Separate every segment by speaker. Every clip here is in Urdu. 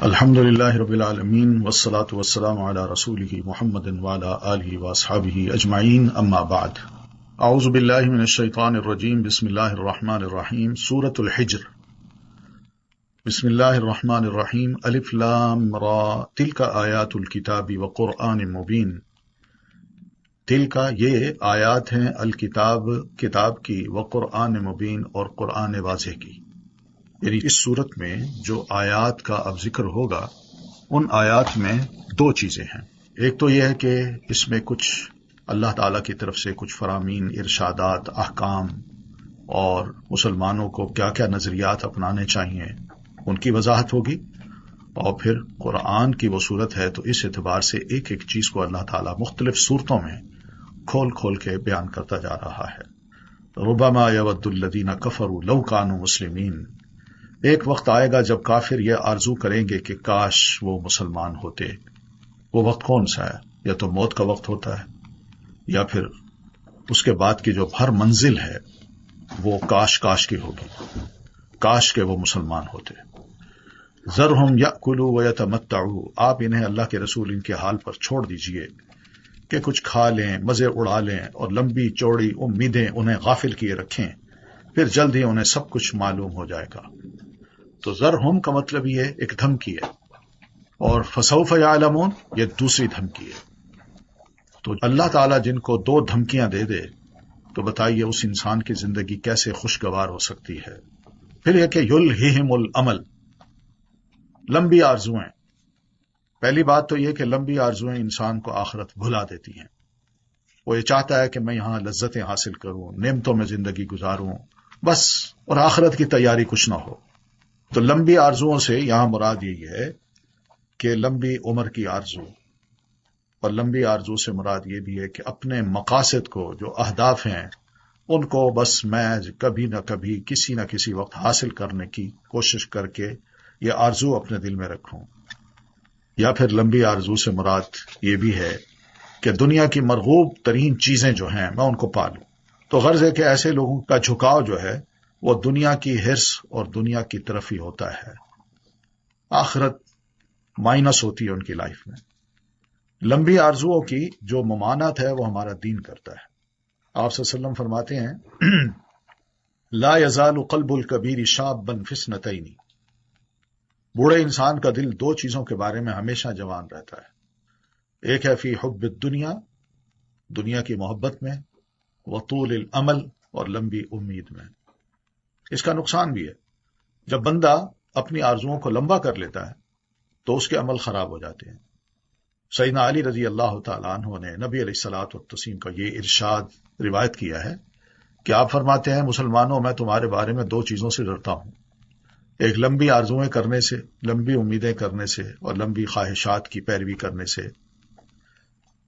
Speaker 1: الحمد للہ رب العالمین والصلاة والسلام علی رسولہ محمد وعلی آلہ واصحابہ اجمعین اما بعد اعوذ باللہ من الشیطان الرجیم بسم اللہ الرحمن الرحیم سورۃ الحجر بسم اللہ الرحمن الرحیم الف لام را تلک آیات الکتاب وقرآن مبین تلک یہ آیات ہیں الکتاب کتاب کی وقرآن مبین اور قرآن واضح کی، یعنی اس صورت میں جو آیات کا اب ذکر ہوگا ان آیات میں دو چیزیں ہیں۔ ایک تو یہ ہے کہ اس میں کچھ اللہ تعالیٰ کی طرف سے کچھ فرامین، ارشادات، احکام اور مسلمانوں کو کیا کیا نظریات اپنانے چاہیے ان کی وضاحت ہوگی، اور پھر قرآن کی وہ صورت ہے تو اس اعتبار سے ایک ایک چیز کو اللہ تعالیٰ مختلف صورتوں میں کھول کھول کے بیان کرتا جا رہا ہے۔ ربما یود الذین کفروا لو کانوا مسلمین، ایک وقت آئے گا جب کافر یہ آرزو کریں گے کہ کاش وہ مسلمان ہوتے۔ وہ وقت کون سا ہے؟ یا تو موت کا وقت ہوتا ہے، یا پھر اس کے بعد کی جو ہر منزل ہے وہ کاش کی ہوگی، کاش کہ وہ مسلمان ہوتے۔ ذرہم یأکلوا ویتمتعوا، آپ انہیں اللہ کے رسول ان کے حال پر چھوڑ دیجئے کہ کچھ کھا لیں، مزے اڑا لیں، اور لمبی چوڑی امیدیں انہیں غافل کیے رکھیں، پھر جلد ہی انہیں سب کچھ معلوم ہو جائے گا۔ تو ذرہم کا مطلب یہ ایک دھمکی ہے، اور فسوف یعلمون یہ دوسری دھمکی ہے۔ تو اللہ تعالیٰ جن کو دو دھمکیاں دے دے تو بتائیے اس انسان کی زندگی کیسے خوشگوار ہو سکتی ہے۔ پھر یہ کہ یلہہم الامل، لمبی آرزویں۔ پہلی بات تو یہ کہ لمبی آرزویں انسان کو آخرت بھلا دیتی ہیں۔ وہ یہ چاہتا ہے کہ میں یہاں لذتیں حاصل کروں، نعمتوں میں زندگی گزاروں بس، اور آخرت کی تیاری کچھ نہ ہو۔ تو لمبی آرزوؤں سے یہاں مراد یہی ہے کہ لمبی عمر کی آرزو، اور لمبی آرزو سے مراد یہ بھی ہے کہ اپنے مقاصد کو، جو اہداف ہیں، ان کو بس میں کبھی نہ کبھی کسی نہ کسی وقت حاصل کرنے کی کوشش کر کے یہ آرزو اپنے دل میں رکھوں۔ یا پھر لمبی آرزو سے مراد یہ بھی ہے کہ دنیا کی مرغوب ترین چیزیں جو ہیں میں ان کو پالوں۔ تو غرض ہے کہ ایسے لوگوں کا جھکاؤ جو ہے وہ دنیا کی حرص اور دنیا کی طرف ہی ہوتا ہے، آخرت مائنس ہوتی ہے ان کی لائف میں۔ لمبی آرزوؤں کی جو ممانعت ہے وہ ہمارا دین کرتا ہے۔ آپ صلی اللہ علیہ وسلم فرماتے ہیں لا یزال قلب الکبیر شابا فی اثنتین، بوڑھے انسان کا دل دو چیزوں کے بارے میں ہمیشہ جوان رہتا ہے، ایک ہے فی حب الدنیا، دنیا کی محبت میں، وطول الامل، اور لمبی امید میں۔ اس کا نقصان بھی ہے، جب بندہ اپنی آرزوؤں کو لمبا کر لیتا ہے تو اس کے عمل خراب ہو جاتے ہیں۔ سیدنا علی رضی اللہ تعالیٰ عنہ نے نبی علیہ الصلوۃ والتسلیم کا یہ ارشاد روایت کیا ہے کہ آپ فرماتے ہیں مسلمانوں میں تمہارے بارے میں دو چیزوں سے ڈرتا ہوں، ایک لمبی آرزویں کرنے سے، لمبی امیدیں کرنے سے، اور لمبی خواہشات کی پیروی کرنے سے۔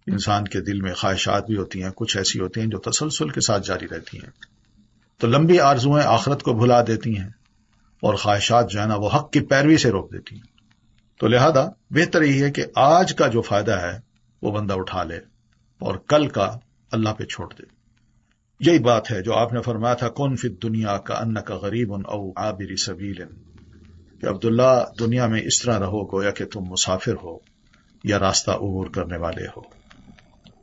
Speaker 1: انسان کے دل میں خواہشات بھی ہوتی ہیں، کچھ ایسی ہوتی ہیں جو تسلسل کے ساتھ جاری رہتی ہیں۔ تو لمبی آرزویں آخرت کو بھلا دیتی ہیں، اور خواہشات جو ہے نا وہ حق کی پیروی سے روک دیتی ہیں۔ تو لہذا بہتر یہی ہے کہ آج کا جو فائدہ ہے وہ بندہ اٹھا لے اور کل کا اللہ پہ چھوڑ دے۔ یہی بات ہے جو آپ نے فرمایا تھا کن فی الدنیا کأنک غریب او عابر سبیل، کہ عبداللہ دنیا میں اس طرح رہو گویا کہ تم مسافر ہو یا راستہ عبور کرنے والے ہو۔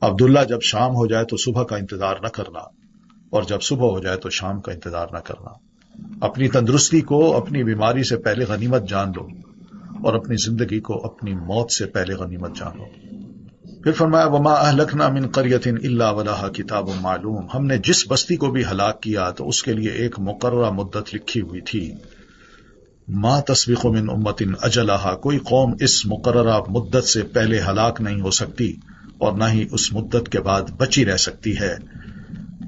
Speaker 1: عبداللہ جب شام ہو جائے تو صبح کا انتظار نہ کرنا، اور جب صبح ہو جائے تو شام کا انتظار نہ کرنا۔ اپنی تندرستی کو اپنی بیماری سے پہلے غنیمت جان لو، اور اپنی زندگی کو اپنی موت سے پہلے غنیمت جانو۔ پھر فرمایا وما اہلکنا من قریۃ الا ولہا کتاب معلوم، ہم نے جس بستی کو بھی ہلاک کیا تو اس کے لیے ایک مقررہ مدت لکھی ہوئی تھی۔ ما تسبق من امت اجلہا، کوئی قوم اس مقررہ مدت سے پہلے ہلاک نہیں ہو سکتی، اور نہ ہی اس مدت کے بعد بچی رہ سکتی ہے۔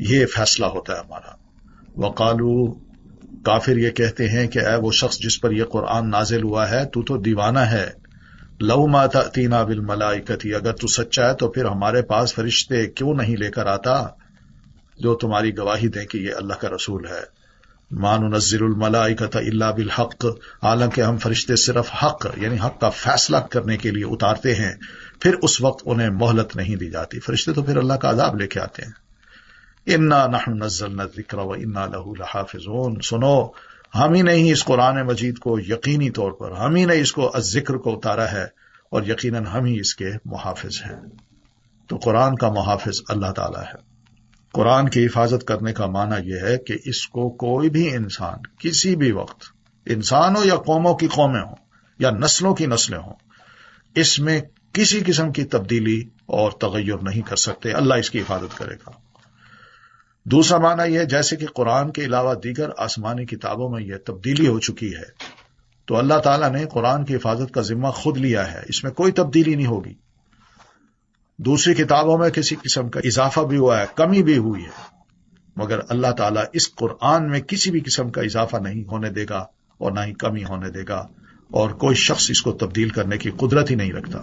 Speaker 1: یہ فیصلہ ہوتا ہے ہمارا۔ وقالو، کافر یہ کہتے ہیں کہ اے وہ شخص جس پر یہ قرآن نازل ہوا ہے تو دیوانہ ہے، لو ما تأتینا بالملائکۃ، اگر تو سچا ہے تو پھر ہمارے پاس فرشتے کیوں نہیں لے کر آتا جو تمہاری گواہی دیں کہ یہ اللہ کا رسول ہے۔ ما ننزل الملائکۃ الا بالحق، حالانکہ ہم فرشتے صرف حق یعنی حق کا فیصلہ کرنے کے لیے اتارتے ہیں، پھر اس وقت انہیں مہلت نہیں دی جاتی۔ فرشتے تو پھر اللہ کا عذاب لے کے آتے ہیں۔ انا نحن نزلنا الذکر وانا لہ لحافظون، سنو ہم ہی نے ہی اس قرآن مجید کو یقینی طور پر ہم ہی نے اس کو الذکر کو اتارا ہے، اور یقیناً ہم ہی اس کے محافظ ہیں۔ تو قرآن کا محافظ اللہ تعالیٰ ہے۔ قرآن کی حفاظت کرنے کا معنی یہ ہے کہ اس کو کوئی بھی انسان کسی بھی وقت، انسان ہو یا قوموں کی قومیں ہوں یا نسلوں کی نسلیں ہوں، اس میں کسی قسم کی تبدیلی اور تغیر نہیں کر سکتے۔ اللہ اس کی حفاظت کرے گا۔ دوسرا معنی یہ ہے جیسے کہ قرآن کے علاوہ دیگر آسمانی کتابوں میں یہ تبدیلی ہو چکی ہے، تو اللہ تعالیٰ نے قرآن کی حفاظت کا ذمہ خود لیا ہے، اس میں کوئی تبدیلی نہیں ہوگی۔ دوسری کتابوں میں کسی قسم کا اضافہ بھی ہوا ہے، کمی بھی ہوئی ہے، مگر اللہ تعالیٰ اس قرآن میں کسی بھی قسم کا اضافہ نہیں ہونے دے گا اور نہ ہی کمی ہونے دے گا، اور کوئی شخص اس کو تبدیل کرنے کی قدرت ہی نہیں رکھتا۔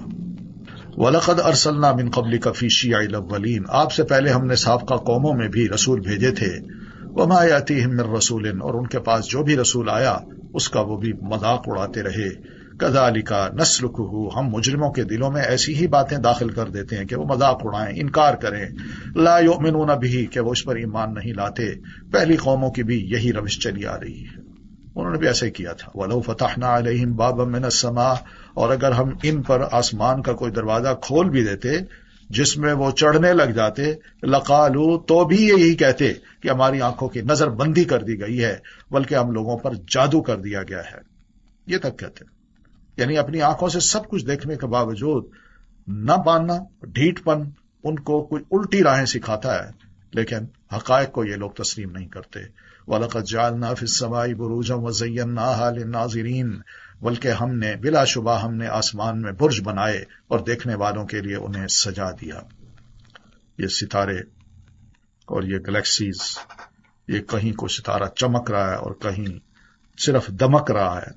Speaker 1: وَلَقَدْ أَرْسَلْنَا مِن قَبْلِكَ فِي شِيَعِ الْأَوَّلِينَ، آپ سے پہلے ہم نے سابقہ قوموں میں بھی رسول بھیجے تھے۔ وَمَا يَأْتِيهِم مِّن رَّسُولٍ، اور ان کے پاس جو بھی رسول آیا اس کا وہ بھی مذاق اڑاتے رہے۔ كَذَلِكَ نَسْلُكُهُ، ہم مجرموں کے دلوں میں ایسی ہی باتیں داخل کر دیتے ہیں کہ وہ مذاق اڑائیں، انکار کریں۔ لَا يُؤْمِنُونَ بِهِ، کہ وہ اس پر ایمان نہیں لاتے۔ پہلی قوموں کی بھی یہی روش چلی آ رہی ہے، انہوں نے بھی ایسے ہی کیا تھا۔ وَلَوْ فَتَحْنَا عَلَيْهِمْ بَابًا مِّنَ السَّمَاءِ، اور اگر ہم ان پر آسمان کا کوئی دروازہ کھول بھی دیتے جس میں وہ چڑھنے لگ جاتے، لَقَالُوا، تو بھی یہی کہتے کہ ہماری آنکھوں کی نظر بندی کر دی گئی ہے، بلکہ ہم لوگوں پر جادو کر دیا گیا ہے، یہ تک کہتے۔ یعنی اپنی آنکھوں سے سب کچھ دیکھنے کے باوجود نہ ماننا، ڈھیٹ پن ان کو کوئی الٹی راہیں سکھاتا ہے، لیکن حقائق کو یہ لوگ تسلیم نہیں کرتے۔ وَلَقَدْ جَعَلْنَا فِي السَّمَاءِ بُرُوجًا وَزَيَّنَّاهَا لِلنَّاظِرِينَ، بلکہ ہم نے بلا شبہ ہم نے آسمان میں برج بنائے اور دیکھنے والوں کے لیے انہیں سجا دیا۔ یہ ستارے اور یہ گلیکسیز، یہ کہیں کوئی ستارہ چمک رہا ہے اور کہیں صرف دمک رہا ہے،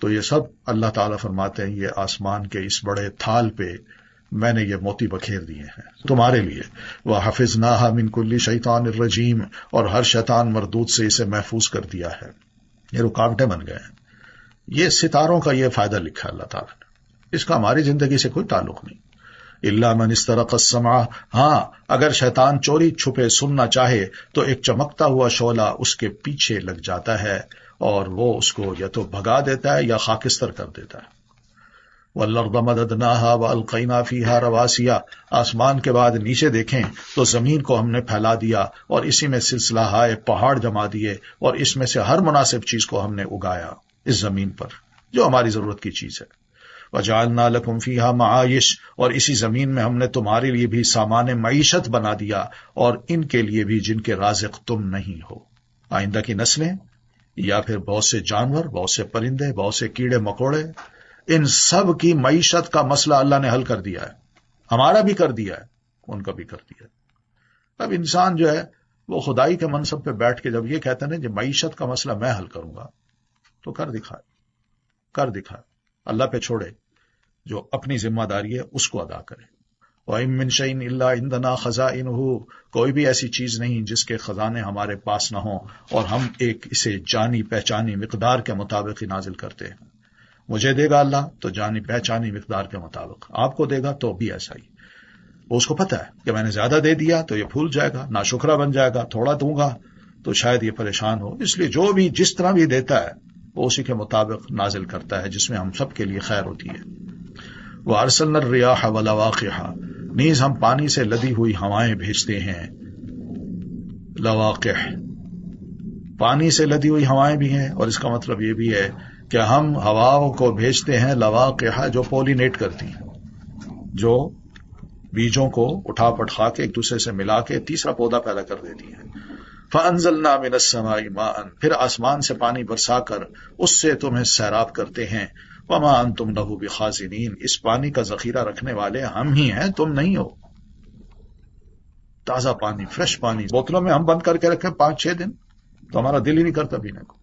Speaker 1: تو یہ سب اللہ تعالیٰ فرماتے ہیں یہ آسمان کے اس بڑے تھال پہ میں نے یہ موتی بکھیر دیے ہیں تمہارے لیے۔ وَحَفِظْنَاهَا مِن كُلِّ شَيْطَانٍ رَجِيمٍ، اور ہر شیطان مردود سے اسے محفوظ کر دیا ہے۔ یہ رکاوٹیں بن گئے ہیں۔ یہ ستاروں کا یہ فائدہ لکھا اللہ تعالیٰ نے، اس کا ہماری زندگی سے کوئی تعلق نہیں۔ إِلَّا مَنِ اسْتَرَقَ السَّمْعَ، ہاں اگر شیطان چوری چھپے سننا چاہے تو ایک چمکتا ہوا شعلہ اس کے پیچھے لگ جاتا ہے اور وہ اس کو یا تو بھگا دیتا ہے یا خاکستر کر دیتا ہے۔ وَالْأَرْضَ مَدَدْنَاهَا وَأَلْقَيْنَا فِيهَا رَوَاسِيَ، آسمان کے بعد نیچے دیکھیں تو زمین کو ہم نے پھیلا دیا اور اسی میں سلسلہ ہائے پہاڑ جما دیے، اور اس میں سے ہر مناسب چیز کو ہم نے اگایا اس زمین پر جو ہماری ضرورت کی چیز ہے۔ وَجَعَلْنَا لَكُمْ فِيهَا مَعَائِشَ، اور اسی زمین میں ہم نے تمہارے لیے بھی سامان معیشت بنا دیا، اور ان کے لیے بھی جن کے رازق تم نہیں ہو، آئندہ کی نسلیں یا پھر بہت سے جانور، بہت سے پرندے، بہت سے کیڑے مکوڑے، ان سب کی معیشت کا مسئلہ اللہ نے حل کر دیا ہے، ہمارا بھی کر دیا ہے، ان کا بھی کر دیا ہے۔ اب انسان جو ہے وہ خدائی کے منصب پہ بیٹھ کے جب یہ کہتا ہے نا کہ معیشت کا مسئلہ میں حل کروں گا، تو کر دکھائے، کر دکھائے، اللہ پہ چھوڑے، جو اپنی ذمہ داری ہے اس کو ادا کرے۔ وَإِن مِّن شَيْءٍ إِلَّا عِندَنَا خَزَائِنُهُ، کوئی بھی ایسی چیز نہیں جس کے خزانے ہمارے پاس نہ ہوں، اور ہم ایک اسے جانی پہچانی مقدار کے مطابق ہی نازل کرتے ہیں۔ مجھے دے گا اللہ تو جانی پہچانی مقدار کے مطابق، آپ کو دے گا تو بھی ایسا ہی۔ وہ اس کو پتہ ہے کہ میں نے زیادہ دے دیا تو یہ پھول جائے گا، ناشکرا بن جائے گا، تھوڑا دوں گا تو شاید یہ پریشان ہو، اس لیے جو بھی جس طرح بھی دیتا ہے وہ اسی کے مطابق نازل کرتا ہے جس میں ہم سب کے لیے خیر ہوتی ہے۔ وَأَرْسَلْنَا الرِّيَاحَ وَلَوَاقِحَ، نیز ہم پانی سے لدی ہوئی ہوائیں بھیجتے ہیں۔ لواقح، پانی سے لدی ہوئی ہوائیں بھی ہیں، اور اس کا مطلب یہ بھی ہے کہ ہم ہواؤں کو بھیجتے ہیں لواقح، جو پولینیٹ کرتی ہیں، جو بیجوں کو اٹھا پٹھا کے ایک دوسرے سے ملا کے تیسرا پودا پیدا کر دیتی ہیں۔ فَأَنزَلْنَا مِنَ السَّمَاءِ مَاءً، پھر آسمان سے پانی برسا کر اس سے تمہیں سیراب کرتے ہیں۔ وَمَا أَنْتُمْ لَهُ بِخَازِنِينَ، اس پانی کا ذخیرہ رکھنے والے ہم ہی ہیں، تم نہیں ہو۔ تازہ پانی، فریش پانی بوتلوں میں ہم بند کر کے رکھیں 5-6 دن تو ہمارا دل ہی نہیں کرتا پینے کو،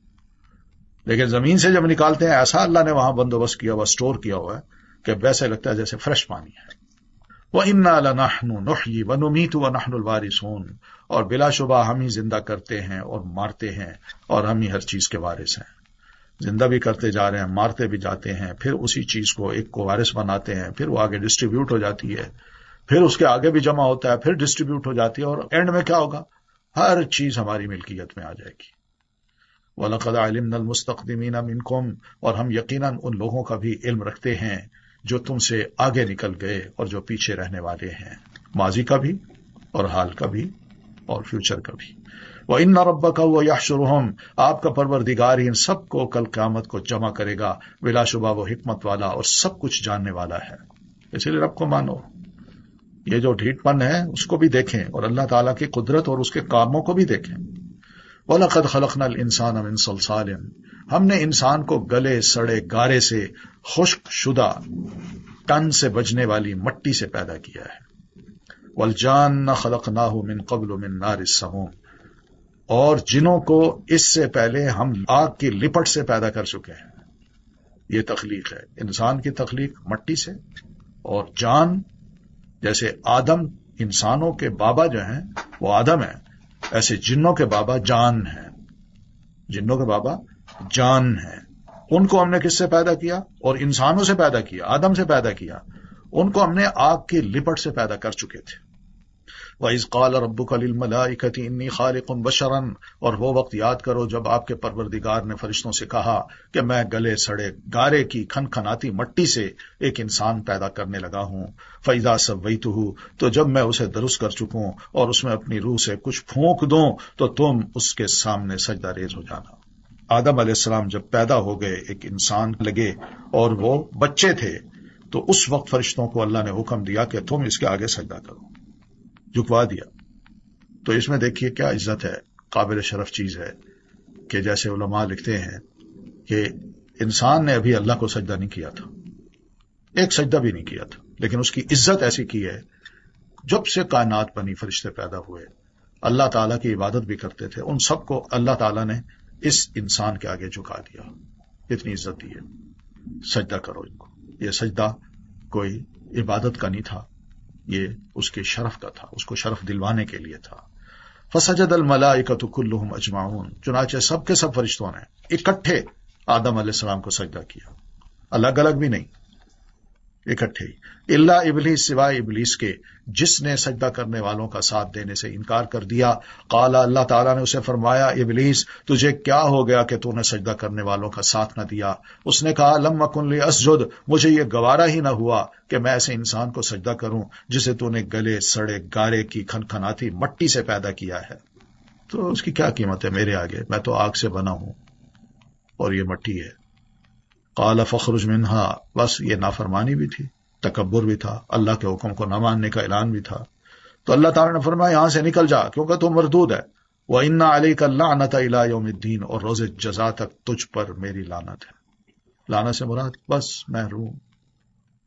Speaker 1: لیکن زمین سے جب نکالتے ہیں ایسا اللہ نے وہاں بندوبست کیا ہوا، سٹور کیا ہوا ہے کہ ویسے لگتا ہے جیسے فریش پانی ہے۔ وَإِنَّا لَنَحْنُ نُحْيِي وَنُمِيتُ وَنَحْنُ الْوَارِثُونَ، اور بلا شبہ ہم ہی زندہ کرتے ہیں اور مارتے ہیں، اور ہم ہی ہر چیز کے وارث ہیں۔ زندہ بھی کرتے جا رہے ہیں، مارتے بھی جاتے ہیں، پھر اسی چیز کو ایک کو وارث بناتے ہیں، پھر وہ آگے ڈسٹریبیوٹ ہو جاتی ہے، پھر اس کے آگے بھی جمع ہوتا ہے، پھر ڈسٹریبیوٹ ہو جاتی ہے، اور اینڈ میں کیا ہوگا؟ ہر چیز ہماری ملکیت میں آ جائے گی۔ وَلَقَدْ عَلِمْنَا الْمُسْتَقْدِمِينَ مِنْكُمْ، اور ہم یقیناً ان لوگوں کا بھی علم رکھتے ہیں جو تم سے آگے نکل گئے اور جو پیچھے رہنے والے ہیں، ماضی کا بھی اور حال کا بھی اور فیوچر کا بھی۔ وَإِنَّ رَبَّكَ هُوَ يَحْشُرُهُمْ، آپ کا پروردگار ہی ان سب کو کل قیامت کو جمع کرے گا، بلا شبہ وہ حکمت والا اور سب کچھ جاننے والا ہے۔ اس لیے رب کو مانو، یہ جو ڈھیٹ پن ہے اس کو بھی دیکھیں اور اللہ تعالیٰ کی قدرت اور اس کے کاموں کو بھی دیکھیں۔ وَلَقَدْ خَلَقْنَا الْإِنسَانَ مِنْ صَلْصَالٍ، ہم نے انسان کو گلے سڑے گارے سے، خشک شدہ ٹن سے بجنے والی مٹی سے پیدا کیا ہے۔ وَالْجَانَّ خَلَقْنَاهُ مِنْ قَبْلُ مِنْ نَارِ السَّمُومِ، اور جنوں کو اس سے پہلے ہم آگ کی لپٹ سے پیدا کر چکے ہیں۔ یہ تخلیق ہے، انسان کی تخلیق مٹی سے، اور جان جیسے آدم انسانوں کے بابا جو ہیں وہ آدم ہیں، ایسے جنوں کے بابا جان ہیں، جنوں کے بابا جان ہیں۔ ان کو ہم نے کس سے پیدا کیا؟ اور انسانوں سے پیدا کیا، آدم سے پیدا کیا، ان کو ہم نے آگ کی لپٹ سے پیدا کر چکے تھے۔ وَإِذْ قَالَ رَبُّكَ لِلْمَلَائِكَةِ إِنِّي خَالِقٌ بَشَرًا، اور وہ وقت یاد کرو جب آپ کے پروردگار نے فرشتوں سے کہا کہ میں گلے سڑے گارے کی کھنکھناتی مٹی سے ایک انسان پیدا کرنے لگا ہوں۔ فَإِذَا سَوَّيْتُهُ، تو جب میں اسے درست کر چکوں اور اس میں اپنی روح سے کچھ پھونک دوں تو تم اس کے سامنے سجدہ ریز ہو جانا۔ آدم علیہ السلام جب پیدا ہو گئے، ایک انسان لگے اور وہ بچے تھے، تو اس وقت فرشتوں کو اللہ نے حکم دیا کہ تم اس کے آگے سجدہ کرو، جھکوا دیا۔ تو اس میں دیکھیے کیا عزت ہے، قابل شرف چیز ہے کہ جیسے علماء لکھتے ہیں کہ انسان نے ابھی اللہ کو سجدہ نہیں کیا تھا، ایک سجدہ بھی نہیں کیا تھا، لیکن اس کی عزت ایسی کی ہے، جب سے کائنات بنی فرشتے پیدا ہوئے، اللہ تعالیٰ کی عبادت بھی کرتے تھے، ان سب کو اللہ تعالیٰ نے اس انسان کے آگے جھکا دیا، اتنی عزت دی ہے۔ سجدہ کرو ان کو، یہ سجدہ کوئی عبادت کا نہیں تھا، یہ اس کے شرف کا تھا، اس کو شرف دلوانے کے لیے تھا۔ فَسَجَدَ الْمَلَائِكَةُ كُلُّهُمْ أَجْمَعُونَ، چنانچہ سب کے سب فرشتوں نے اکٹھے آدم علیہ السلام کو سجدہ کیا، الگ الگ بھی نہیں، اکٹھے ہی۔ الا ابلیس، سوائے ابلیس کے جس نے سجدہ کرنے والوں کا ساتھ دینے سے انکار کر دیا۔ قال، اللہ تعالیٰ نے اسے فرمایا، ابلیس تجھے کیا ہو گیا کہ تو نے سجدہ کرنے والوں کا ساتھ نہ دیا؟ اس نے کہا، لم اکن لاسجد، مجھے یہ گوارا ہی نہ ہوا کہ میں ایسے انسان کو سجدہ کروں جسے تو نے گلے سڑے گارے کی کھنکھناتی مٹی سے پیدا کیا ہے، تو اس کی کیا قیمت ہے میرے آگے؟ میں تو آگ سے بنا ہوں اور یہ مٹی ہے۔ قال فخرج منہا، بس یہ نافرمانی بھی تھی، تکبر بھی تھا، اللہ کے حکم کو نہ ماننے کا اعلان بھی تھا، تو اللہ تعالیٰ نے فرمایا یہاں سے نکل جا کیونکہ تو مردود ہے۔ وَإِنَّ عَلَيْكَ اللَّعْنَةَ إِلَىٰ يَوْمِ الدِّينِ، اور روز جزا تک تجھ پر میری لعنت ہے۔ لعنت سے مراد بس محروم،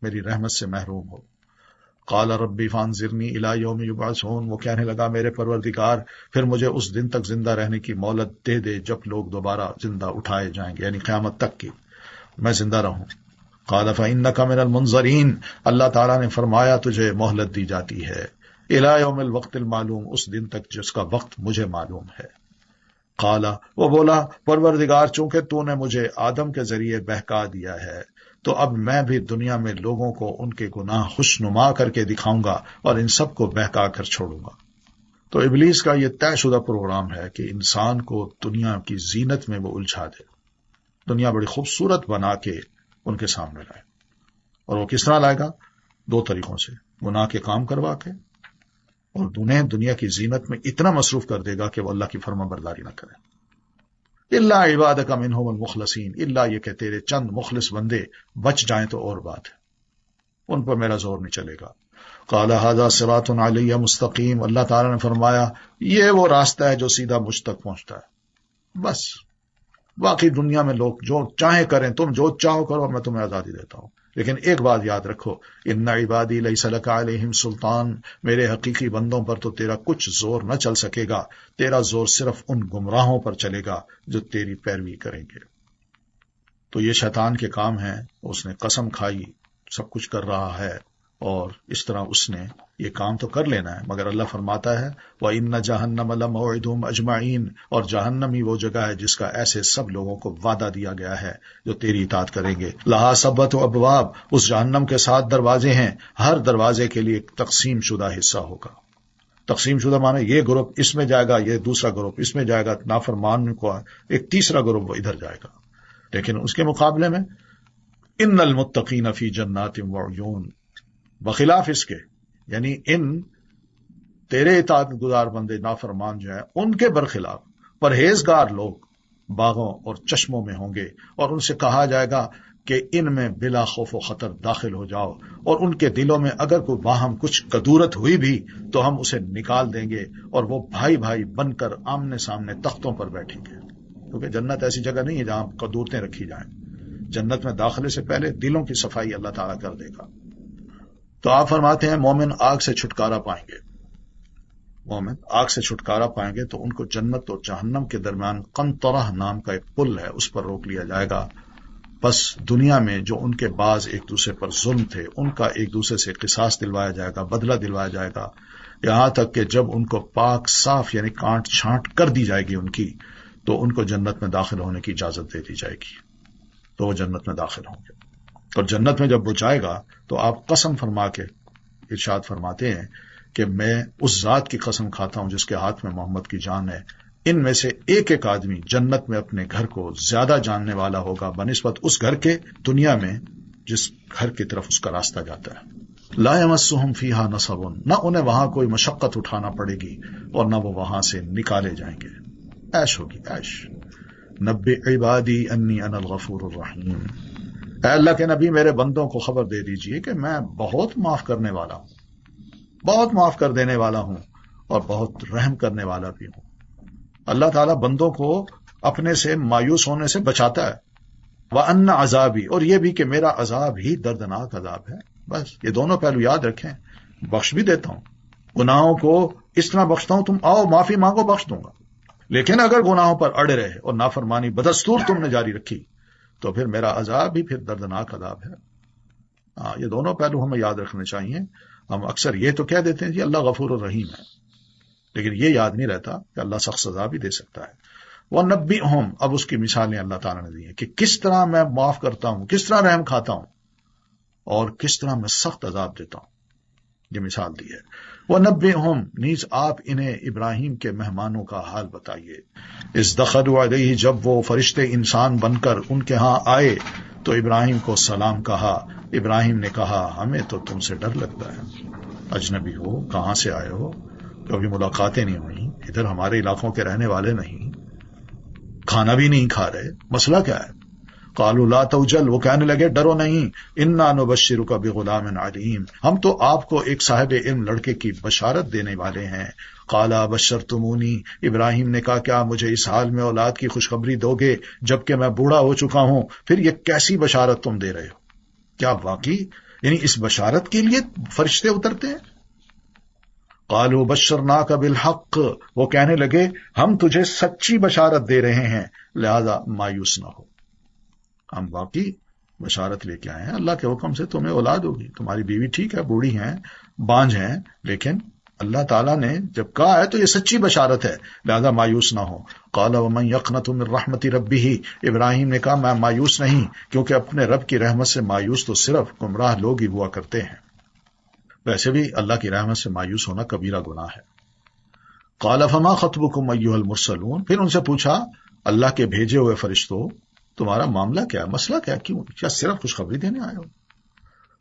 Speaker 1: میری رحمت سے محروم ہو۔ قال ربی فانظرنی الی یوم یبعثون، وہ کہنے لگا میرے پروردگار پھر مجھے اس دن تک زندہ رہنے کی مہلت دے دے جب لوگ دوبارہ زندہ اٹھائے جائیں گے، یعنی قیامت تک کی میں زندہ رہوں۔ قال فإنک من المنظرین، اللہ تعالیٰ نے فرمایا تجھے مہلت دی جاتی ہے، الی یوم الوقت المعلوم، اس دن تک جس کا وقت مجھے معلوم ہے۔ قال، وہ بولا پروردگار چونکہ تو نے مجھے آدم کے ذریعے بہکا دیا ہے تو اب میں بھی دنیا میں لوگوں کو ان کے گناہ خوشنما کر کے دکھاؤں گا اور ان سب کو بہکا کر چھوڑوں گا۔ تو ابلیس کا یہ طے شدہ پروگرام ہے کہ انسان کو دنیا کی زینت میں وہ الجھا دے، دنیا بڑی خوبصورت بنا کے ان کے سامنے لائے، اور وہ کس طرح لائے گا؟ دو طریقوں سے، گناہ کے کام کروا کے، اور انہیں دنیا کی زینت میں اتنا مصروف کر دے گا کہ وہ اللہ کی فرما برداری نہ کرے۔ الا عبادک منہم المخلصین، الا یہ کہ تیرے چند مخلص بندے بچ جائیں تو اور بات ہے، ان پر میرا زور نہیں چلے گا۔ قال ھذا صراط علی مستقیم، اللہ تعالیٰ نے فرمایا یہ وہ راستہ ہے جو سیدھا مجھ تک پہنچتا ہے، بس باقی دنیا میں لوگ جو چاہیں کریں، تم جو چاہو کرو، میں تمہیں آزادی دیتا ہوں، لیکن ایک بات یاد رکھو، ان عبادی لیس لک علیہم سلطان، میرے حقیقی بندوں پر تو تیرا کچھ زور نہ چل سکے گا، تیرا زور صرف ان گمراہوں پر چلے گا جو تیری پیروی کریں گے۔ تو یہ شیطان کے کام ہیں، اس نے قسم کھائی، سب کچھ کر رہا ہے، اور اس طرح اس نے یہ کام تو کر لینا ہے، مگر اللہ فرماتا ہے وَإِنَّ جَهَنَّمَ لَمَوْعِدُهُمْ أَجْمَعِينَ، اور جہنم ہی وہ جگہ ہے جس کا ایسے سب لوگوں کو وعدہ دیا گیا ہے جو تیری اطاعت کریں گے۔ لَهَا سَبْعَةُ أَبْوَابٍ، اس جہنم کے 7 دروازے ہیں، ہر دروازے کے لیے ایک تقسیم شدہ حصہ ہوگا، تقسیم شدہ معنی یہ گروپ اس میں جائے گا، یہ دوسرا گروپ اس میں جائے گا، نافرمان کو ایک تیسرا گروپ وہ ادھر جائے گا. لیکن اس کے مقابلے میں ان المتقین فی جنات وعیون، بخلاف اس کے، یعنی ان تیرے اطاعت گزار بندے نافرمان جو ہیں ان کے برخلاف پرہیزگار لوگ باغوں اور چشموں میں ہوں گے، اور ان سے کہا جائے گا کہ ان میں بلا خوف و خطر داخل ہو جاؤ، اور ان کے دلوں میں اگر کوئی باہم کچھ کدورت ہوئی بھی تو ہم اسے نکال دیں گے، اور وہ بھائی بھائی بن کر آمنے سامنے تختوں پر بیٹھیں گے. کیونکہ جنت ایسی جگہ نہیں ہے جہاں کدورتیں رکھی جائیں. جنت میں داخلے سے پہلے دلوں کی صفائی اللہ تعالیٰ کر دے گا. تو آپ فرماتے ہیں مومن آگ سے چھٹکارا پائیں گے. مومن آگ سے چھٹکارا پائیں گے تو ان کو جنت اور جہنم کے درمیان قنطرہ نام کا ایک پل ہے، اس پر روک لیا جائے گا. بس دنیا میں جو ان کے بعض ایک دوسرے پر ظلم تھے ان کا ایک دوسرے سے قصاص دلوایا جائے گا، بدلہ دلوایا جائے گا، یہاں تک کہ جب ان کو پاک صاف یعنی کانٹ چھانٹ کر دی جائے گی ان کی، تو ان کو جنت میں داخل ہونے کی اجازت دے دی جائے گی، تو وہ جنت میں داخل ہوں گے. اور جنت میں جب وہ جائے گا تو آپ قسم فرما کے ارشاد فرماتے ہیں کہ میں اس ذات کی قسم کھاتا ہوں جس کے ہاتھ میں محمد کی جان ہے، ان میں سے ایک ایک آدمی جنت میں اپنے گھر کو زیادہ جاننے والا ہوگا بنسبت اس گھر کے دنیا میں جس گھر کی طرف اس کا راستہ جاتا ہے. لا یمسہم فیہا نصب، نہ انہیں وہاں کوئی مشقت اٹھانا پڑے گی اور نہ وہ وہاں سے نکالے جائیں گے. عیش ہوگی عیش. نبئ عبادی انی انا الغفور الرحیم، اے اللہ کے نبی میرے بندوں کو خبر دے دیجئے کہ میں بہت معاف کرنے والا ہوں، بہت معاف کر دینے والا ہوں، اور بہت رحم کرنے والا بھی ہوں. اللہ تعالیٰ بندوں کو اپنے سے مایوس ہونے سے بچاتا ہے. وَأَنَّ عَذَابِي، اور یہ بھی کہ میرا عذاب ہی دردناک عذاب ہے. بس یہ دونوں پہلو یاد رکھیں. بخش بھی دیتا ہوں، گناہوں کو اس طرح بخشتا ہوں تم آؤ معافی مانگو بخش دوں گا، لیکن اگر گناہوں پر اڑے رہے اور نافرمانی بدستور تم نے جاری رکھی تو پھر میرا عذاب بھی پھر دردناک عذاب ہے. یہ دونوں پہلو ہمیں یاد رکھنے چاہیے. ہم اکثر یہ تو کہہ دیتے ہیں کہ اللہ غفور الرحیم ہے، لیکن یہ یاد نہیں رہتا کہ اللہ سخت سزا بھی دے سکتا ہے. وَنَبِّئْهُمْ، اب اس کی مثالیں اللہ تعالیٰ نے دی ہیں کہ کس طرح میں معاف کرتا ہوں، کس طرح رحم کھاتا ہوں، اور کس طرح میں سخت عذاب دیتا ہوں. یہ مثال دی ہے. وَنَبِّئْهُمْ، نیز آپ انہیں ابراہیم کے مہمانوں کا حال بتائیے. اِذْ دَخَلُوا عَلَيْهِ، جب وہ فرشتے انسان بن کر ان کے ہاں آئے تو ابراہیم کو سلام کہا. ابراہیم نے کہا ہمیں تو تم سے ڈر لگتا ہے، اجنبی ہو، کہاں سے آئے ہو، کبھی ملاقاتیں نہیں ہوئی، ادھر ہمارے علاقوں کے رہنے والے نہیں، کھانا بھی نہیں کھا رہے، مسئلہ کیا ہے؟ قالوا لا توجل، وہ کہنے لگے ڈرو نہیں، انا نبشرک بغلام علیم، ہم تو آپ کو ایک صاحب علم لڑکے کی بشارت دینے والے ہیں. قال بشرتمونی، ابراہیم نے کہا کیا مجھے اس حال میں اولاد کی خوشخبری دو گے جبکہ میں بوڑھا ہو چکا ہوں؟ پھر یہ کیسی بشارت تم دے رہے ہو؟ کیا واقعی یعنی اس بشارت کے لیے فرشتے اترتے ہیں؟ قالوا بشرناک بالحق، وہ کہنے لگے ہم تجھے سچی بشارت دے رہے ہیں لہذا مایوس نہ ہو. ہم واقعی بشارت لے کے آئے ہیں، اللہ کے حکم سے تمہیں اولاد ہوگی، تمہاری بیوی ٹھیک ہے بوڑھی ہیں بانجھ ہیں، لیکن اللہ تعالیٰ نے جب کہا ہے تو یہ سچی بشارت ہے لہذا مایوس نہ ہو. قال ومن یقنط من رحمت ربہ، ابراہیم نے کہا میں مایوس نہیں، کیونکہ اپنے رب کی رحمت سے مایوس تو صرف گمراہ لوگ ہی ہوا کرتے ہیں، ویسے بھی اللہ کی رحمت سے مایوس ہونا کبیرہ گناہ ہے. قال فما خطبکم ایھا المرسلون، پھر ان سے پوچھا اللہ کے بھیجے ہوئے فرشتوں تمہارا معاملہ کیا ہے، مسئلہ کیا، کیا صرف خوشخبری دینے آئے ہو؟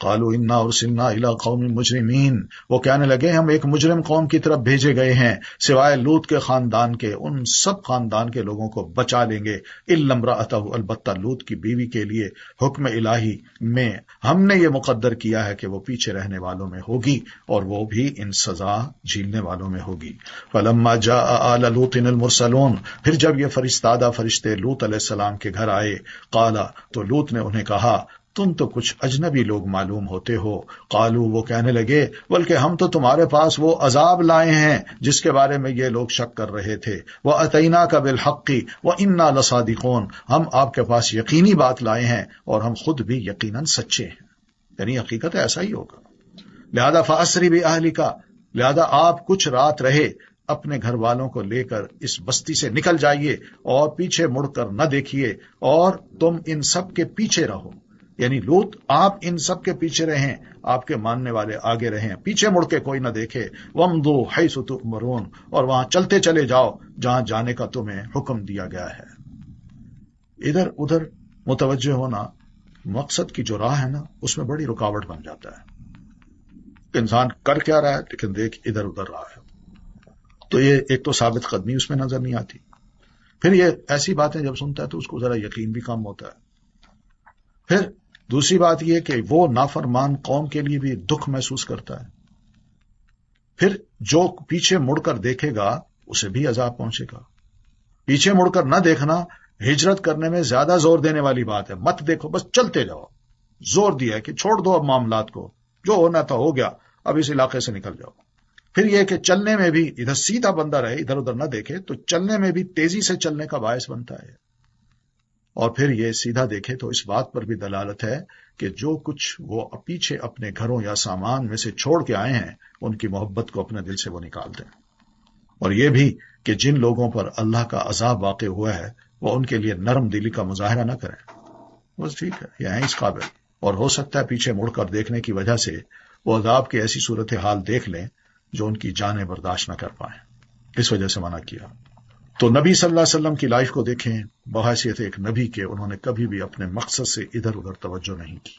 Speaker 1: قالوا انا ارسلنا الى قوم مجرمین، وہ کہنے لگے ہم ایک مجرم قوم کی طرف بھیجے گئے ہیں، سوائے لوط کے خاندان کے ان سب خاندان کے لوگوں کو بچا لیں گے، الا امرأتہ، البتہ لوط کی بیوی کے لیے حکم الہی میں ہم نے یہ مقدر کیا ہے کہ وہ پیچھے رہنے والوں میں ہوگی اور وہ بھی ان سزا جھیلنے والوں میں ہوگی. فلما جاء آل لوط المرسلون، پھر جب یہ فرستادہ فرشتے لوط علیہ السلام کے گھر آئے، قال، تو لوط نے انہیں کہا تم تو کچھ اجنبی لوگ معلوم ہوتے ہو. قالوا، وہ کہنے لگے بلکہ ہم تو تمہارے پاس وہ عذاب لائے ہیں جس کے بارے میں یہ لوگ شک کر رہے تھے. وَأَتَيْنَاكَ بِالْحَقِّ وَإِنَّا لَصَادِقُونَ، ہم آپ کے پاس یقینی بات لائے ہیں اور ہم خود بھی یقیناً سچے ہیں، یعنی حقیقت ایسا ہی ہوگا. لہذا فَأَسْرِ بِأَهْلِكَ، لہذا آپ کچھ رات رہے اپنے گھر والوں کو لے کر اس بستی سے نکل جائیے اور پیچھے مڑ کر نہ دیکھیے، اور تم ان سب کے پیچھے رہو. یعنی لوط آپ ان سب کے پیچھے رہیں، آپ کے ماننے والے آگے رہیں، پیچھے مڑ کے کوئی نہ دیکھے، وَامْضُوا حَيْثُ تُؤْمَرُونَ، اور وہاں چلتے چلے جاؤ جہاں جانے کا تمہیں حکم دیا گیا ہے۔ ادھر ادھر متوجہ ہونا مقصد کی جو راہ ہے نا، اس میں بڑی رکاوٹ بن جاتا ہے کہ انسان کر کیا رہا ہے لیکن دیکھ ادھر ادھر رہا ہے، تو یہ ایک تو ثابت قدمی اس میں نظر نہیں آتی، پھر یہ ایسی باتیں جب سنتا ہے تو اس کو ذرا یقین بھی کم ہوتا ہے، پھر دوسری بات یہ کہ وہ نافرمان قوم کے لیے بھی دکھ محسوس کرتا ہے، پھر جو پیچھے مڑ کر دیکھے گا اسے بھی عذاب پہنچے گا۔ پیچھے مڑ کر نہ دیکھنا ہجرت کرنے میں زیادہ زور دینے والی بات ہے، مت دیکھو، بس چلتے جاؤ، زور دیا ہے کہ چھوڑ دو اب معاملات کو، جو ہونا تھا ہو گیا، اب اس علاقے سے نکل جاؤ۔ پھر یہ کہ چلنے میں بھی ادھر سیدھا بندہ رہے، ادھر ادھر نہ دیکھے، تو چلنے میں بھی تیزی سے چلنے کا باعث بنتا ہے، اور پھر یہ سیدھا دیکھے تو اس بات پر بھی دلالت ہے کہ جو کچھ وہ پیچھے اپنے گھروں یا سامان میں سے چھوڑ کے آئے ہیں ان کی محبت کو اپنے دل سے وہ نکال دیں، اور یہ بھی کہ جن لوگوں پر اللہ کا عذاب واقع ہوا ہے وہ ان کے لیے نرم دلی کا مظاہرہ نہ کریں، بس ٹھیک ہے یہ ہیں اس قابل، اور ہو سکتا ہے پیچھے مڑ کر دیکھنے کی وجہ سے وہ عذاب کی ایسی صورتحال دیکھ لیں جو ان کی جانیں برداشت نہ کر پائیں، اس وجہ سے منع کیا۔ تو نبی صلی اللہ علیہ وسلم کی لائف کو دیکھیں، بحیثیت ایک نبی کے انہوں نے کبھی بھی اپنے مقصد سے ادھر ادھر توجہ نہیں کی،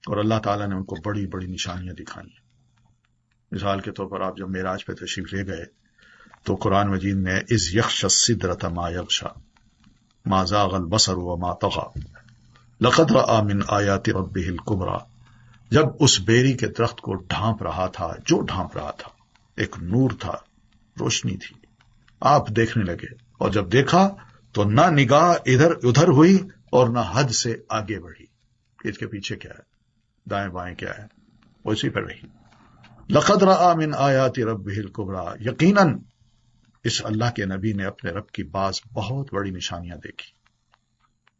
Speaker 1: اور اللہ تعالیٰ نے ان کو بڑی بڑی نشانیاں دکھائیں۔ مثال کے طور پر آپ جب معراج پہ تشریف لے گئے تو قرآن مجید نے اذ یغشی السدرۃ ما یغشی ما زاغ البصر وما طغی لقد رأى من آیات ربہ الکبریٰ، جب اس بیری کے درخت کو ڈھانپ رہا تھا، جو ڈھانپ رہا تھا ایک نور تھا، روشنی تھی، آپ دیکھنے لگے، اور جب دیکھا تو نہ نگاہ ادھر ادھر ہوئی اور نہ حد سے آگے بڑھی، اس کے پیچھے کیا ہے، دائیں بائیں کیا ہے، وہ اسی پر رہی۔ لقد رأى من آیات ربہ الکبریٰ، یقیناً اس اللہ کے نبی نے اپنے رب کی بعض بہت بڑی نشانیاں دیکھی۔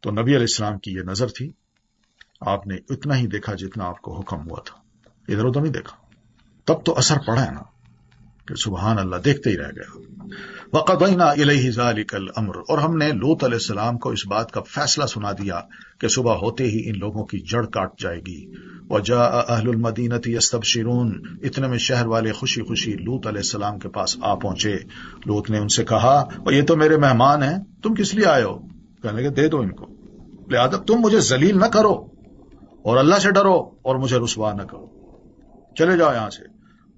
Speaker 1: تو نبی علیہ السلام کی یہ نظر تھی، آپ نے اتنا ہی دیکھا جتنا آپ کو حکم ہوا تھا، ادھر ادھر نہیں دیکھا، تب تو اثر پڑا ہے نا کہ سبحان اللہ، دیکھتے ہی رہ گیا۔ وَقَضَيْنَا إِلَيْهِ ذَلِكَ الْأَمْرُ، اور ہم نے لوط علیہ السلام کو اس بات کا فیصلہ سنا دیا کہ صبح ہوتے ہی ان لوگوں کی جڑ کاٹ جائے گی۔ وَجَاءَ أَهْلُ الْمَدِينَةِ يَسْتَبْشِرُونَ، اتنے میں شہر والے خوشی خوشی لوط علیہ السلام کے پاس آ پہنچے۔ لوط نے ان سے کہا یہ تو میرے مہمان ہیں، تم کس لیے آئے ہو؟ کہنے لگے دے دو ان کو، لہذا تم مجھے ذلیل نہ کرو اور اللہ سے ڈرو اور مجھے رسوا نہ کرو، چلے جاؤ یہاں سے۔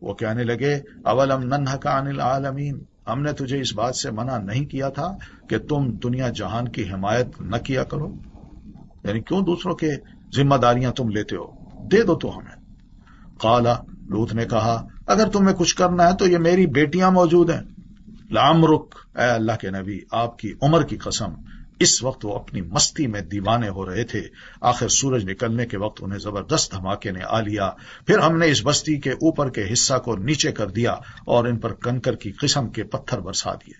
Speaker 1: وہ کہنے لگے اولم ننہک عن العالمین، ہم نے تجھے اس بات سے منع نہیں کیا تھا کہ تم دنیا جہان کی حمایت نہ کیا کرو؟ یعنی کیوں دوسروں کے ذمہ داریاں تم لیتے ہو، دے دو تو ہمیں۔ قال، لوط نے کہا اگر تمہیں کچھ کرنا ہے تو یہ میری بیٹیاں موجود ہیں۔ لعمرک، اے اللہ کے نبی آپ کی عمر کی قسم، اس وقت وہ اپنی مستی میں دیوانے ہو رہے تھے، آخر سورج نکلنے کے وقت انہیں زبردست دھماکے نے آ لیا، پھر ہم نے اس بستی کے اوپر کے حصہ کو نیچے کر دیا اور ان پر کنکر کی قسم کے پتھر برسا دیے۔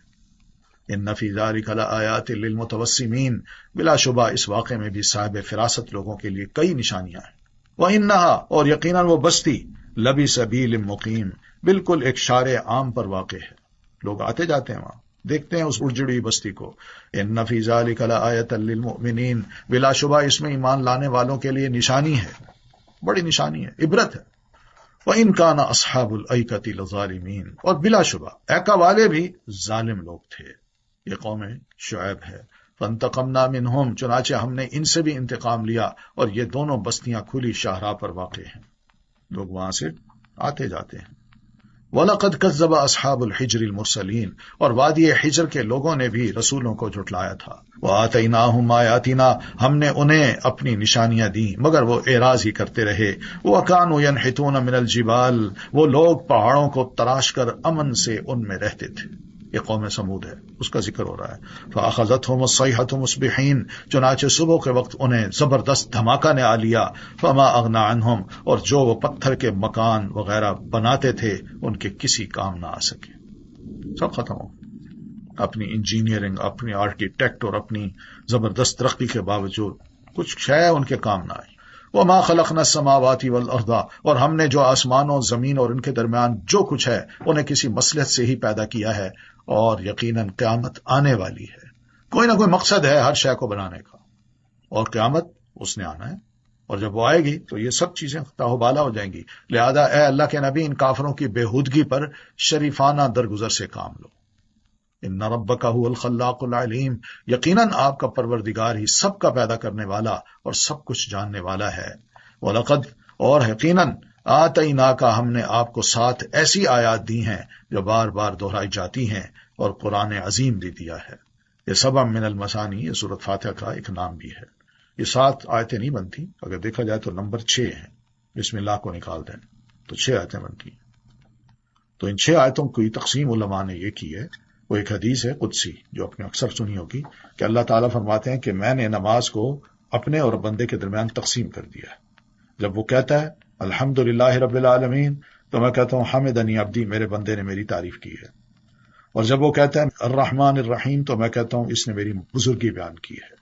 Speaker 1: ان فی ذلک لآیات للمتوسمین، بلا شبہ اس واقعے میں بھی صاحب فراست لوگوں کے لیے کئی نشانیاں ہیں۔ وَإِنَّهَا، اور یقیناً وہ بستی، لبی سبیل مقیم، بالکل ایک شارع عام پر واقع ہے، لوگ آتے جاتے ہیں وہاں، دیکھتے ہیں اس اجڑی بستی کو۔ ان فی ذلک لآیۃ للمؤمنین، بلا شبہ اس میں ایمان لانے والوں کے لیے نشانی ہے، بڑی نشانی ہے، عبرت ہے۔ وَإِن كَانَ أَصْحَابُ الْأَيْكَةِ لَظَالِمِينَ، اور بلا شبہ ایکا والے بھی ظالم لوگ تھے، یہ قوم شعیب ہے۔ فَانْتَقَمْنَا مِنْهُمْ، چنانچہ ہم نے ان سے بھی انتقام لیا، اور یہ دونوں بستیاں کھلی شاہراہ پر واقع ہیں، لوگ وہاں سے آتے جاتے ہیں۔ وَلَقَدْ كَذَّبَ أَصْحَابُ الْحِجْرِ الْمُرْسَلِينَ، اور وادی حجر کے لوگوں نے بھی رسولوں کو جھٹلایا تھا۔ وَآتَيْنَاهُمْ آيَاتِنَا، ہم نے انہیں اپنی نشانیاں دیں مگر وہ اعراض ہی کرتے رہے۔ وَكَانُوا يَنْحِتُونَ مِنَ الْجِبَالِ، وہ لوگ پہاڑوں کو تراش کر امن سے ان میں رہتے تھے، یہ قوم سمود ہے، اس کا ذکر ہو رہا ہے۔ فَأَخَذَتْهُمُ الصَّيْحَةُ مُصْبِحِينَ، چنانچہ صبح کے وقت انہیں زبردست دھماکہ نے آ لیا۔ فَمَا أَغْنَىٰ عَنْهُمْ، اور جو وہ پتھر کے مکان وغیرہ بناتے تھے ان کے کسی کام نہ آ سکے، سب ختم ہو، اپنی انجینئرنگ، اپنی آرکیٹیکٹ اور اپنی زبردست ترقی کے باوجود کچھ شے ان کے کام نہ آئی۔ وَمَا خَلَقْنَا السَّمَاوَاتِ وَالْأَرْضَ، اور ہم نے جو آسمانوں زمین اور ان کے درمیان جو کچھ ہے انہیں کسی مصلحت سے ہی پیدا کیا ہے، اور یقیناً قیامت آنے والی ہے، کوئی نہ کوئی مقصد ہے ہر شے کو بنانے کا، اور قیامت اس نے آنا ہے، اور جب وہ آئے گی تو یہ سب چیزیں تاہوبالا ہو جائیں گی. لہذا اے اللہ کے نبی، ان کافروں کی بےہودگی پر شریفانہ درگزر سے کام لو. ان ربک هو الخلاق العلیم، یقیناً آپ کا پروردگار ہی سب کا پیدا کرنے والا اور سب کچھ جاننے والا ہے. وَلَقَدْ، اور یقیناً آتَيْنَاكَ، ہم نے آپ کو 7 ایسی آیات دی ہیں جو بار بار دہرائی جاتی ہیں، اور قرآن عظیم دے دیا ہے. یہ 7 من المثانی، یہ سورۃ فاتحہ کا ایک نام بھی ہے. یہ 7 آیتیں نہیں بنتی، اگر دیکھا جائے تو نمبر 6 ہے. بسم اللہ کو نکال دیں تو 6 آیتیں بنتی ہیں. تو ان 6 آیتوں کی تقسیم علماء نے یہ کی ہے. وہ ایک حدیث ہے قدسی جو آپ نے اکثر سنی ہوگی کہ اللہ تعالیٰ فرماتے ہیں کہ میں نے نماز کو اپنے اور بندے کے درمیان تقسیم کر دیا ہے. جب وہ کہتا ہے الحمدللہ رب العالمین تو میں کہتا ہوں حمدنی عبدی، میرے بندے نے میری تعریف کی ہے. اور جب وہ کہتا ہے الرحمن الرحیم تو میں کہتا ہوں اس نے میری بزرگی بیان کی ہے.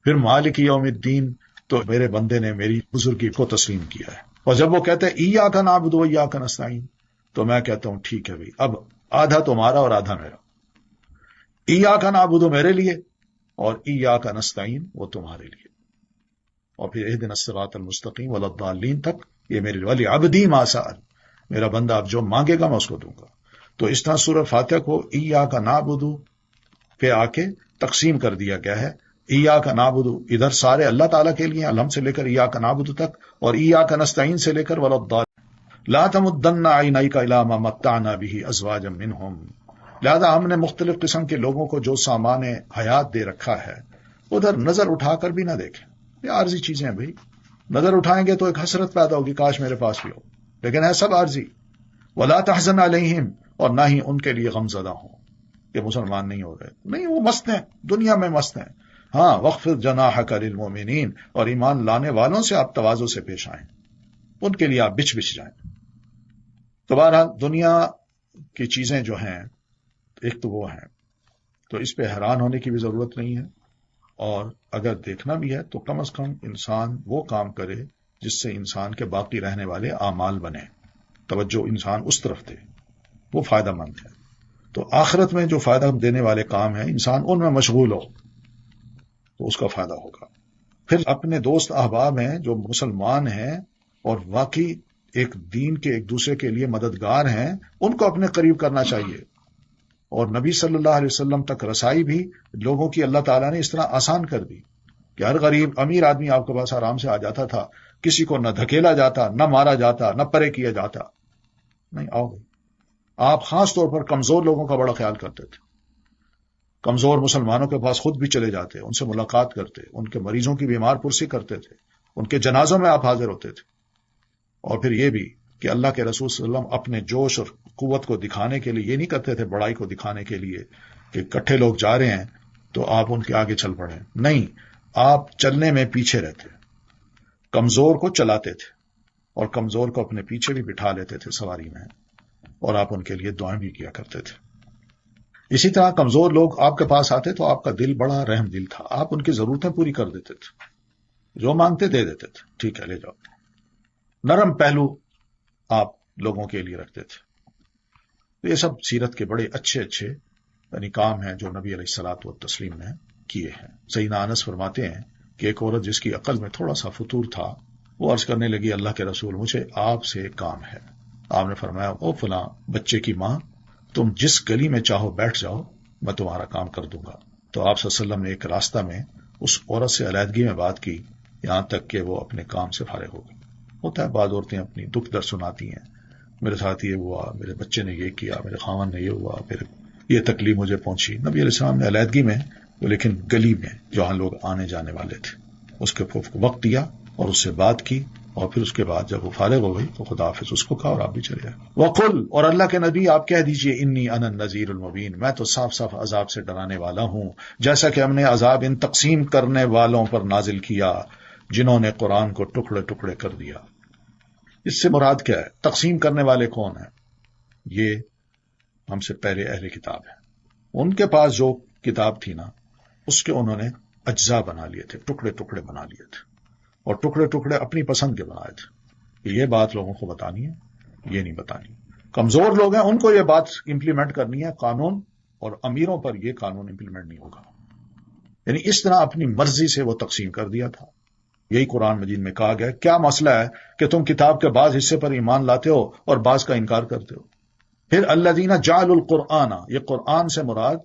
Speaker 1: پھر مالک یوم الدین تو میرے بندے نے میری بزرگی کو تسلیم کیا ہے. اور جب وہ کہتا ہے ایاک نعبد و ایاک نستعین تو میں کہتا ہوں ٹھیک ہے بھائی، اب آدھا تمہارا اور آدھا میرا. ایاک نعبد میرے لیے اور ایاک نستعین وہ تمہارے لیے. اور پھر اہدنا الصراط المستقیم ولا الضالین تک، یہ میرے ولی عبدی ما سأل، میرا بندہ اب جو مانگے گا میں اس کو دوں گا. تو اس طرح سورہ فاتحہ کو ایاک نعبد پہ آ کے تقسیم کر دیا گیا ہے. ایاک نعبد ادھر سارے اللہ تعالیٰ کے لیے، الحمد سے لے کر ایاک نعبد تک، اور ایاک نستعین سے لے کر ولا الضالین. لا تمدن عینیک الی ما متعنا به ازواجا منہم، لہذا ہم نے مختلف قسم کے لوگوں کو جو سامان حیات دے رکھا ہے ادھر نظر اٹھا کر بھی نہ دیکھیں. یہ عارضی چیزیں ہیں بھائی، نظر اٹھائیں گے تو ایک حسرت پیدا ہوگی کاش میرے پاس بھی ہو، لیکن ہے سب عارضی. ولا تحزن علیہم، اور نہ ہی ان کے لیے غم زدہ ہوں کہ مسلمان نہیں ہو رہے. نہیں، وہ مست ہیں، دنیا میں مست ہیں. ہاں واخفض جناحک للمؤمنین، اور ایمان لانے والوں سے آپ تواضع سے پیش آئیں، ان کے لیے آپ بچ بچ جائیں. تو بہرحال دنیا کی چیزیں جو ہیں ایک تو وہ ہیں، تو اس پہ حیران ہونے کی بھی ضرورت نہیں ہے. اور اگر دیکھنا بھی ہے تو کم از کم انسان وہ کام کرے جس سے انسان کے باقی رہنے والے اعمال بنے، توجہ انسان اس طرف دے، وہ فائدہ مند ہے. تو آخرت میں جو فائدہ دینے والے کام ہیں انسان ان میں مشغول ہو تو اس کا فائدہ ہوگا. پھر اپنے دوست احباب ہیں جو مسلمان ہیں اور واقعی ایک دین کے ایک دوسرے کے لیے مددگار ہیں، ان کو اپنے قریب کرنا چاہیے. اور نبی صلی اللہ علیہ وسلم تک رسائی بھی لوگوں کی اللہ تعالیٰ نے اس طرح آسان کر دی کہ ہر غریب امیر آدمی آپ کے پاس آرام سے آ جاتا تھا، کسی کو نہ دھکیلا جاتا، نہ مارا جاتا، نہ پرے کیا جاتا. نہیں، آؤ گے. آپ خاص طور پر کمزور لوگوں کا بڑا خیال کرتے تھے. کمزور مسلمانوں کے پاس خود بھی چلے جاتے، ان سے ملاقات کرتے، ان کے مریضوں کی بیمار پرسی کرتے تھے، ان کے جنازوں میں آپ حاضر ہوتے تھے. اور پھر یہ بھی کہ اللہ کے رسول صلی اللہ علیہ وسلم اپنے جوش اور قوت کو دکھانے کے لیے یہ نہیں کرتے تھے، بڑائی کو دکھانے کے لیے کہ کٹھے لوگ جا رہے ہیں تو آپ ان کے آگے چل پڑیں. نہیں، آپ چلنے میں پیچھے رہتے، کمزور کو چلاتے تھے اور کمزور کو اپنے پیچھے بھی بٹھا لیتے تھے سواری میں، اور آپ ان کے لیے دعائیں بھی کیا کرتے تھے. اسی طرح کمزور لوگ آپ کے پاس آتے تو آپ کا دل بڑا رحم دل تھا، آپ ان کی ضرورتیں پوری کر دیتے تھے، جو مانگتے دے دیتے تھے. ٹھیک ہے، لے جاؤ. نرم پہلو آپ لوگوں کے لیے رکھتے تھے. یہ سب سیرت کے بڑے اچھے اچھے یعنی کام ہیں جو نبی علیہ الصلوۃ والتسلیم نے کیے ہیں. سیدنا انس فرماتے ہیں کہ ایک عورت جس کی عقل میں تھوڑا سا فطور تھا، وہ عرض کرنے لگی اللہ کے رسول مجھے آپ سے ایک کام ہے. آپ نے فرمایا او فلاں بچے کی ماں، تم جس گلی میں چاہو بیٹھ جاؤ، میں تمہارا کام کر دوں گا. تو آپ صلی اللہ علیہ وسلم نے ایک راستہ میں اس عورت سے علیحدگی میں بات کی یہاں تک کہ وہ اپنے کام سے فارغ ہو گئی. ہوتا ہے بعض عورتیں اپنی دکھ درد سناتی ہیں، میرے ساتھ یہ ہوا، میرے بچے نے یہ کیا، میرے خاوند نے یہ ہوا، پھر یہ تکلیف مجھے پہنچی. نبی علیہ السلام نے علیحدگی میں، لیکن گلی میں جہاں لوگ آنے جانے والے تھے اس کے وقت دیا اور اس سے بات کی، اور پھر اس کے بعد جب وہ فارغ ہو گئی تو خدا حافظ اس کو کہا اور آپ بھی چلے آئے. وقل، اور اللہ کے نبی آپ کہہ دیجئے انی انا النذیر المبین، میں تو صاف صاف عذاب سے ڈرانے والا ہوں، جیسا کہ ہم نے عذاب ان تقسیم کرنے والوں پر نازل کیا جنہوں نے قرآن کو ٹکڑے ٹکڑے کر دیا. اس سے مراد کیا ہے؟ تقسیم کرنے والے کون ہیں؟ یہ ہم سے پہلے اہل کتاب ہیں. ان کے پاس جو کتاب تھی نا اس کے انہوں نے اجزاء بنا لیے تھے، ٹکڑے ٹکڑے بنا لیے تھے، اور ٹکڑے ٹکڑے اپنی پسند کے بنائے تھے. یہ بات لوگوں کو بتانی ہے، یہ نہیں بتانی. کمزور لوگ ہیں ان کو یہ بات امپلیمنٹ کرنی ہے قانون، اور امیروں پر یہ قانون امپلیمنٹ نہیں ہوگا. یعنی اس طرح اپنی مرضی سے وہ تقسیم کر دیا تھا. یہی قرآن مجید میں کہا گیا. کیا مسئلہ ہے کہ تم کتاب کے بعض حصے پر ایمان لاتے ہو اور بعض کا انکار کرتے ہو؟ پھر الذین جعلوا القرآن، یہ قرآن سے مراد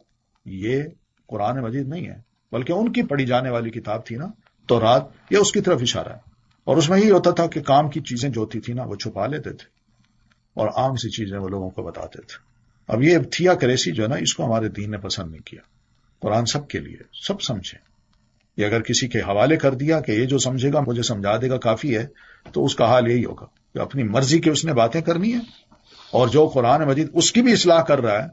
Speaker 1: یہ قرآن مجید نہیں ہے بلکہ ان کی پڑھی جانے والی کتاب تھی نا تورات، یہ اس کی طرف اشارہ ہے. اور اس میں یہی ہوتا تھا کہ کام کی چیزیں جو ہوتی تھی نا وہ چھپا لیتے تھے اور عام سی چیزیں وہ لوگوں کو بتاتے تھے. اب یہ تھیا کریسی جو ہے نا، اس کو ہمارے دین نے پسند نہیں کیا. قرآن سب کے لیے، سب سمجھیں. یہ اگر کسی کے حوالے کر دیا کہ یہ جو سمجھے گا مجھے سمجھا دے گا کافی ہے، تو اس کا حال یہی ہوگا کہ اپنی مرضی کے اس نے باتیں کرنی ہے. اور جو قرآن مجید اس کی بھی اصلاح کر رہا ہے،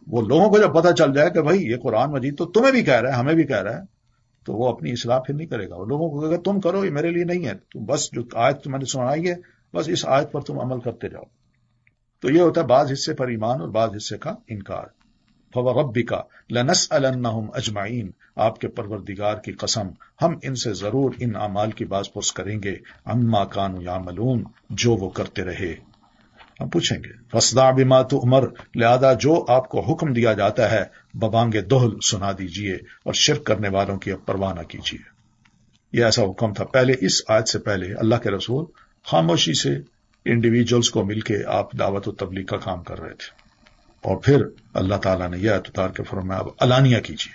Speaker 1: وہ لوگوں کو جب پتہ چل جائے کہ بھائی یہ قرآن مجید تو تمہیں بھی کہہ رہا ہے ہمیں بھی کہہ رہا ہے، تو وہ اپنی اصلاح پھر نہیں کرے گا. وہ لوگوں کو کہے گا تم کرو، یہ میرے لیے نہیں ہے، تم بس جو آیت میں نے سنائی ہے بس اس آیت پر تم عمل کرتے جاؤ. تو یہ ہوتا ہے بعض حصے پر ایمان اور بعض حصے کا انکار. فَوَرَبِّكَ لَنَسْأَلَنَّهُمْ أَجْمَعِينَ، آپ کے پروردگار کی قسم ہم ان سے ضرور ان اعمال کی باز پرس کریں گے. عَمَّا كَانُوا يَعْمَلُونَ، جو وہ کرتے رہے ہم پوچھیں گے. فَاصْدَعْ بِمَا تُؤْمَرْ، لہذا جو آپ کو حکم دیا جاتا ہے ببانگ دہل سنا دیجئے اور شرک کرنے والوں کی اب پرواہ نہ کیجیے. یہ ایسا حکم تھا. پہلے اس آیت سے پہلے اللہ کے رسول خاموشی سے انڈیویجولز کو مل کے آپ دعوت و تبلیغ کا کام کر رہے تھے، اور پھر اللہ تعالیٰ نے یہ آیت اتار کے فرمایا اب علانیہ کیجیے،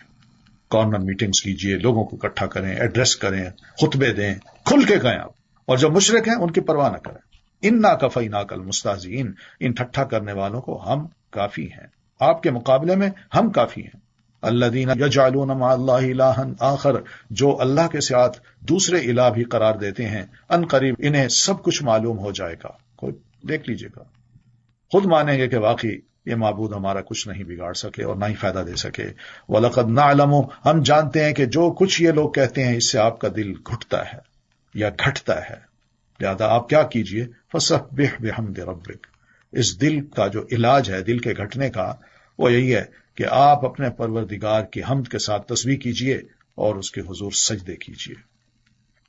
Speaker 1: کارنر میٹنگز کیجیے، لوگوں کو اکٹھا کریں، ایڈریس کریں، خطبے دیں، کھل کے کہیں آپ. اور جو مشرک ہیں ان کی پرواہ نہ کریں. انا کفیناک المستہزئین، ان ٹھٹھا کرنے والوں کو ہم کافی ہیں، آپ کے مقابلے میں ہم کافی ہیں. الذین یجعلون مع اللہ الہا آخر، جو اللہ کے ساتھ دوسرے الہ بھی قرار دیتے ہیں. ان قریب انہیں سب کچھ معلوم ہو جائے گا، کوئی دیکھ لیجئے گا، خود مانیں گے کہ واقعی یہ معبود ہمارا کچھ نہیں بگاڑ سکے اور نہ ہی فائدہ دے سکے. وَلَقَدْ نَعْلَمُ، ہم جانتے ہیں کہ جو کچھ یہ لوگ کہتے ہیں اس سے آپ کا دل گھٹتا ہے یا گھٹتا ہے. لہذا آپ کیا کیجئے، فَسَبِّحْ بِحَمْدِ رَبِّكَ، اس دل کا جو علاج ہے دل کے گھٹنے کا وہ یہی ہے کہ آپ اپنے پروردگار کی حمد کے ساتھ تسبیح کیجئے اور اس کے حضور سجدے کیجئے.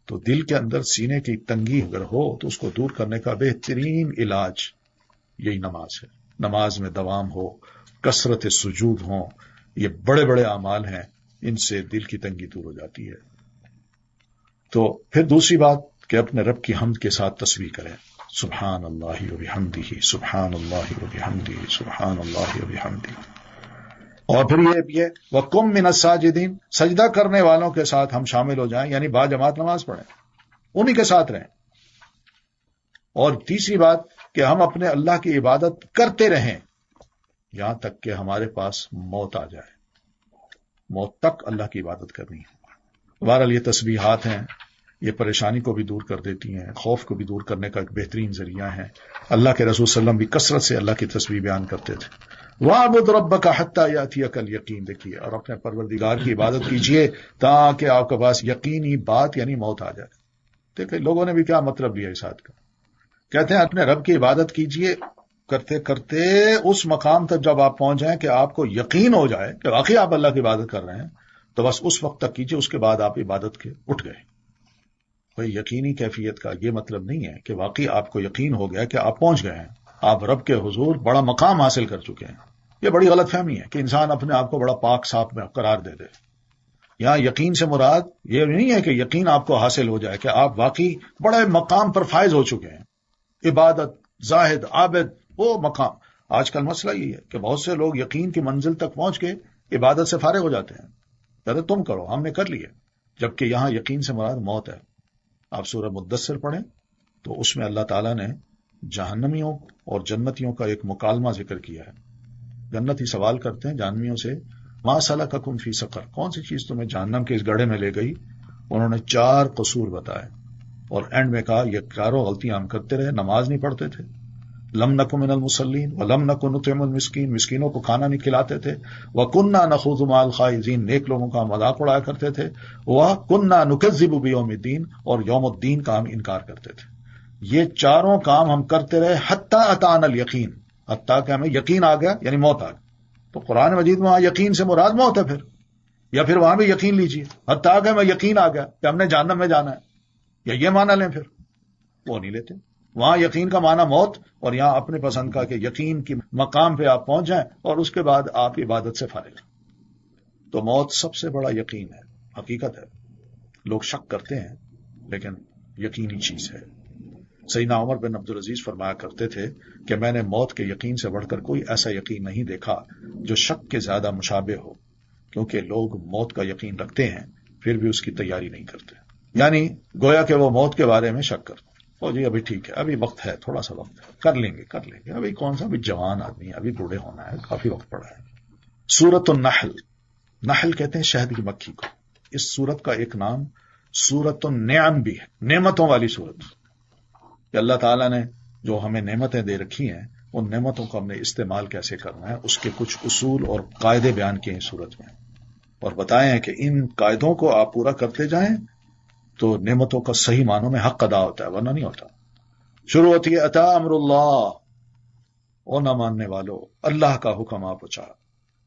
Speaker 1: تو دل کے اندر سینے کی تنگی اگر ہو تو اس کو دور کرنے کا بہترین علاج یہی نماز ہے. نماز میں دوام ہو، کثرت سجود ہوں، یہ بڑے بڑے اعمال ہیں، ان سے دل کی تنگی دور ہو جاتی ہے. تو پھر دوسری بات کہ اپنے رب کی حمد کے ساتھ تسبیح کریں. سبحان اللہ وبحمدہ، سبحان اللہ وبحمدہ، سبحان اللہ وبحمدہ. اور پھر یہ بھی ہے وَقُم مِّنَ السَّاجِدِينَ، سجدہ کرنے والوں کے ساتھ ہم شامل ہو جائیں، یعنی با جماعت نماز پڑھیں، انہی کے ساتھ رہیں. اور تیسری بات کہ ہم اپنے اللہ کی عبادت کرتے رہیں یہاں تک کہ ہمارے پاس موت آ جائے. موت تک اللہ کی عبادت کرنی ہے. بہرحال یہ تسبیحات ہیں، یہ پریشانی کو بھی دور کر دیتی ہیں، خوف کو بھی دور کرنے کا ایک بہترین ذریعہ ہے. اللہ کے رسول صلی اللہ علیہ وسلم بھی کثرت سے اللہ کی تسبیح بیان کرتے تھے. وَاعْبُدْ رَبَّكَ حَتَّى يَأْتِيَكَ الْيَقِينُ، دیکھیے، اور اپنے پروردگار کی عبادت کیجیے تاکہ آپ کے پاس یقینی بات یعنی موت آ جائے. دیکھیں لوگوں نے بھی کیا مطلب لیا اس بات کا. کہتے ہیں اپنے رب کی عبادت کیجیے، کرتے کرتے اس مقام تک جب آپ پہنچ جائیں کہ آپ کو یقین ہو جائے کہ واقعی آپ اللہ کی عبادت کر رہے ہیں، تو بس اس وقت تک کیجیے، اس کے بعد آپ عبادت کے اٹھ گئے. کوئی یقینی کیفیت کا یہ مطلب نہیں ہے کہ واقعی آپ کو یقین ہو گیا کہ آپ پہنچ گئے ہیں، آپ رب کے حضور بڑا مقام حاصل کر چکے ہیں. یہ بڑی غلط فہمی ہے کہ انسان اپنے آپ کو بڑا پاک صاف میں قرار دے دے. یہاں یقین سے مراد یہ نہیں ہے کہ یقین آپ کو حاصل ہو جائے کہ آپ واقعی بڑے مقام پر فائز ہو چکے ہیں، عبادت، زاہد، عابد، وہ مقام. آج کل مسئلہ یہ ہے کہ بہت سے لوگ یقین کی منزل تک پہنچ کے عبادت سے فارغ ہو جاتے ہیں، کہتے تم کرو ہم نے کر لیے، جبکہ یہاں یقین سے مراد موت ہے. آپ سورہ مدثر پڑھیں تو اس میں اللہ تعالیٰ نے جہنمیوں اور جنتیوں کا ایک مکالمہ ذکر کیا ہے. جنتی سوال کرتے ہیں جہنمیوں سے، ما سلککم فی سقر، کون سی چیز تمہیں جہنم کے اس گڑھے میں لے گئی؟ انہوں نے 4 قصور بتائے اور اینڈ میں کہا یہ چاروں غلطیاں ہم کرتے رہے. نماز نہیں پڑھتے تھے، لم نکن من المصلین ولم نکن نطعم المسکین، مسکینوں کو کھانا نہیں کھلاتے تھے، وکننا نخوض مع الخائضین، نیک لوگوں کا مذاق اڑایا کرتے تھے، وکننا نکذب بیوم الدین، اور یوم الدین کا ہم انکار کرتے تھے. یہ چاروں کام ہم کرتے رہے حتی اتانا الیقین، حتیٰ کہ ہمیں یقین آ گیا یعنی موت آ گئی. تو قرآن مجید میں وہاں یقین سے مراد موت ہے پھر، یا پھر وہاں بھی یقین لیجیے حتیٰ کہ ہمیں یقین آ گیا کہ ہم نے جہنم میں جانا ہے، یا یہ معنی لیں، پھر وہ نہیں لیتے. وہاں یقین کا معنی موت، اور یہاں اپنے پسند کا کہ یقین کی مقام پہ آپ پہنچ جائیں اور اس کے بعد آپ عبادت سے فارغ ہیں. تو موت سب سے بڑا یقین ہے، حقیقت ہے. لوگ شک کرتے ہیں لیکن یقینی چیز ہے۔ سیدنا عمر بن عبدالعزیز فرمایا کرتے تھے کہ میں نے موت کے یقین سے بڑھ کر کوئی ایسا یقین نہیں دیکھا جو شک کے زیادہ مشابہ ہو، کیونکہ لوگ موت کا یقین رکھتے ہیں پھر بھی اس کی تیاری نہیں کرتے، یعنی گویا کہ وہ موت کے بارے میں شک کرتے او جی ابھی ٹھیک ہے، ابھی وقت ہے، تھوڑا سا وقت ہے، کر لیں گے، ابھی کون سا، ابھی جوان آدمی ہے، ابھی بوڑھے ہونا ہے، کافی وقت پڑا ہے۔ سورۃ النحل، نحل کہتے ہیں شہد کی مکھی کو۔ اس سورت کا ایک نام سورۃ النعم بھی ہے، نعمتوں والی سورت، کہ اللہ تعالیٰ نے جو ہمیں نعمتیں دے رکھی ہیں ان نعمتوں کو ہم نے استعمال کیسے کرنا ہے، اس کے کچھ اصول اور قاعدے بیان کیے ہیں سورت میں، اور بتائے ہیں کہ ان قاعدوں کو آپ پورا کرتے جائیں تو نعمتوں کا صحیح معنوں میں حق ادا ہوتا ہے، ورنہ نہیں ہوتا۔ شروع ہوتی ہے اتا امر اللہ، او نہ ماننے والو، اللہ کا حکم آ پہنچا،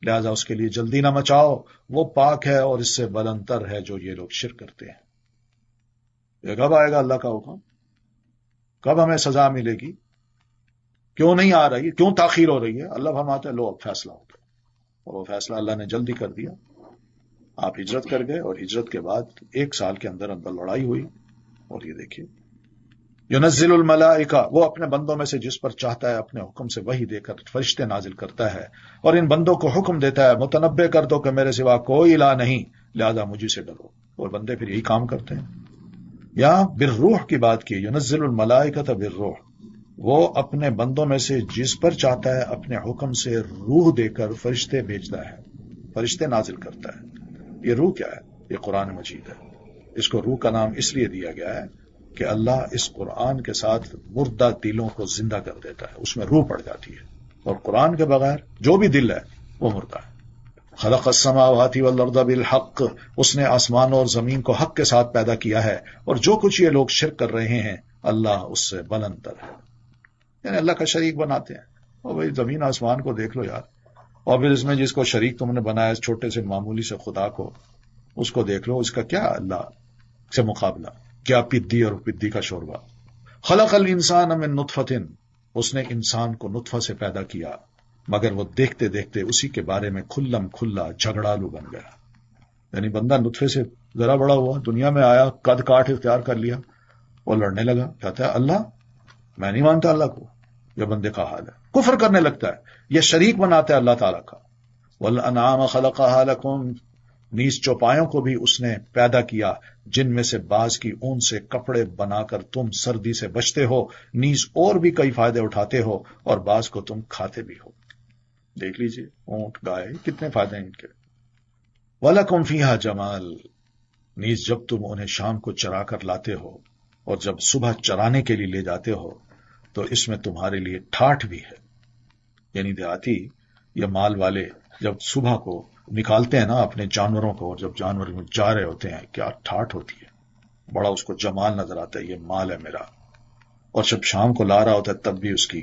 Speaker 1: لہذا اس کے لیے جلدی نہ مچاؤ، وہ پاک ہے اور اس سے بلند تر ہے جو یہ لوگ شرک کرتے ہیں۔ یہ کب آئے گا اللہ کا حکم؟ کب ہمیں سزا ملے گی؟ کیوں نہیں آ رہی؟ کیوں تاخیر ہو رہی ہے؟ اللہ فرماتے ہیں لو اب فیصلہ ہو گیا، اور وہ فیصلہ اللہ نے جلدی کر دیا۔ آپ ہجرت کر گئے اور ہجرت کے بعد 1 سال کے اندر اندر لڑائی ہوئی، اور یہ دیکھیے ینزل الملائکہ، وہ اپنے بندوں میں سے جس پر چاہتا ہے اپنے حکم سے وحی دے کر فرشتے نازل کرتا ہے، اور ان بندوں کو حکم دیتا ہے متنبہ کر دو کہ میرے سوا کوئی الہ نہیں، لہذا مجھے سے ڈرو، اور بندے پھر یہی کام کرتے ہیں۔ یہاں بالروح کی بات کی، ینزل الملائکۃ بالروح، وہ اپنے بندوں میں سے جس پر چاہتا ہے اپنے حکم سے روح دے کر فرشتے بھیجتا ہے، فرشتے نازل کرتا ہے۔ یہ روح کیا ہے؟ یہ قرآن مجید ہے۔ اس کو روح کا نام اس لیے دیا گیا ہے کہ اللہ اس قرآن کے ساتھ مردہ دلوں کو زندہ کر دیتا ہے، اس میں روح پڑ جاتی ہے، اور قرآن کے بغیر جو بھی دل ہے وہ مردہ ہے۔ خلق السماوات والارض بالحق، اس نے آسمان اور زمین کو حق کے ساتھ پیدا کیا ہے، اور جو کچھ یہ لوگ شرک کر رہے ہیں اللہ اس سے بلند تر ہے، یعنی اللہ کا شریک بناتے ہیں۔ اور بھائی زمین آسمان کو دیکھ لو یار، اور پھر اس میں جس کو شریک تم نے بنایا اس چھوٹے سے معمولی سے خدا کو، اس کو دیکھ لو، اس کا کیا اللہ سے مقابلہ، کیا پدی اور پدی کا شوربہ۔ خلق الانسان من نطفۃ، اس نے انسان کو نطفہ سے پیدا کیا، مگر وہ دیکھتے دیکھتے اسی کے بارے میں کھلم کھلا جھگڑالو بن گیا، یعنی بندہ نطفے سے ذرا بڑا ہوا، دنیا میں آیا، قد کاٹ اختیار کر لیا، وہ لڑنے لگا، کہتا ہے اللہ، میں نہیں مانتا اللہ کو۔ یہ بندے کا حال ہے، کفر کرنے لگتا ہے، یہ شریک بناتا ہے اللہ تعالیٰ کا۔ والانعام خلقها لکم، نیز چوپایوں کو بھی اس نے پیدا کیا، جن میں سے بعض کی اون سے کپڑے بنا کر تم سردی سے بچتے ہو، نیز اور بھی کئی فائدے اٹھاتے ہو، اور بعض کو تم کھاتے بھی ہو۔ دیکھ لیجئے اونٹ، گائے، کتنے فائدے ہیں ان کے۔ وَلَكُمْ فِيهَا جَمَالٌ، نیز جب تم انہیں شام کو چرا کر لاتے ہو اور جب صبح چرانے کے لیے لے جاتے ہو تو اس میں تمہارے لیے ٹھاٹھ بھی ہے، یعنی دیہاتی یا مال والے جب صبح کو نکالتے ہیں نا اپنے جانوروں کو، اور جب جانور جا رہے ہوتے ہیں کیا ٹھاٹھ ہوتی ہے، بڑا اس کو جمال نظر آتا ہے، یہ مال ہے میرا، اور جب شام کو لا رہا ہوتا ہے تب بھی اس کی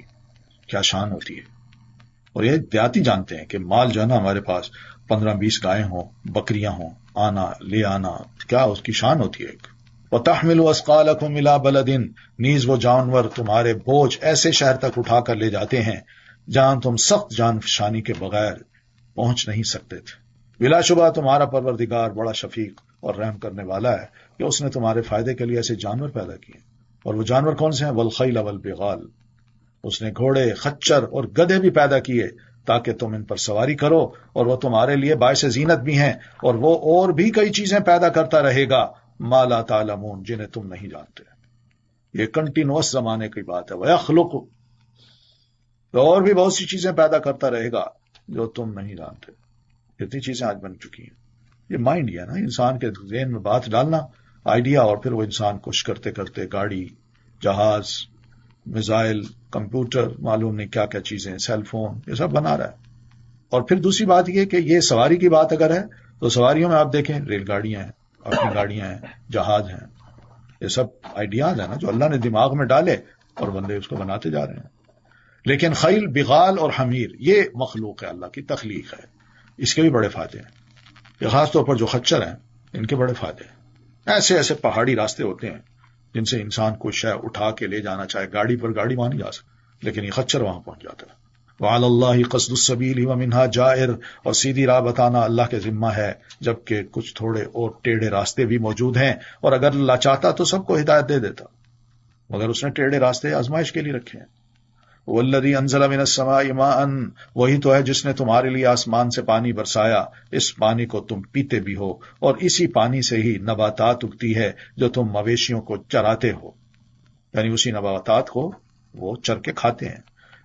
Speaker 1: کیا شان ہوتی ہے۔ اور یہ دیہاتی جانتے ہیں کہ مال جو ہے نا ہمارے پاس 15-20 گائیں ہوں، بکریاں ہوں، آنا لے آنا، کیا اس کی شان ہوتی ہے ایک۔ وَتَحْمِلُ أَثْقَالَكُمْ إِلَىٰ بَلَدٍ، نیز وہ جانور تمہارے بوجھ ایسے شہر تک اٹھا کر لے جاتے ہیں جہاں تم سخت جان فشانی کے بغیر پہنچ نہیں سکتے تھے۔ بلا شبہ تمہارا پروردگار بڑا شفیق اور رحم کرنے والا ہے کہ اس نے تمہارے فائدے کے لیے ایسے جانور پیدا کیے، اور وہ جانور کون سے ہیں؟ وَالْخَيْلَ وَالْبِغَالَ، اس نے گھوڑے، خچر اور گدھے بھی پیدا کیے تاکہ تم ان پر سواری کرو، اور وہ تمہارے لیے باعث زینت بھی ہیں، اور وہ اور بھی کئی چیزیں پیدا کرتا رہے گا ما لا تعلمون، جنہیں تم نہیں جانتے۔ یہ کنٹینوس زمانے کی بات ہے۔ وَيَخْلُقُ، اور بھی بہت سی چیزیں پیدا کرتا رہے گا جو تم نہیں جانتے۔ کتنی چیزیں آج بن چکی ہیں۔ یہ مائنڈ ہے نا، انسان کے ذہن میں بات ڈالنا، آئیڈیا، اور پھر وہ انسان کوشش کرتے کرتے گاڑی، جہاز، میزائل، کمپیوٹر، معلوم نہیں کیا کیا چیزیں، سیل فون، یہ سب بنا رہا ہے۔ اور پھر دوسری بات یہ کہ یہ سواری کی بات اگر ہے تو سواریوں میں آپ دیکھیں ریل گاڑیاں ہیں، اپنی گاڑیاں ہیں، جہاز ہیں، یہ سب آئیڈیاز ہیں نا جو اللہ نے دماغ میں ڈالے اور بندے اس کو بناتے جا رہے ہیں۔ لیکن خیل، بغال اور حمیر یہ مخلوق ہے، اللہ کی تخلیق ہے، اس کے بھی بڑے فائدے ہیں۔ یہ خاص طور پر جو خچر ہیں ان کے بڑے فائدے ہیں۔ ایسے ایسے پہاڑی راستے ہوتے ہیں جن سے انسان کو شے اٹھا کے لے جانا چاہے، گاڑی پر گاڑی وہاں نہیں جا سکتا، لیکن یہ خچر وہاں پہنچ جاتا ہے۔ وعلی اللہ قصد السبیل ومنہا جائر، اور سیدھی راہ بتانا اللہ کے ذمہ ہے، جبکہ کچھ تھوڑے اور ٹیڑھے راستے بھی موجود ہیں، اور اگر اللہ چاہتا تو سب کو ہدایت دے دیتا، مگر اس نے ٹیڑھے راستے آزمائش کے لیے رکھے ہیں۔ والذی انزل من السماء ماء، وہی تو ہے جس نے تمہارے لیے آسمان سے پانی برسایا، اس پانی کو تم پیتے بھی ہو، اور اسی پانی سے ہی نباتات اگتی ہے جو تم مویشیوں کو چراتے ہو، یعنی اسی نباتات کو وہ چر کے کھاتے ہیں۔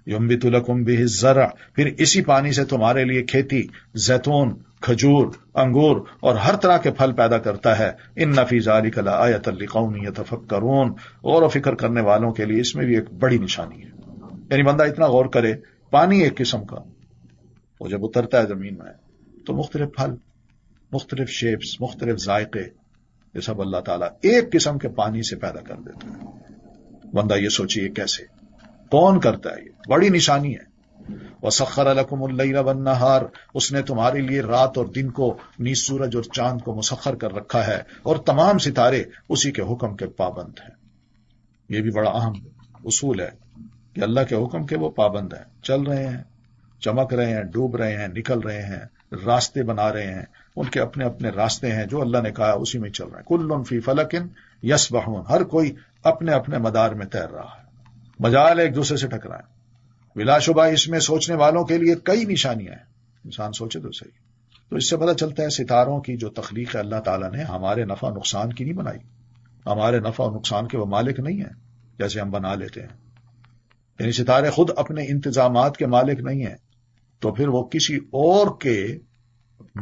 Speaker 1: ینبت لکم بہ الزرع، پھر اسی پانی سے تمہارے لیے کھیتی، زیتون، کھجور، انگور اور ہر طرح کے پھل پیدا کرتا ہے۔ ان فی ذلک لآیۃ لقوم یتفکرون، غور و فکر کرنے والوں کے لیے اس میں بھی ایک بڑی نشانی ہے۔ یعنی بندہ اتنا غور کرے، پانی ایک قسم کا، وہ جب اترتا ہے زمین میں تو مختلف پھل، مختلف شیپس، مختلف ذائقے، یہ سب اللہ تعالیٰ ایک قسم کے پانی سے پیدا کر دیتا ہے۔ بندہ یہ سوچیے کیسے، کون کرتا ہے، یہ بڑی نشانی ہے۔ وَسَخَّرَ لَكُمُ اللَّيْلَ وَالنَّهَارَ، اس نے تمہارے لیے رات اور دن کو، نیز سورج اور چاند کو مسخر کر رکھا ہے، اور تمام ستارے اسی کے حکم کے پابند ہیں۔ یہ بھی بڑا اہم اصول ہے کہ اللہ کے حکم کے وہ پابند ہیں، چل رہے ہیں، چمک رہے ہیں، ڈوب رہے ہیں، نکل رہے ہیں، راستے بنا رہے ہیں، ان کے اپنے اپنے راستے ہیں، جو اللہ نے کہا اسی میں چل رہے ہیں۔ کل فی فلک یسبحون، ہر کوئی اپنے اپنے مدار میں تیر رہا ہے، مجال ایک دوسرے سے ٹکرائیں۔ بلا شبہ اس میں سوچنے والوں کے لیے کئی نشانیاں ہیں، انسان سوچے تو صحیح۔ تو اس سے پتہ چلتا ہے ستاروں کی جو تخلیق ہے اللہ تعالیٰ نے ہمارے نفع نقصان کی نہیں بنائی، ہمارے نفع و نقصان کے وہ مالک نہیں ہیں جیسے ہم بنا لیتے ہیں۔ یعنی ستارے خود اپنے انتظامات کے مالک نہیں ہیں، تو پھر وہ کسی اور کے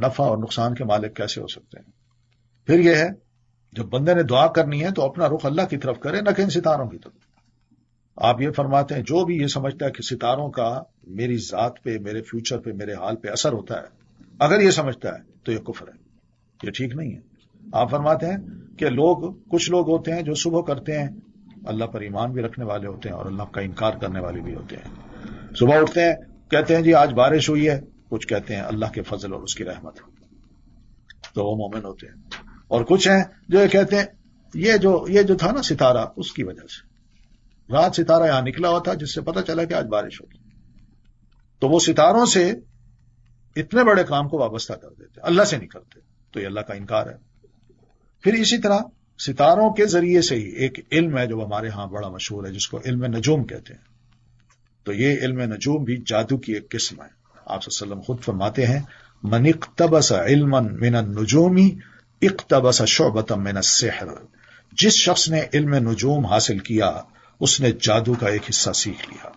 Speaker 1: نفع اور نقصان کے مالک کیسے ہو سکتے ہیں؟ پھر یہ ہے جب بندے نے دعا کرنی ہے تو اپنا رخ اللہ کی طرف کرے، نہ کہ ان ستاروں کی طرف۔ آپ یہ فرماتے ہیں جو بھی یہ سمجھتا ہے کہ ستاروں کا میری ذات پہ، میرے فیوچر پہ، میرے حال پہ اثر ہوتا ہے، اگر یہ سمجھتا ہے تو یہ کفر ہے، یہ ٹھیک نہیں ہے۔ آپ فرماتے ہیں کہ کچھ لوگ ہوتے ہیں جو صبح کرتے ہیں، اللہ پر ایمان بھی رکھنے والے ہوتے ہیں اور اللہ کا انکار کرنے والے بھی ہوتے ہیں۔ صبح اٹھتے ہیں، کہتے ہیں جی آج بارش ہوئی ہے، کچھ کہتے ہیں اللہ کے فضل اور اس کی رحمت، تو وہ مومن ہوتے ہیں۔ اور کچھ ہیں جو یہ کہتے ہیں یہ جو تھا نا ستارہ، اس کی وجہ سے رات ستارہ یہاں نکلا ہوا تھا جس سے پتہ چلا کہ آج بارش ہوگی، تو وہ ستاروں سے اتنے بڑے کام کو وابستہ کر دیتے، اللہ سے نہیں کرتے، تو یہ اللہ کا انکار ہے۔ پھر اسی طرح ستاروں کے ذریعے سے ہی ایک علم ہے جو ہمارے ہاں بڑا مشہور ہے، جس کو علم نجوم کہتے ہیں۔ تو یہ علم نجوم بھی جادو کی ایک قسم ہے۔ آپ صلی اللہ علیہ وسلم خود فرماتے ہیں من اقتبس علما من النجوم اقتبس شعبۃ من السحر، جس شخص نے علم نجوم حاصل کیا اس نے جادو کا ایک حصہ سیکھ لیا،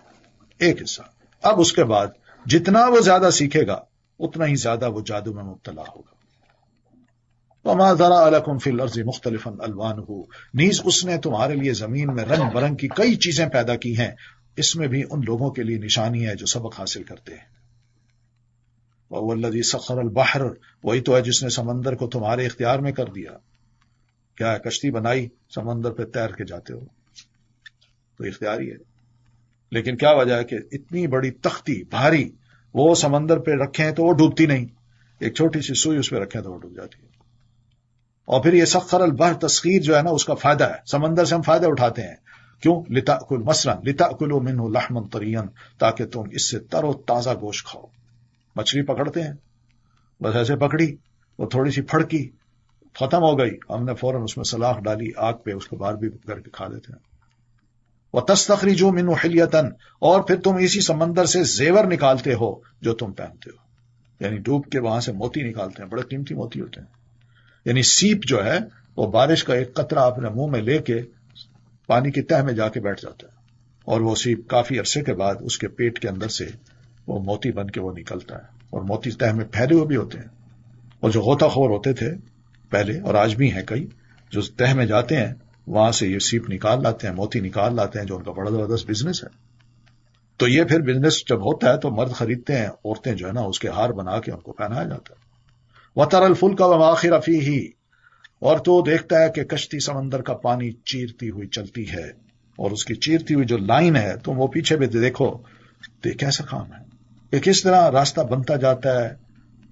Speaker 1: ایک حصہ۔ اب اس کے بعد جتنا وہ زیادہ سیکھے گا اتنا ہی زیادہ وہ جادو میں مبتلا ہوگا۔ وما ذرأ لكم في الارض مختلفا الوانه، نیز اس نے تمہارے لیے زمین میں رنگ برنگ کی کئی چیزیں پیدا کی ہیں، اس میں بھی ان لوگوں کے لیے نشانی ہے جو سبق حاصل کرتے ہیں۔ وهو الذي سخر البحر، وہی تو ہے جس نے سمندر کو تمہارے اختیار میں کر دیا۔ کیا ہے، کشتی بنائی، سمندر پہ تیر کے جاتے ہو، تو اختیاری ہے، لیکن کیا وجہ ہے کہ اتنی بڑی تختی بھاری وہ سمندر پہ رکھیں تو وہ ڈوبتی نہیں، ایک چھوٹی سی سوئی اس پہ رکھیں تو وہ ڈوب جاتی ہے۔ اور پھر یہ سخر البحر تسخیر جو ہے نا، اس کا فائدہ ہے، سمندر سے ہم فائدہ اٹھاتے ہیں، کیوں؟ لتأکل مثلا لتأکلوا منه لحما طریا، تاکہ تم اس سے تر و تازہ گوشت کھاؤ۔ مچھلی پکڑتے ہیں، بس ایسے پکڑی، وہ تھوڑی سی پھڑکی، ختم ہو گئی، ہم نے فوراً اس میں سلاخ ڈالی آگ پہ، اس کو باہر بھی کر کے کھا لیتے ہیں۔ وَتَسْتَخْرِجُوا مِنْهُ حِلْيَةً، اور پھر تم اسی سمندر سے زیور نکالتے ہو جو تم پہنتے ہو، یعنی ڈوب کے وہاں سے موتی نکالتے ہیں، بڑے قیمتی موتی ہوتے ہیں۔ یعنی سیپ جو ہے وہ بارش کا ایک قطرہ اپنے منہ میں لے کے پانی کی تہ میں جا کے بیٹھ جاتا ہے، اور وہ سیپ کافی عرصے کے بعد اس کے پیٹ کے اندر سے وہ موتی بن کے وہ نکلتا ہے، اور موتی تہ میں پھیلے ہوئے بھی ہوتے ہیں۔ اور جو غوطہ خور ہوتے تھے پہلے، اور آج بھی ہیں کئی، جو تہ میں جاتے ہیں وہاں سے یہ سیپ نکال لاتے ہیں، موتی نکال لاتے ہیں، جو ان کا بڑا زبردست بزنس ہے۔ تو یہ پھر بزنس جب ہوتا ہے تو مرد خریدتے ہیں، عورتیں جو ہے نا اس کے ہار بنا کے ان کو پہنایا جاتا ہے۔ وَتَرَى الْفُلْكَ وَمَوَاخِرَ فِيهِ، اور تو دیکھتا ہے کہ کشتی سمندر کا پانی چیرتی ہوئی چلتی ہے، اور اس کی چیرتی ہوئی جو لائن ہے تم وہ پیچھے بھی دیکھو تو یہ کیسا کام ہے کہ کس طرح راستہ بنتا جاتا ہے،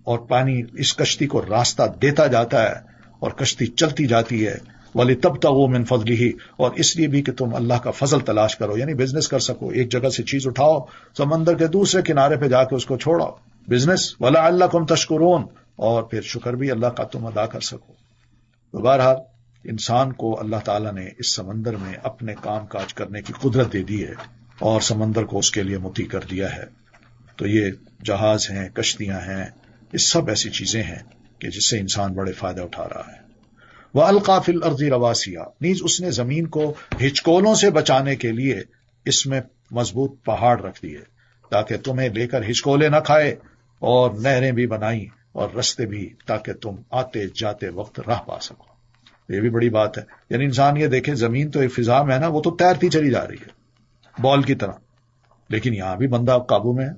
Speaker 1: اور پانی اس کشتی کو راستہ دیتا جاتا ہے، اور کشتی چلتی جاتی ہے۔ وَلِتَبْتَغُوا مِنْ فَضْلِهِ، اور اس لیے بھی کہ تم اللہ کا فضل تلاش کرو، یعنی بزنس کر سکو، ایک جگہ سے چیز اٹھاؤ سمندر کے دوسرے کنارے پہ جا کے اس کو چھوڑاؤ، بزنس، وَلَعَلَّكُمْ تَشْكُرُونَ، اور پھر شکر بھی اللہ کا تم ادا کر سکو۔ تو بہرحال انسان کو اللہ تعالیٰ نے اس سمندر میں اپنے کام کاج کرنے کی قدرت دے دی ہے اور سمندر کو اس کے لیے مطیع کر دیا ہے۔ تو یہ جہاز ہیں، کشتیاں ہیں، یہ سب ایسی چیزیں ہیں کہ جس سے انسان بڑے فائدہ اٹھا رہا ہے۔ وَأَلْقَى فِي الْأَرْضِ رَوَاسِيَ، نیز اس نے زمین کو ہچکولوں سے بچانے کے لیے اس میں مضبوط پہاڑ رکھ دیے تاکہ تمہیں لے کر ہچکولے نہ کھائے، اور نہریں بھی بنائیں اور رستے بھی تاکہ تم آتے جاتے وقت راہ پا سکو۔ یہ بھی بڑی بات ہے، یعنی انسان یہ دیکھے زمین تو ایک فضا میں ہے نا، وہ تو تیرتی چلی جا رہی ہے بال کی طرح، لیکن یہاں بھی بندہ قابو میں ہے،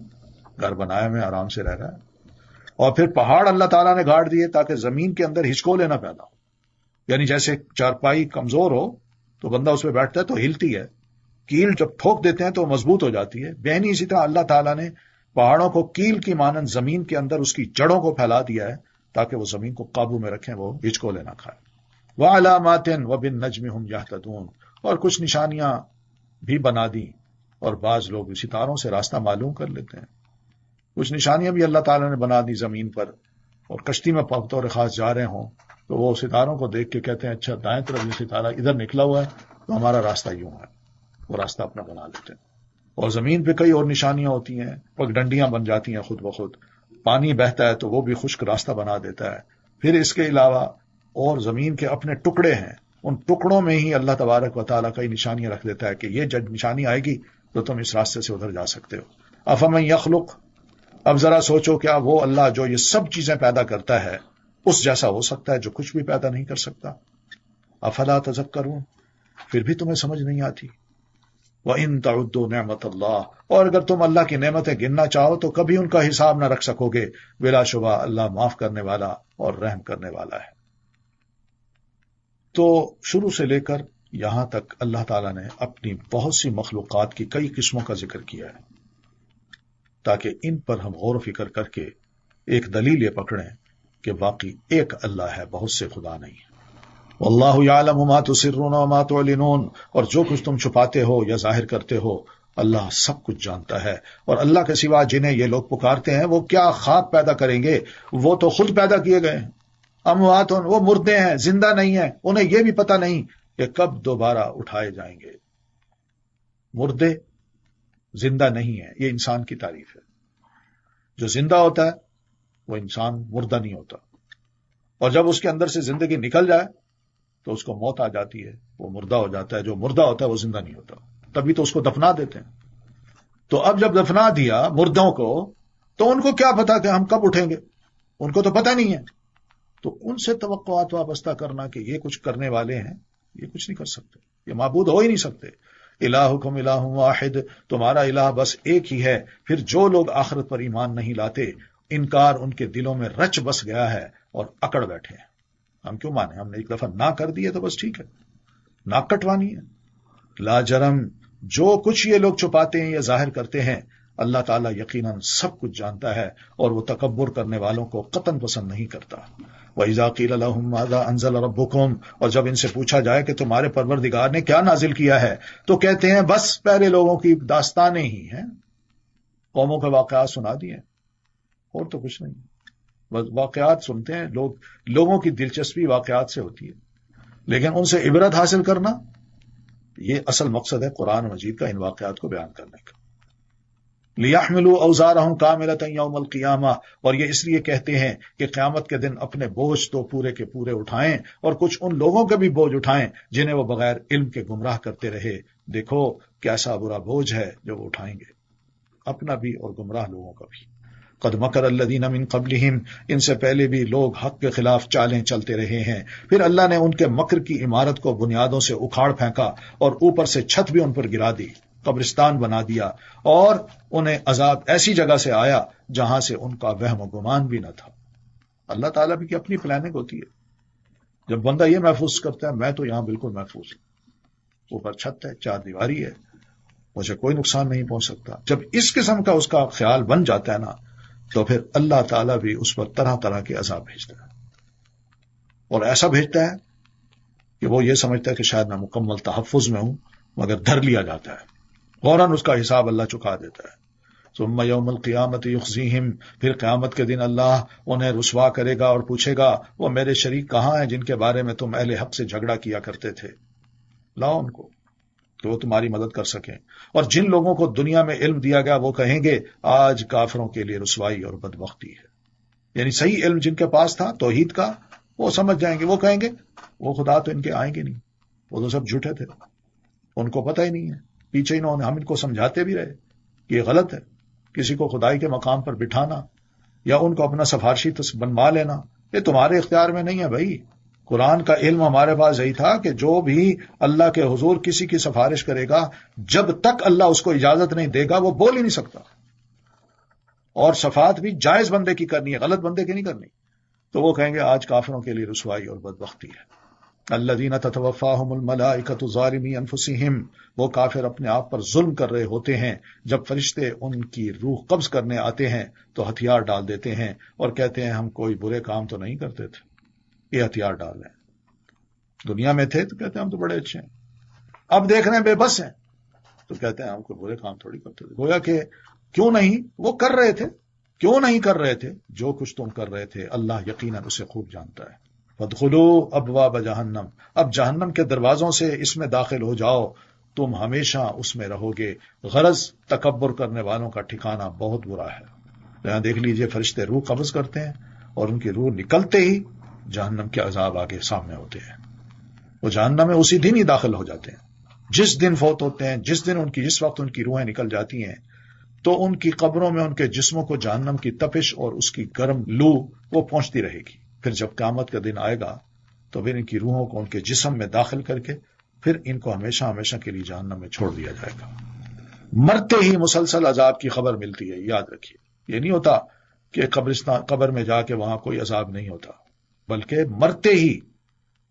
Speaker 1: گھر بنایا میں آرام سے رہ رہا ہے۔ اور پھر پہاڑ اللہ تعالیٰ نے گاڑ دیے تاکہ زمین کے اندر ہچکولے نہ پیدا ہو، یعنی جیسے چارپائی کمزور ہو تو بندہ اس پہ بیٹھتا ہے تو ہلتی ہے، کیل جب ٹھوک دیتے ہیں تو مضبوط ہو جاتی ہے، بہنی اسی طرح اللہ تعالیٰ نے پہاڑوں کو کیل کی مانند زمین کے اندر اس کی جڑوں کو پھیلا دیا ہے تاکہ وہ زمین کو قابو میں رکھیں، وہ ہچکولے نہ کھائے۔ وَعَلَامَاتٍ وَبِالنَّجْمِ هُمْ يَهْتَدُونَ، اور کچھ نشانیاں بھی بنا دی، اور بعض لوگ ستاروں سے راستہ معلوم کر لیتے ہیں۔ کچھ نشانیاں بھی اللہ تعالیٰ نے بنا دی زمین پر، اور کشتی میں بطور خاص جا رہے ہوں تو وہ ستاروں کو دیکھ کے کہتے ہیں اچھا دائیں طرف یہ ستارہ ادھر نکلا ہوا ہے تو ہمارا راستہ یوں ہے، وہ راستہ اپنا بنا لیتے ہیں۔ اور زمین پہ کئی اور نشانیاں ہوتی ہیں، پگڈنڈیاں بن جاتی ہیں خود بخود، پانی بہتا ہے تو وہ بھی خشک راستہ بنا دیتا ہے۔ پھر اس کے علاوہ اور زمین کے اپنے ٹکڑے ہیں، ان ٹکڑوں میں ہی اللہ تبارک و تعالیٰ کئی نشانیاں رکھ دیتا ہے کہ یہ جب نشانی آئے گی تو تم اس راستے سے ادھر جا سکتے ہو۔ افمن یخلق، اب ذرا سوچو کیا وہ اللہ جو یہ سب چیزیں پیدا کرتا ہے اس جیسا ہو سکتا ہے جو کچھ بھی پیدا نہیں کر سکتا؟ افلا تذکرون، پھر بھی تمہیں سمجھ نہیں آتی؟ وَإِن تَعُدُّوا نِعْمَةَ اللَّهِ، اور اگر تم اللہ کی نعمتیں گننا چاہو تو کبھی ان کا حساب نہ رکھ سکو گے، بلا شبہ اللہ معاف کرنے والا اور رحم کرنے والا ہے۔ تو شروع سے لے کر یہاں تک اللہ تعالیٰ نے اپنی بہت سی مخلوقات کی کئی قسموں کا ذکر کیا ہے تاکہ ان پر ہم غور و فکر کر کے ایک دلیل یہ پکڑیں کہ باقی ایک اللہ ہے، بہت سے خدا نہیں۔ واللہ یعلم ما تسرون وما تعلنون، اور جو کچھ تم چھپاتے ہو یا ظاہر کرتے ہو اللہ سب کچھ جانتا ہے۔ اور اللہ کے سوا جنہیں یہ لوگ پکارتے ہیں وہ کیا خواب پیدا کریں گے، وہ تو خود پیدا کیے گئے ہیں۔ اموات، وہ مردے ہیں، زندہ نہیں ہیں، انہیں یہ بھی پتہ نہیں کہ کب دوبارہ اٹھائے جائیں گے۔ مردے زندہ نہیں ہیں، یہ انسان کی تعریف ہے۔ جو زندہ ہوتا ہے وہ انسان مردہ نہیں ہوتا، اور جب اس کے اندر سے زندگی نکل جائے تو اس کو موت آ جاتی ہے، وہ مردہ ہو جاتا ہے۔ جو مردہ ہوتا ہے وہ زندہ نہیں ہوتا، تبھی تو اس کو دفنا دیتے ہیں۔ تو اب جب دفنا دیا مردوں کو تو ان کو کیا پتا کہ ہم کب اٹھیں گے، ان کو تو پتہ نہیں ہے۔ تو ان سے توقعات وابستہ کرنا کہ یہ کچھ کرنے والے ہیں، یہ کچھ نہیں کر سکتے، یہ معبود ہو ہی نہیں سکتے۔ الہکم الہ واحد، تمہارا الہ بس ایک ہی ہے۔ پھر جو لوگ آخرت پر ایمان نہیں لاتے، انکار ان کے دلوں میں رچ بس گیا ہے اور اکڑ بیٹھے ہیں۔ ہم کیوں مانیں، ہم نے ایک دفعہ نہ کر دیے تو بس ٹھیک ہے، نہ کٹوانی ہے۔ لا جرم، جو کچھ یہ لوگ چھپاتے ہیں یا ظاہر کرتے ہیں اللہ تعالیٰ یقیناً سب کچھ جانتا ہے، اور وہ تکبر کرنے والوں کو قطعاً پسند نہیں کرتا۔ وَإِذَا قِيلَ لَهُم مَاذَا أَنزَلَ رَبُّكُمْ، اور جب ان سے پوچھا جائے کہ تمہارے پروردگار نے کیا نازل کیا ہے تو کہتے ہیں بس پہلے لوگوں کی داستانیں ہی ہیں، قوموں کے واقعات سنا دیے، اور تو کچھ نہیں۔ بس واقعات سنتے ہیں لوگوں کی دلچسپی واقعات سے ہوتی ہے، لیکن ان سے عبرت حاصل کرنا یہ اصل مقصد ہے قرآن مجید کا، ان واقعات کو بیان کرنے کا۔ لِيَحْمِلُوا أَوْزَارَهُمْ كَامِلَةً يَوْمَ الْقِيَامَةِ، اور یہ اس لیے کہتے ہیں کہ قیامت کے دن اپنے بوجھ تو پورے کے پورے اٹھائیں، اور کچھ ان لوگوں کے بھی بوجھ اٹھائیں جنہیں وہ بغیر علم کے گمراہ کرتے رہے۔ دیکھو کیسا برا بوجھ ہے جو وہ اٹھائیں گے، اپنا بھی اور گمراہ لوگوں کا بھی۔ قد مکر الذین من قبلہم، ان سے پہلے بھی لوگ حق کے خلاف چالیں چلتے رہے ہیں، پھر اللہ نے ان کے مکر کی عمارت کو بنیادوں سے اکھاڑ پھینکا اور اوپر سے چھت بھی ان پر گرا دی، قبرستان بنا دیا، اور انہیں عذاب ایسی جگہ سے آیا جہاں سے ان کا وہم و گمان بھی نہ تھا۔ اللہ تعالیٰ بھی کی اپنی پلاننگ ہوتی ہے۔ جب بندہ یہ محفوظ کرتا ہے میں تو یہاں بالکل محفوظ ہوں، اوپر چھت ہے، چار دیواری ہے، مجھے کوئی نقصان نہیں پہنچ سکتا، جب اس قسم کا اس کا خیال بن جاتا ہے نا تو پھر اللہ تعالیٰ بھی اس پر طرح طرح کے عذاب بھیجتا ہے، اور ایسا بھیجتا ہے کہ وہ یہ سمجھتا ہے کہ شاید میں مکمل تحفظ میں ہوں، مگر دھر لیا جاتا ہے، فوراً اس کا حساب اللہ چکا دیتا ہے۔ ثم یوم القیامت یخزیہم، پھر قیامت کے دن اللہ انہیں رسوا کرے گا اور پوچھے گا وہ میرے شریک کہاں ہیں جن کے بارے میں تم اہل حق سے جھگڑا کیا کرتے تھے، لاؤ ان کو کہ وہ تمہاری مدد کر سکیں۔ اور جن لوگوں کو دنیا میں علم دیا گیا وہ کہیں گے آج کافروں کے لیے رسوائی اور بدبختی ہے، یعنی صحیح علم جن کے پاس تھا توحید کا، وہ سمجھ جائیں گے، وہ کہیں گے وہ خدا تو ان کے آئیں گے نہیں، وہ تو سب جھوٹے تھے، ان کو پتہ ہی نہیں ہے، پیچھے ہم ان کو سمجھاتے بھی رہے کہ یہ غلط ہے، کسی کو خدائی کے مقام پر بٹھانا یا ان کو اپنا سفارشی بنوا لینا یہ تمہارے اختیار میں نہیں ہے بھائی۔ قرآن کا علم ہمارے پاس یہی تھا کہ جو بھی اللہ کے حضور کسی کی سفارش کرے گا جب تک اللہ اس کو اجازت نہیں دے گا وہ بول ہی نہیں سکتا، اور شفاعت بھی جائز بندے کی کرنی ہے، غلط بندے کی نہیں کرنی۔ تو وہ کہیں گے آج کافروں کے لیے رسوائی اور بدبختی ہے۔ الذین تتوفاہم الملائکۃ ظالمی انفسہم، وہ کافر اپنے آپ پر ظلم کر رہے ہوتے ہیں، جب فرشتے ان کی روح قبض کرنے آتے ہیں تو ہتھیار ڈال دیتے ہیں اور کہتے ہیں ہم کوئی برے کام تو نہیں کرتے تھے، یہ ہتھیار ڈال رہے ہیں۔ دنیا میں تھے تو کہتے ہیں ہم تو بڑے اچھے ہیں، اب دیکھ رہے ہیں بے بس ہیں تو کہتے ہیں ہم کوئی برے کام تھوڑی کرتے تھے۔ گویا کہ کیوں نہیں وہ کر رہے تھے، کیوں نہیں کر رہے تھے، جو کچھ تم کر رہے تھے اللہ یقیناً اسے خوب جانتا ہے۔ فادخلوا ابواب جہنم، اب جہنم کے دروازوں سے اس میں داخل ہو جاؤ، تم ہمیشہ اس میں رہو گے۔ غرض تکبر کرنے والوں کا ٹھکانہ بہت برا ہے۔ یہاں دیکھ لیجئے فرشتے روح قبض کرتے ہیں اور ان کی روح نکلتے ہی جہنم کے عذاب آگے سامنے ہوتے ہیں، وہ جہنم میں اسی دن ہی داخل ہو جاتے ہیں، جس دن فوت ہوتے ہیں، جس وقت ان کی روحیں نکل جاتی ہیں تو ان کی قبروں میں ان کے جسموں کو جہنم کی تپش اور اس کی گرم لو وہ پہنچتی رہے گی۔ پھر جب قیامت کا دن آئے گا تو پھر ان کی روحوں کو ان کے جسم میں داخل کر کے پھر ان کو ہمیشہ ہمیشہ کے لیے جہنم میں چھوڑ دیا جائے گا۔ مرتے ہی مسلسل عذاب کی خبر ملتی ہے، یاد رکھیے، یہ نہیں ہوتا کہ قبر میں جا کے وہاں کوئی عذاب نہیں ہوتا، بلکہ مرتے ہی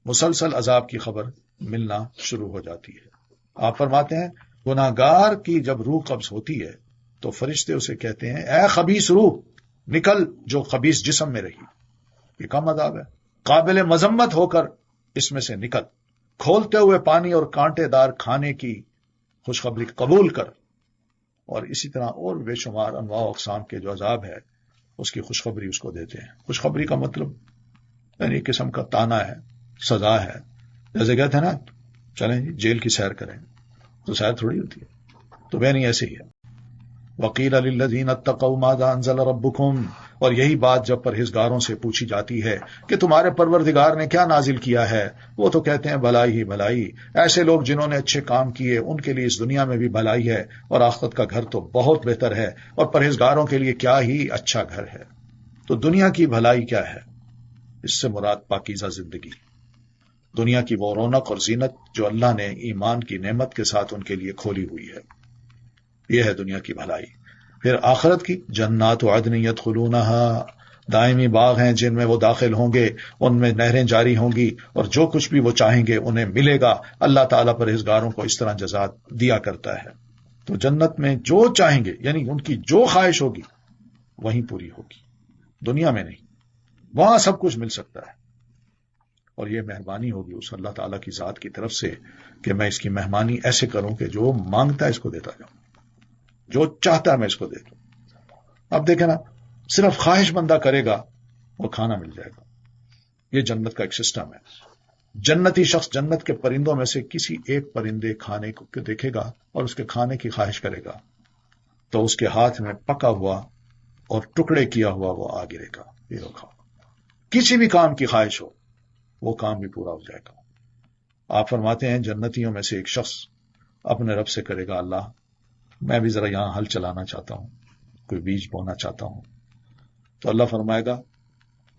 Speaker 1: مسلسل عذاب کی خبر ملنا شروع ہو جاتی ہے۔ آپ فرماتے ہیں گناہگار کی جب روح قبض ہوتی ہے تو فرشتے اسے کہتے ہیں اے خبیث روح نکل جو خبیث جسم میں رہی، یہ کم عذاب ہے، قابل مذمت ہو کر اس میں سے نکل، کھولتے ہوئے پانی اور کانٹے دار کھانے کی خوشخبری قبول کر، اور اسی طرح اور بے شمار انواع و اقسام کے جو عذاب ہے اس کی خوشخبری اس کو دیتے ہیں۔ خوشخبری کا مطلب یعنی ایک قسم کا تانا ہے، سزا ہے، جیسے کہتے ہیں نا چلیں جی جیل کی سیر کریں، تو سیر تھوڑی ہوتی ہے، تو وہ نہیں ایسے ہی ہے۔ وقیل للذین اتقوا ماذا انزل ربکم، اور یہی بات جب پرہیزگاروں سے پوچھی جاتی ہے کہ تمہارے پروردگار نے کیا نازل کیا ہے، وہ تو کہتے ہیں بھلائی ہی بھلائی۔ ایسے لوگ جنہوں نے اچھے کام کیے ان کے لیے اس دنیا میں بھی بھلائی ہے اور آخرت کا گھر تو بہت بہتر ہے، اور پرہیزگاروں کے لیے کیا ہی اچھا گھر ہے۔ تو دنیا کی بھلائی کیا ہے؟ اس سے مراد پاکیزہ زندگی، دنیا کی وہ رونق اور زینت جو اللہ نے ایمان کی نعمت کے ساتھ ان کے لیے کھولی ہوئی ہے، یہ ہے دنیا کی بھلائی۔ پھر آخرت کی جنات عدن یدخلونہا، دائمی باغ ہیں جن میں وہ داخل ہوں گے، ان میں نہریں جاری ہوں گی اور جو کچھ بھی وہ چاہیں گے انہیں ملے گا۔ اللہ تعالیٰ پرہیزگاروں کو اس طرح جزا دیا کرتا ہے۔ تو جنت میں جو چاہیں گے یعنی ان کی جو خواہش ہوگی وہیں پوری ہوگی، دنیا میں نہیں، وہاں سب کچھ مل سکتا ہے۔ اور یہ مہربانی ہوگی اس اللہ تعالیٰ کی ذات کی طرف سے کہ میں اس کی مہمانی ایسے کروں کہ جو مانگتا ہے اس کو دیتا جاؤں، جو چاہتا ہے میں اس کو دے دوں۔ اب دیکھیں نا، صرف خواہش بندہ کرے گا وہ کھانا مل جائے گا، یہ جنت کا ایک سسٹم ہے۔ جنتی شخص جنت کے پرندوں میں سے کسی ایک پرندے کھانے کو دیکھے گا اور اس کے کھانے کی خواہش کرے گا تو اس کے ہاتھ میں پکا ہوا اور ٹکڑے کیا ہوا وہ آ گرے گا، یہ لو کھاؤ۔ کسی بھی کام کی خواہش ہو وہ کام بھی پورا ہو جائے گا۔ آپ فرماتے ہیں جنتیوں میں سے ایک شخص اپنے رب سے کرے گا اللہ میں بھی ذرا یہاں ہل چلانا چاہتا ہوں، کوئی بیج بونا چاہتا ہوں، تو اللہ فرمائے گا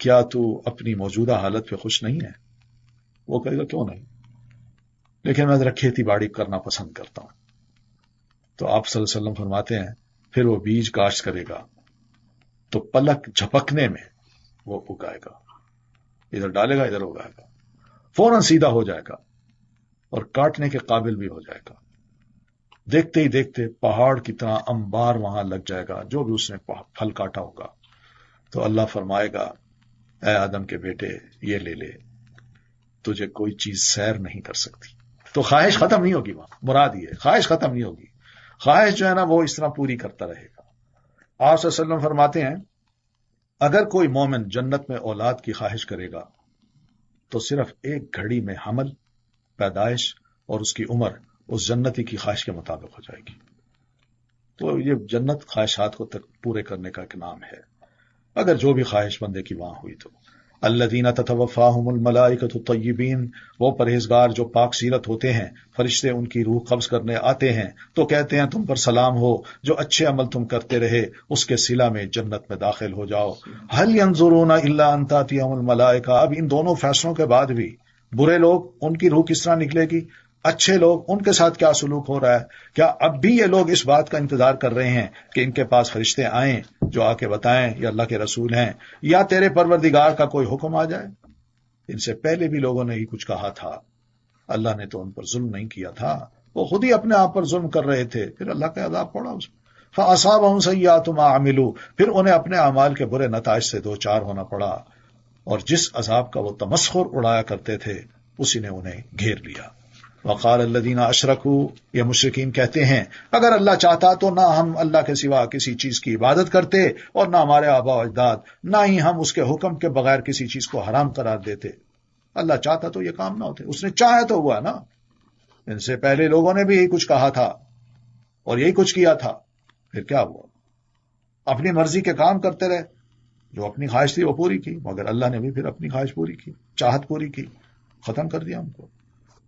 Speaker 1: کیا تو اپنی موجودہ حالت پہ خوش نہیں ہے؟ وہ کہے گا کیوں نہیں، لیکن میں ذرا کھیتی باڑی کرنا پسند کرتا ہوں۔ تو آپ صلی اللہ علیہ وسلم فرماتے ہیں پھر وہ بیج کاشت کرے گا تو پلک جھپکنے میں وہ اگائے گا، ادھر ڈالے گا ادھر اگائے گا، فوراً سیدھا ہو جائے گا اور کاٹنے کے قابل بھی ہو جائے گا۔ دیکھتے ہی دیکھتے پہاڑ کی طرح انبار وہاں لگ جائے گا جو بھی اس نے پھل کاٹا ہوگا۔ تو اللہ فرمائے گا اے آدم کے بیٹے یہ لے لے، تجھے کوئی چیز سیر نہیں کر سکتی. تو خواہش ختم نہیں ہوگی وہاں، مراد یہ خواہش ختم نہیں ہوگی. خواہش جو ہے نا وہ اس طرح پوری کرتا رہے گا. آپ صلی اللہ علیہ وسلم فرماتے ہیں اگر کوئی مومن جنت میں اولاد کی خواہش کرے گا تو صرف ایک گھڑی میں حمل، پیدائش اور اس کی عمر اس جنتی کی خواہش کے مطابق ہو جائے گی. تو یہ جنت خواہشات کو پورے کرنے کا ایک نام ہے، اگر جو بھی خواہش بندے کی وہاں ہوئی. تو الذین تتوفاہم الملائکۃ الطیبین، وہ پرہیزگار جو پاک سیرت ہوتے ہیں، فرشتے ان کی روح قبض کرنے آتے ہیں تو کہتے ہیں تم پر سلام ہو، جو اچھے عمل تم کرتے رہے اس کے صلہ میں جنت میں داخل ہو جاؤ. هل ينظرون الا ان تأتیہم الملائکہ. اب ان دونوں فیصلوں کے بعد بھی برے لوگ ان کی روح کس طرح نکلے گی، اچھے لوگ ان کے ساتھ کیا سلوک ہو رہا ہے؟ کیا اب بھی یہ لوگ اس بات کا انتظار کر رہے ہیں کہ ان کے پاس فرشتے آئیں جو آ کے بتائیں یہ اللہ کے رسول ہیں، یا تیرے پروردگار کا کوئی حکم آ جائے؟ ان سے پہلے بھی لوگوں نے ہی کچھ کہا تھا، اللہ نے تو ان پر ظلم نہیں کیا تھا، وہ خود ہی اپنے آپ پر ظلم کر رہے تھے، پھر اللہ کا عذاب پڑا اس پر. فَأَصَابَهُمْ سَيِّئَاتُ مَا عَمِلُوا، پھر انہیں اپنے اعمال کے برے نتائج سے دو چار ہونا پڑا، اور جس عذاب کا وہ تمسخر اڑایا کرتے تھے اسی نے انہیں گھیر لیا. وقال الذین اشرکوا، یہ مشرکین کہتے ہیں اگر اللہ چاہتا تو نہ ہم اللہ کے سوا کسی چیز کی عبادت کرتے اور نہ ہمارے آبا و اجداد، نہ ہی ہم اس کے حکم کے بغیر کسی چیز کو حرام قرار دیتے. اللہ چاہتا تو یہ کام نہ ہوتے، اس نے چاہا تو ہوا نا. ان سے پہلے لوگوں نے بھی یہی کچھ کہا تھا اور یہی کچھ کیا تھا، پھر کیا ہوا؟ اپنی مرضی کے کام کرتے رہے، جو اپنی خواہش تھی وہ پوری کی، مگر اللہ نے بھی پھر اپنی خواہش پوری کی، چاہت پوری کی، ختم کر دیا ان کو.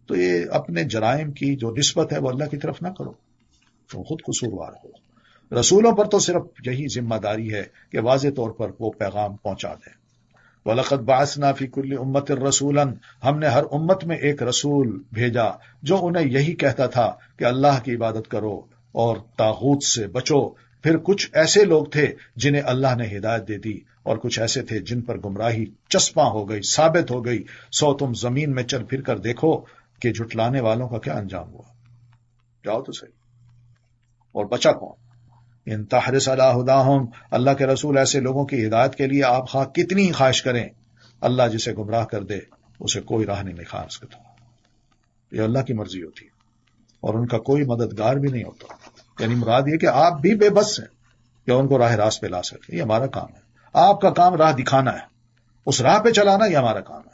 Speaker 1: تو یہ اپنے جرائم کی جو نسبت ہے وہ اللہ کی طرف نہ کرو، تم خود قصوروار ہو. رسولوں پر تو صرف یہی ذمہ داری ہے کہ واضح طور پر وہ پیغام پہنچا دیں. وَلَقَدْ بَعَثْنَا فِي كُلِّ أُمَّةٍ رَسُولًا، ہم نے ہر امت میں ایک رسول بھیجا جو انہیں یہی کہتا تھا کہ اللہ کی عبادت کرو اور طاغوت سے بچو. پھر کچھ ایسے لوگ تھے جنہیں اللہ نے ہدایت دے دی اور کچھ ایسے تھے جن پر گمراہی چسپاں ہو گئی، ثابت ہو گئی. سو تم زمین میں چل پھر کر دیکھو کہ جھٹلانے والوں کا کیا انجام ہوا. جاؤ تو صحیح، اور بچا کون؟ ان تحرس علی ہداہم، اللہ کے رسول ایسے لوگوں کی ہدایت کے لیے آپ خواہ کتنی ہی خواہش کریں، اللہ جسے گمراہ کر دے اسے کوئی راہ نہیں دکھا سکتا. یہ اللہ کی مرضی ہوتی ہے اور ان کا کوئی مددگار بھی نہیں ہوتا. یعنی مراد یہ کہ آپ بھی بے بس ہیں کہ ان کو راہ راست پہ لا سکیں. یہ ہمارا کام ہے، آپ کا کام راہ دکھانا ہے، اس راہ پہ چلانا یہ ہمارا کام ہے.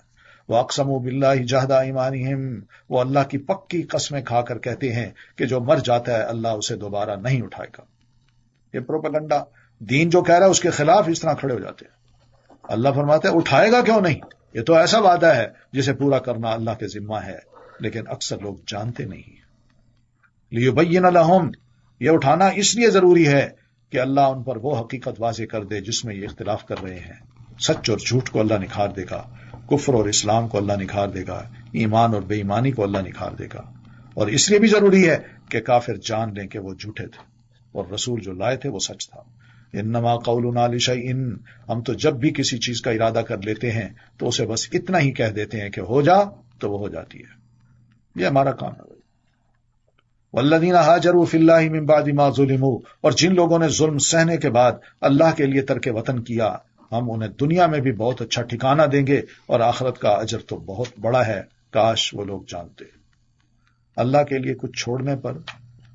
Speaker 1: وَأَقْسَمُوا بِاللَّهِ جَهْدَ أَيْمَانِهِمْ، وہ اللہ کی پکی قسمیں کھا کر کہتے ہیں کہ جو مر جاتا ہے اللہ اسے دوبارہ نہیں اٹھائے گا. یہ پروپیگنڈا، دین جو کہہ رہا ہے اس کے خلاف اس طرح کھڑے ہو جاتے ہیں. اللہ فرماتا ہے اٹھائے گا کیوں نہیں، یہ تو ایسا وعدہ ہے جسے پورا کرنا اللہ کے ذمہ ہے، لیکن اکثر لوگ جانتے نہیں. لِيُبَيِّنَ لَهُمْ، یہ اٹھانا اس لیے ضروری ہے کہ اللہ ان پر وہ حقیقت واضح کر دے جس میں یہ اختلاف کر رہے ہیں. سچ اور جھوٹ کو اللہ نکھار دے گا، کفر اور اسلام کو اللہ نکھار دے گا، ایمان اور بے ایمانی کو اللہ نکھار دے گا. اور اس لیے بھی ضروری ہے کہ کافر جان لیں کہ وہ جھوٹے تھے اور رسول جو لائے تھے وہ سچ تھا. انما قولنا لشیء، ہم تو جب بھی کسی چیز کا ارادہ کر لیتے ہیں تو اسے بس اتنا ہی کہہ دیتے ہیں کہ ہو جا تو وہ ہو جاتی ہے. یہ ہمارا کام ہے. والذین ہاجروا فی اللہ من بعد ما ظلموا، اور جن لوگوں نے ظلم سہنے کے بعد اللہ کے لیے ترک وطن کیا، ہم انہیں دنیا میں بھی بہت اچھا ٹھکانہ دیں گے اور آخرت کا اجر تو بہت بڑا ہے. کاش وہ لوگ جانتے. اللہ کے لیے کچھ چھوڑنے پر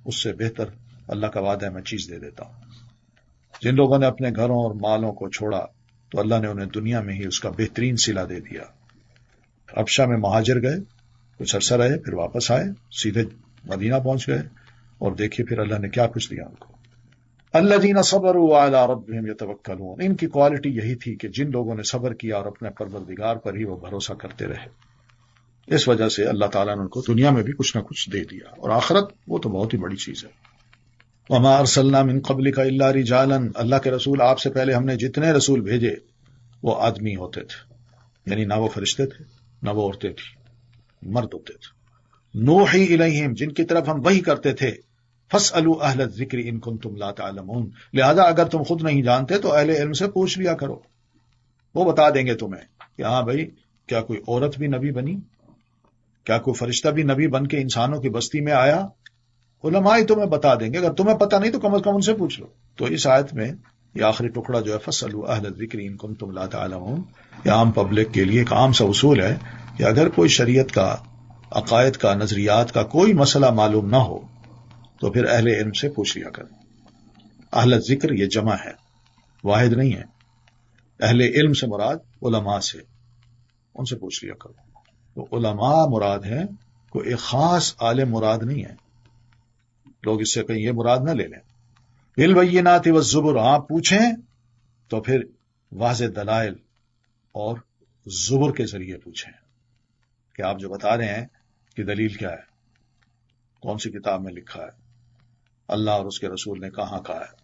Speaker 1: اس سے بہتر اللہ کا وعدہ ہے میں چیز دے دیتا ہوں. جن لوگوں نے اپنے گھروں اور مالوں کو چھوڑا تو اللہ نے انہیں دنیا میں ہی اس کا بہترین صلہ دے دیا. حبشہ میں مہاجر گئے، کچھ عرصہ رہے، پھر واپس آئے، سیدھے مدینہ پہنچ گئے، اور دیکھیے پھر اللہ نے کیا کچھ دیا ان کو. الذین صبروا علی ربہم یتوکلون، ان کی کوالٹی یہی تھی کہ جن لوگوں نے صبر کیا اور اپنے پروردگار پر ہی وہ بھروسہ کرتے رہے، اس وجہ سے اللہ تعالیٰ نے ان کو دنیا میں بھی کچھ نہ کچھ دے دیا، اور آخرت وہ تو بہت ہی بڑی چیز ہے. وما ارسلنا من قبلک الا رجالا، اللہ کے رسول آپ سے پہلے ہم نے جتنے رسول بھیجے وہ آدمی ہوتے تھے، یعنی نہ وہ فرشتے تھے نہ وہ عورتیں تھیں، مرد ہوتے تھے. نوحی الیہم، جن کی طرف ہم وحی کرتے تھے. فاسألوا اہل الذکر ان کنتم لا تعلمون، لہذا اگر تم خود نہیں جانتے تو اہل علم سے پوچھ لیا کرو، وہ بتا دیں گے تمہیں کہ ہاں بھائی کیا کوئی عورت بھی نبی بنی، کیا کوئی فرشتہ بھی نبی بن کے انسانوں کی بستی میں آیا. علماء ہی تمہیں بتا دیں گے، اگر تمہیں پتہ نہیں تو کم از کم ان سے پوچھ لو. تو اس آیت میں یہ آخری ٹکڑا جو ہے فاسألوا اہل الذکر ان کنتم لا تعلمون، یہ عام پبلک کے لیے ایک عام سا اصول ہے کہ اگر کوئی شریعت کا، عقائد کا، نظریات کا کوئی مسئلہ معلوم نہ ہو تو پھر اہل علم سے پوچھ لیا کریں. اہل ذکر یہ جمع ہے، واحد نہیں ہے. اہل علم سے مراد علماء سے، ان سے پوچھ لیا کرو. تو علماء مراد ہیں، کوئی ایک خاص عالم مراد نہیں ہے. لوگ اس سے کہیں یہ مراد نہ لے لیں. بالبینات والزبر، آپ پوچھیں تو پھر واضح دلائل اور زبر کے ذریعے پوچھیں کہ آپ جو بتا رہے ہیں کہ دلیل کیا ہے، کون سی کتاب میں لکھا ہے، اللہ اور اس کے رسول نے کہاں کہا ہے.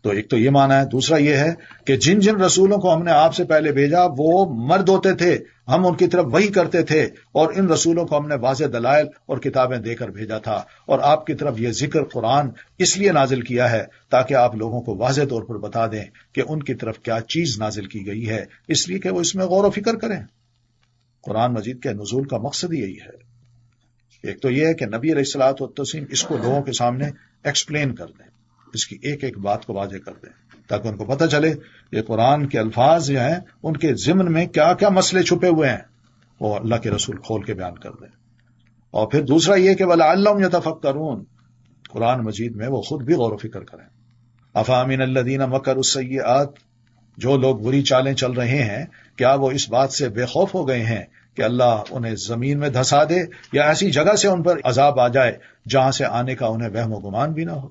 Speaker 1: تو ایک تو یہ معنی ہے. دوسرا یہ ہے کہ جن جن رسولوں کو ہم نے آپ سے پہلے بھیجا وہ مرد ہوتے تھے، ہم ان کی طرف وحی کرتے تھے، اور ان رسولوں کو ہم نے واضح دلائل اور کتابیں دے کر بھیجا تھا. اور آپ کی طرف یہ ذکر قرآن اس لیے نازل کیا ہے تاکہ آپ لوگوں کو واضح طور پر بتا دیں کہ ان کی طرف کیا چیز نازل کی گئی ہے، اس لیے کہ وہ اس میں غور و فکر کریں. قرآن مجید کے نزول کا مقصد یہی ہے. ایک تو یہ ہے کہ نبی علیہ الصلوۃ والتسلیم اس کو لوگوں کے سامنے ایکسپلین کر دیں، اس کی ایک ایک بات کو واضح کر دیں تاکہ ان کو پتہ چلے یہ قرآن کے الفاظ جو ہیں ان کے ضمن میں کیا کیا مسئلے چھپے ہوئے ہیں، وہ اللہ کے رسول کھول کے بیان کر دیں. اور پھر دوسرا یہ کہ وَلَعَلَّهُمْ يَتَفَكَّرُونَ، قرآن مجید میں وہ خود بھی غور و فکر کریں. أَفَأَمِنَ الَّذِينَ مَكَرُوا السَّيِّئَاتِ، جو لوگ بری چالیں چل رہے ہیں کیا وہ اس بات سے بے خوف ہو گئے ہیں کہ اللہ انہیں زمین میں دھسا دے یا ایسی جگہ سے ان پر عذاب آ جائے جہاں سے آنے کا انہیں وہم و گمان بھی نہ ہو.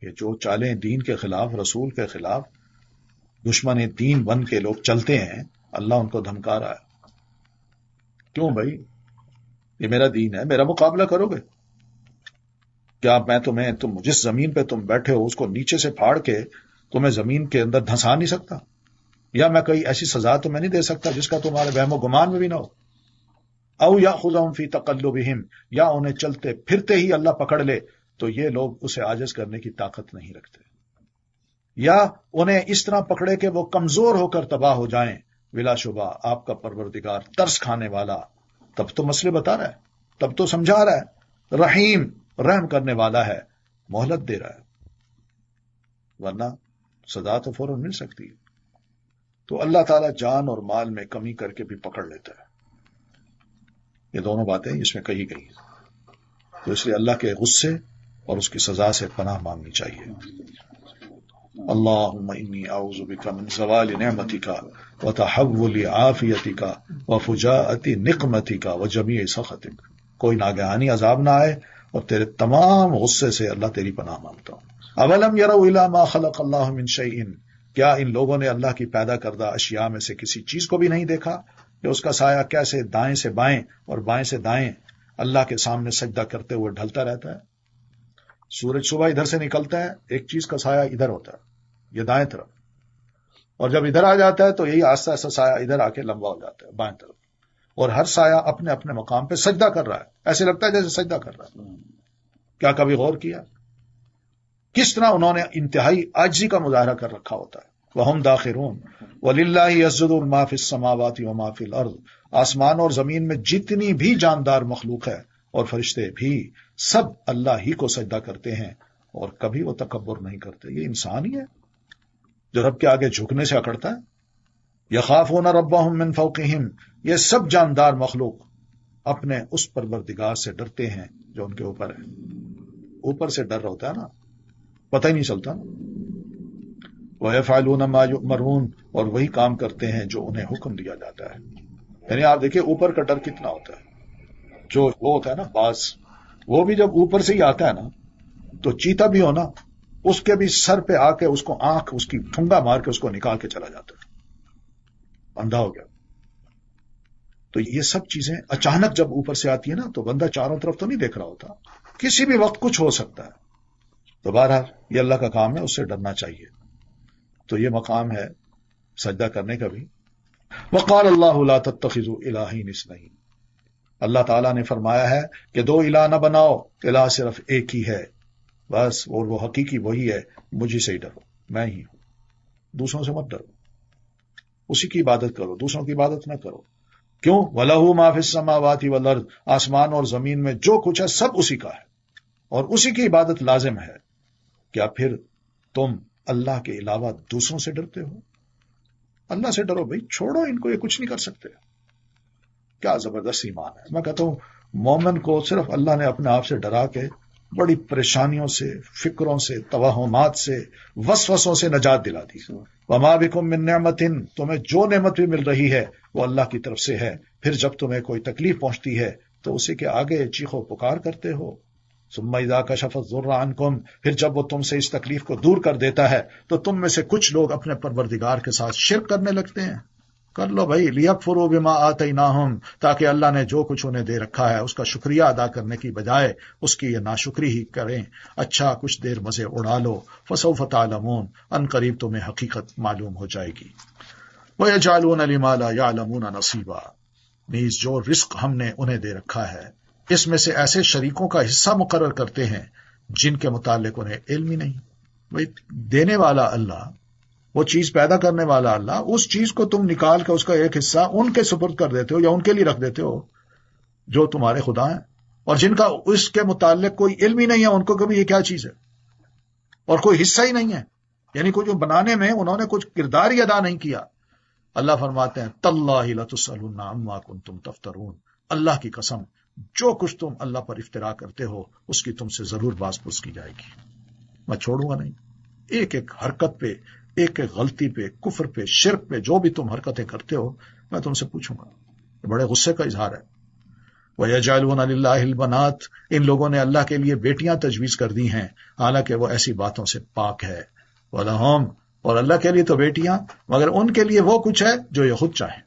Speaker 1: یہ جو چالیں دین کے خلاف، رسول کے خلاف، دشمن دین بن کے لوگ چلتے ہیں، اللہ ان کو دھمکا رہا ہے. کیوں بھائی؟ یہ میرا دین ہے، میرا مقابلہ کرو گے؟ کیا تم جس زمین پہ تم بیٹھے ہو اس کو نیچے سے پھاڑ کے تمہیں زمین کے اندر دھنسا نہیں سکتا؟ یا میں کوئی ایسی سزا تمہیں نہیں دے سکتا جس کا تمہارے وہم و گمان میں بھی نہ ہو؟ او یاخذہم فی تقلبہم، یا انہیں چلتے پھرتے ہی اللہ پکڑ لے تو یہ لوگ اسے عاجز کرنے کی طاقت نہیں رکھتے، یا انہیں اس طرح پکڑے کہ وہ کمزور ہو کر تباہ ہو جائیں. بلا شبہ آپ کا پروردگار ترس کھانے والا، تب تو مسئلے بتا رہا ہے، تب تو سمجھا رہا ہے، رحیم رحم کرنے والا ہے، مہلت دے رہا ہے، ورنہ سزا تو فوراً مل سکتی ہے. تو اللہ تعالیٰ جان اور مال میں کمی کر کے بھی پکڑ لیتا ہے. یہ دونوں باتیں اس میں کہی گئی ہیں. تو اس لیے اللہ کے غصے اور اس کی سزا سے پناہ مانگنی چاہیے. اللہم انی اعوذ بک من زوال نعمتک وتحول عافیتک وفجاءۃ نقمتک وجمیع سخطک. کوئی ناگہانی عذاب نہ آئے اور تیرے تمام غصے سے اللہ تیری پناہ مانگتا ہوں. اولم یروا الی ما خلق اللہ من شیء، کیا ان لوگوں نے اللہ کی پیدا کردہ اشیاء میں سے کسی چیز کو بھی نہیں دیکھا کہ اس کا سایہ کیسے دائیں سے بائیں اور بائیں سے دائیں اللہ کے سامنے سجدہ کرتے ہوئے ڈھلتا رہتا ہے؟ سورج صبح ادھر سے نکلتا ہے، ایک چیز کا سایہ ادھر ہوتا ہے، یہ دائیں طرف، اور جب ادھر آ جاتا ہے تو یہی آہستہ آہستہ سایہ ادھر آ کے لمبا ہو جاتا ہے بائیں طرف، اور ہر سایہ اپنے اپنے مقام پہ سجدہ کر رہا ہے. ایسے لگتا ہے جیسے سجدہ کر رہا ہے. کیا کبھی غور کیا کس طرح انہوں نے انتہائی عاجزی کا مظاہرہ کر رکھا ہوتا ہے؟ وَهُمْ دَاخِرُونَ وَلِلَّهِ يَسْجُدُ مَا فِي السَّمَاوَاتِ وَمَا فِي الْأَرْضِ. آسمان اور زمین میں جتنی بھی جاندار مخلوق ہے اور فرشتے بھی، سب اللہ ہی کو سجدہ کرتے ہیں اور کبھی وہ تکبر نہیں کرتے. یہ انسان ہی ہے جو رب کے آگے جھکنے سے اکڑتا ہے. يَخَافُونَ رَبَّهُم مِّن فَوْقِهِمْ، یہ سب جاندار مخلوق اپنے اس پروردگار سے ڈرتے ہیں جو ان کے اوپر ہے. اوپر سے ڈر ہوتا ہے نا، پتہ ہی نہیں چلتا. وَيَفْعَلُونَ مَا يُؤْمَرُونَ، اور وہی کام کرتے ہیں جو انہیں حکم دیا جاتا ہے. یعنی آپ دیکھیں اوپر کا ڈر کتنا ہوتا ہے. جو وہ ہوتا ہے نا باز، وہ بھی جب اوپر سے ہی آتا ہے نا تو چیتا بھی ہو نا، اس کے بھی سر پہ آ کے اس کو آنکھ اس کی ٹھنگا مار کے اس کو نکال کے چلا جاتا ہے، اندھا ہو گیا. تو یہ سب چیزیں اچانک جب اوپر سے آتی ہے نا تو بندہ چاروں طرف تو نہیں دیکھ رہا ہوتا، کسی بھی وقت کچھ ہو سکتا ہے. تو بہرحال یہ اللہ کا کام ہے، اس سے ڈرنا چاہیے. تو یہ مقام ہے سجدہ کرنے کا بھی. وقال اللہ لا تتخذوا الہین اثنین، اللہ تعالیٰ نے فرمایا ہے کہ دو الہ نہ بناؤ، الہ صرف ایک ہی ہے بس، اور وہ حقیقی وہی ہے. مجھے سے ہی ڈرو، میں ہی ہوں، دوسروں سے مت ڈرو. اسی کی عبادت کرو، دوسروں کی عبادت نہ کرو. کیوں؟ وَلَهُ مَا فِي السَّمَاوَاتِ وَالْأَرْضِ، آسمان اور زمین میں جو کچھ ہے سب اسی کا ہے اور اسی کی عبادت لازم ہے. کیا پھر تم اللہ کے علاوہ دوسروں سے ڈرتے ہو؟ اللہ سے ڈرو بھائی، چھوڑو ان کو، یہ کچھ نہیں کر سکتے. کیا زبردست ایمان ہے. میں کہتا ہوں مومن کو صرف اللہ نے اپنے آپ سے ڈرا کے بڑی پریشانیوں سے، فکروں سے، توہمات سے، وسوسوں سے نجات دلا دی. وما بکم من نعمت، تمہیں جو نعمت بھی مل رہی ہے وہ اللہ کی طرف سے ہے. پھر جب تمہیں کوئی تکلیف پہنچتی ہے تو اسی کے آگے چیخو پکار کرتے ہو. ثم اذا کشف الضر عنکم، پھر جب وہ تم سے اس تکلیف کو دور کر دیتا ہے تو تم میں سے کچھ لوگ اپنے پروردگار کے ساتھ شرک کرنے لگتے ہیں. کر لو بھائی، لیکفروا بما آتیناہم، تاکہ اللہ نے جو کچھ انہیں دے رکھا ہے اس کا شکریہ ادا کرنے کی بجائے اس کی یہ ناشکری ہی کریں. اچھا کچھ دیر مزے اڑا لو. فسوف تعلمون، ان قریب تمہیں حقیقت معلوم ہو جائے گی. وَيَجْعَلُونَ لِمَا لَا يَعْلَمُونَ نَصِيبًا، نیز جو رزق ہم نے انہیں دے رکھا ہے اس میں سے ایسے شریکوں کا حصہ مقرر کرتے ہیں جن کے متعلق انہیں علم ہی نہیں. بھائی دینے والا اللہ، وہ چیز پیدا کرنے والا اللہ، اس چیز کو تم نکال کر اس کا ایک حصہ ان کے سپرد کر دیتے ہو یا ان کے لیے رکھ دیتے ہو جو تمہارے خدا ہیں، اور جن کا اس کے متعلق کوئی علم ہی نہیں ہے ان کو کبھی یہ کیا چیز ہے اور کوئی حصہ ہی نہیں ہے. یعنی کوئی جو بنانے میں انہوں نے کچھ کردار ہی ادا نہیں کیا. اللہ فرماتے ہیں تاللہ لتسألن عما کنتم تفترون، اللہ کی قسم جو کچھ تم اللہ پر افترا کرتے ہو اس کی تم سے ضرور باز پرس کی جائے گی. میں چھوڑوں گا نہیں. ایک ایک حرکت پہ، ایک ایک غلطی پہ، کفر پہ، شرک پہ، جو بھی تم حرکتیں کرتے ہو میں تم سے پوچھوں گا. بڑے غصے کا اظہار ہے. وَيَجْعَلُونَ لِلَّهِ الْبَنَاتِ، ان لوگوں نے اللہ کے لیے بیٹیاں تجویز کر دی ہیں حالانکہ وہ ایسی باتوں سے پاک ہے. وَلَهُمْ، اور اللہ کے لیے تو بیٹیاں، مگر ان کے لیے وہ کچھ ہے جو یہ خود چاہے.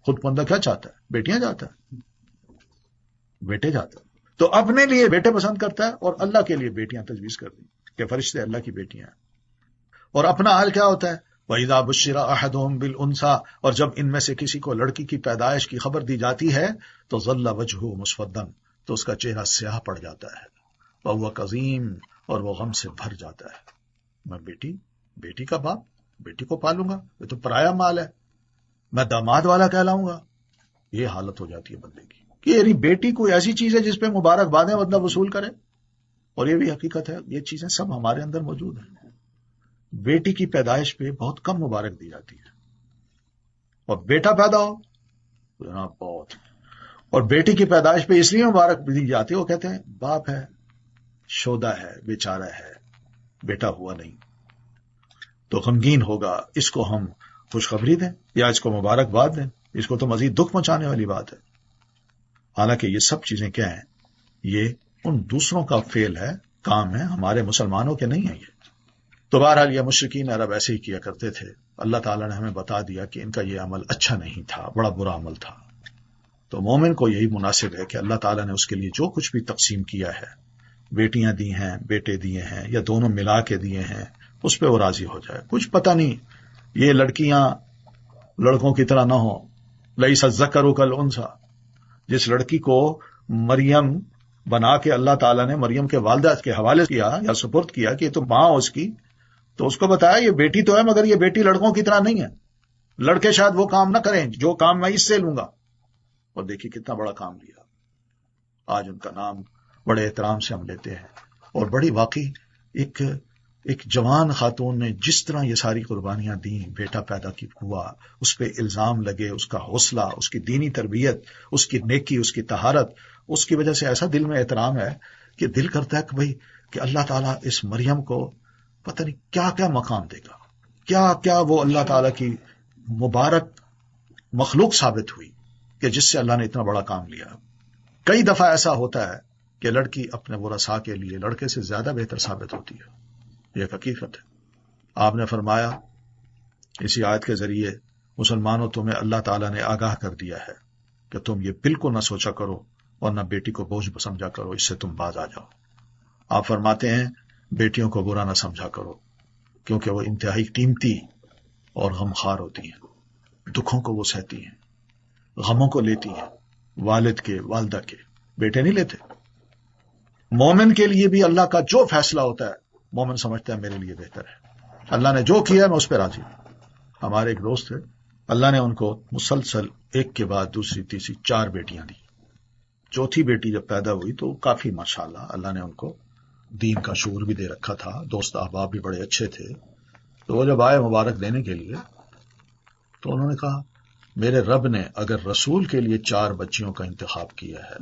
Speaker 1: خود بندہ کیا چاہتا ہے؟ بیٹیاں چاہتا ہے، بیٹے چاہتا ہے. تو اپنے لیے بیٹے پسند کرتا ہے اور اللہ کے لیے بیٹیاں تجویز کر دی کہ فرشتے اللہ کی بیٹیاں ہیں. اور اپنا حال کیا ہوتا ہے؟ وَإِذَا بُشِّرَ أَحَدُهُمْ بِالْأُنثَىٰ، اور جب ان میں سے کسی کو لڑکی کی پیدائش کی خبر دی جاتی ہے تو ظَلَّ وَجْهُهُ مُسْوَدًّا، تو اس کا چہرہ سیاہ پڑ جاتا ہے. وَهُوَ كَظِيمٌ، اور وہ غم سے بھر جاتا ہے. میں بیٹی کا باپ، بیٹی کو پالوں گا، یہ تو پرایا مال ہے، میں داماد والا کہلاؤں گا. یہ حالت ہو جاتی ہے بندے کی کہ یعنی بیٹی کوئی ایسی چیز ہے جس پہ مبارکبادیں بندہ وصول کرے. اور یہ بھی حقیقت ہے، یہ چیزیں سب ہمارے اندر موجود ہیں. بیٹی کی پیدائش پہ بہت کم مبارک دی جاتی ہے، اور بیٹا پیدا ہو جناب بہت. اور بیٹی کی پیدائش پہ اس لیے مبارک دی جاتی ہے، وہ کہتے ہیں باپ ہے، شودا ہے، بیچارہ ہے، بیٹا ہوا نہیں تو غمگین ہوگا، اس کو ہم خوشخبری دیں یا اس کو مبارکباد دیں، اس کو تو مزید دکھ پہنچانے والی بات ہے. حالانکہ یہ سب چیزیں کیا ہیں؟ یہ ان دوسروں کا فعل ہے، کام ہے، ہمارے مسلمانوں کے نہیں ہیں یہ. تو بہرحال یہ مشرکین عرب ایسے ہی کیا کرتے تھے. اللہ تعالیٰ نے ہمیں بتا دیا کہ ان کا یہ عمل اچھا نہیں تھا، بڑا برا عمل تھا. تو مومن کو یہی مناسب ہے کہ اللہ تعالیٰ نے اس کے لیے جو کچھ بھی تقسیم کیا ہے، بیٹیاں دی ہیں، بیٹے دیے ہیں یا دونوں ملا کے دیے ہیں، اس پہ وہ راضی ہو جائے. کچھ پتہ نہیں یہ لڑکیاں لڑکوں کی طرح نہ ہوں. لیس الذکر کالانثیٰ، جس لڑکی کو مریم بنا کے اللہ تعالیٰ نے مریم کے والدہ کے حوالے کیا یا سپرد کیا کہ یہ تو ماں اس کی، تو اس کو بتایا یہ بیٹی تو ہے مگر یہ بیٹی لڑکوں کی طرح نہیں ہے. لڑکے شاید وہ کام نہ کریں جو کام میں اس سے لوں گا. اور دیکھیے کتنا بڑا کام لیا. آج ان کا نام بڑے احترام سے ہم لیتے ہیں. اور بڑی واقعی ایک جوان خاتون نے جس طرح یہ ساری قربانیاں دیں، بیٹا پیدا کی ہوا، اس پہ الزام لگے، اس کا حوصلہ، اس کی دینی تربیت، اس کی نیکی، اس کی طہارت، اس کی وجہ سے ایسا دل میں احترام ہے کہ دل کرتا ہے کہ بھائی کہ اللہ تعالیٰ اس مریم کو پتہ نہیں کیا کیا مقام دے گا، کیا کیا وہ اللہ تعالیٰ کی مبارک مخلوق ثابت ہوئی کہ جس سے اللہ نے اتنا بڑا کام لیا. کئی دفعہ ایسا ہوتا ہے کہ لڑکی اپنے ورثاء کے لیے لڑکے سے زیادہ بہتر ثابت ہوتی ہے. یہ حقیقت ہے. آپ نے فرمایا اسی آیت کے ذریعے مسلمانوں تمہیں اللہ تعالیٰ نے آگاہ کر دیا ہے کہ تم یہ بالکل نہ سوچا کرو اور نہ بیٹی کو بوجھ سمجھا کرو، اس سے تم باز آ جاؤ. آپ فرماتے ہیں بیٹیوں کو برا نہ سمجھا کرو کیونکہ وہ انتہائی قیمتی اور غمخوار ہوتی ہیں. دکھوں کو وہ سہتی ہیں، غموں کو لیتی ہیں، والد کے، والدہ کے. بیٹے نہیں لیتے. مومن کے لیے بھی اللہ کا جو فیصلہ ہوتا ہے مومن سمجھتا ہے میرے لیے بہتر ہے. اللہ نے جو کیا ہے میں اس پہ راضی ہوں. ہمارے ایک دوست تھے، اللہ نے ان کو مسلسل ایک کے بعد دوسری تیسری 4 بیٹیاں دی. چوتھی بیٹی جب پیدا ہوئی تو کافی ماشاءاللہ اللہ نے ان کو دین کا شعور بھی دے رکھا تھا، دوست احباب بھی بڑے اچھے تھے. تو وہ جب آئے مبارک دینے کے لیے تو انہوں نے کہا میرے رب نے اگر رسول کے لیے 4 بچیوں کا انتخاب کیا ہے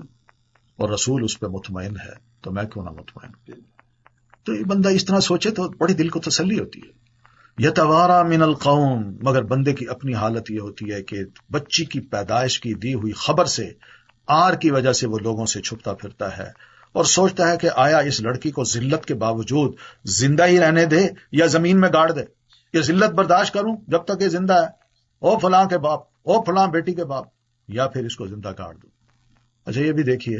Speaker 1: اور رسول اس پہ مطمئن ہے تو میں کیوں نہ مطمئن ہوں؟ تو یہ بندہ اس طرح سوچے تو بڑی دل کو تسلی ہوتی ہے. یتوارا من القوم، مگر بندے کی اپنی حالت یہ ہوتی ہے کہ بچی کی پیدائش کی دی ہوئی خبر سے آر کی وجہ سے وہ لوگوں سے چھپتا پھرتا ہے اور سوچتا ہے کہ آیا اس لڑکی کو ذلت کے باوجود زندہ ہی رہنے دے یا زمین میں گاڑ دے. یہ ذلت برداشت کروں جب تک یہ زندہ ہے، او فلاں کے باپ، او فلاں بیٹی کے باپ، یا پھر اس کو زندہ گاڑ دوں. اچھا یہ بھی دیکھیے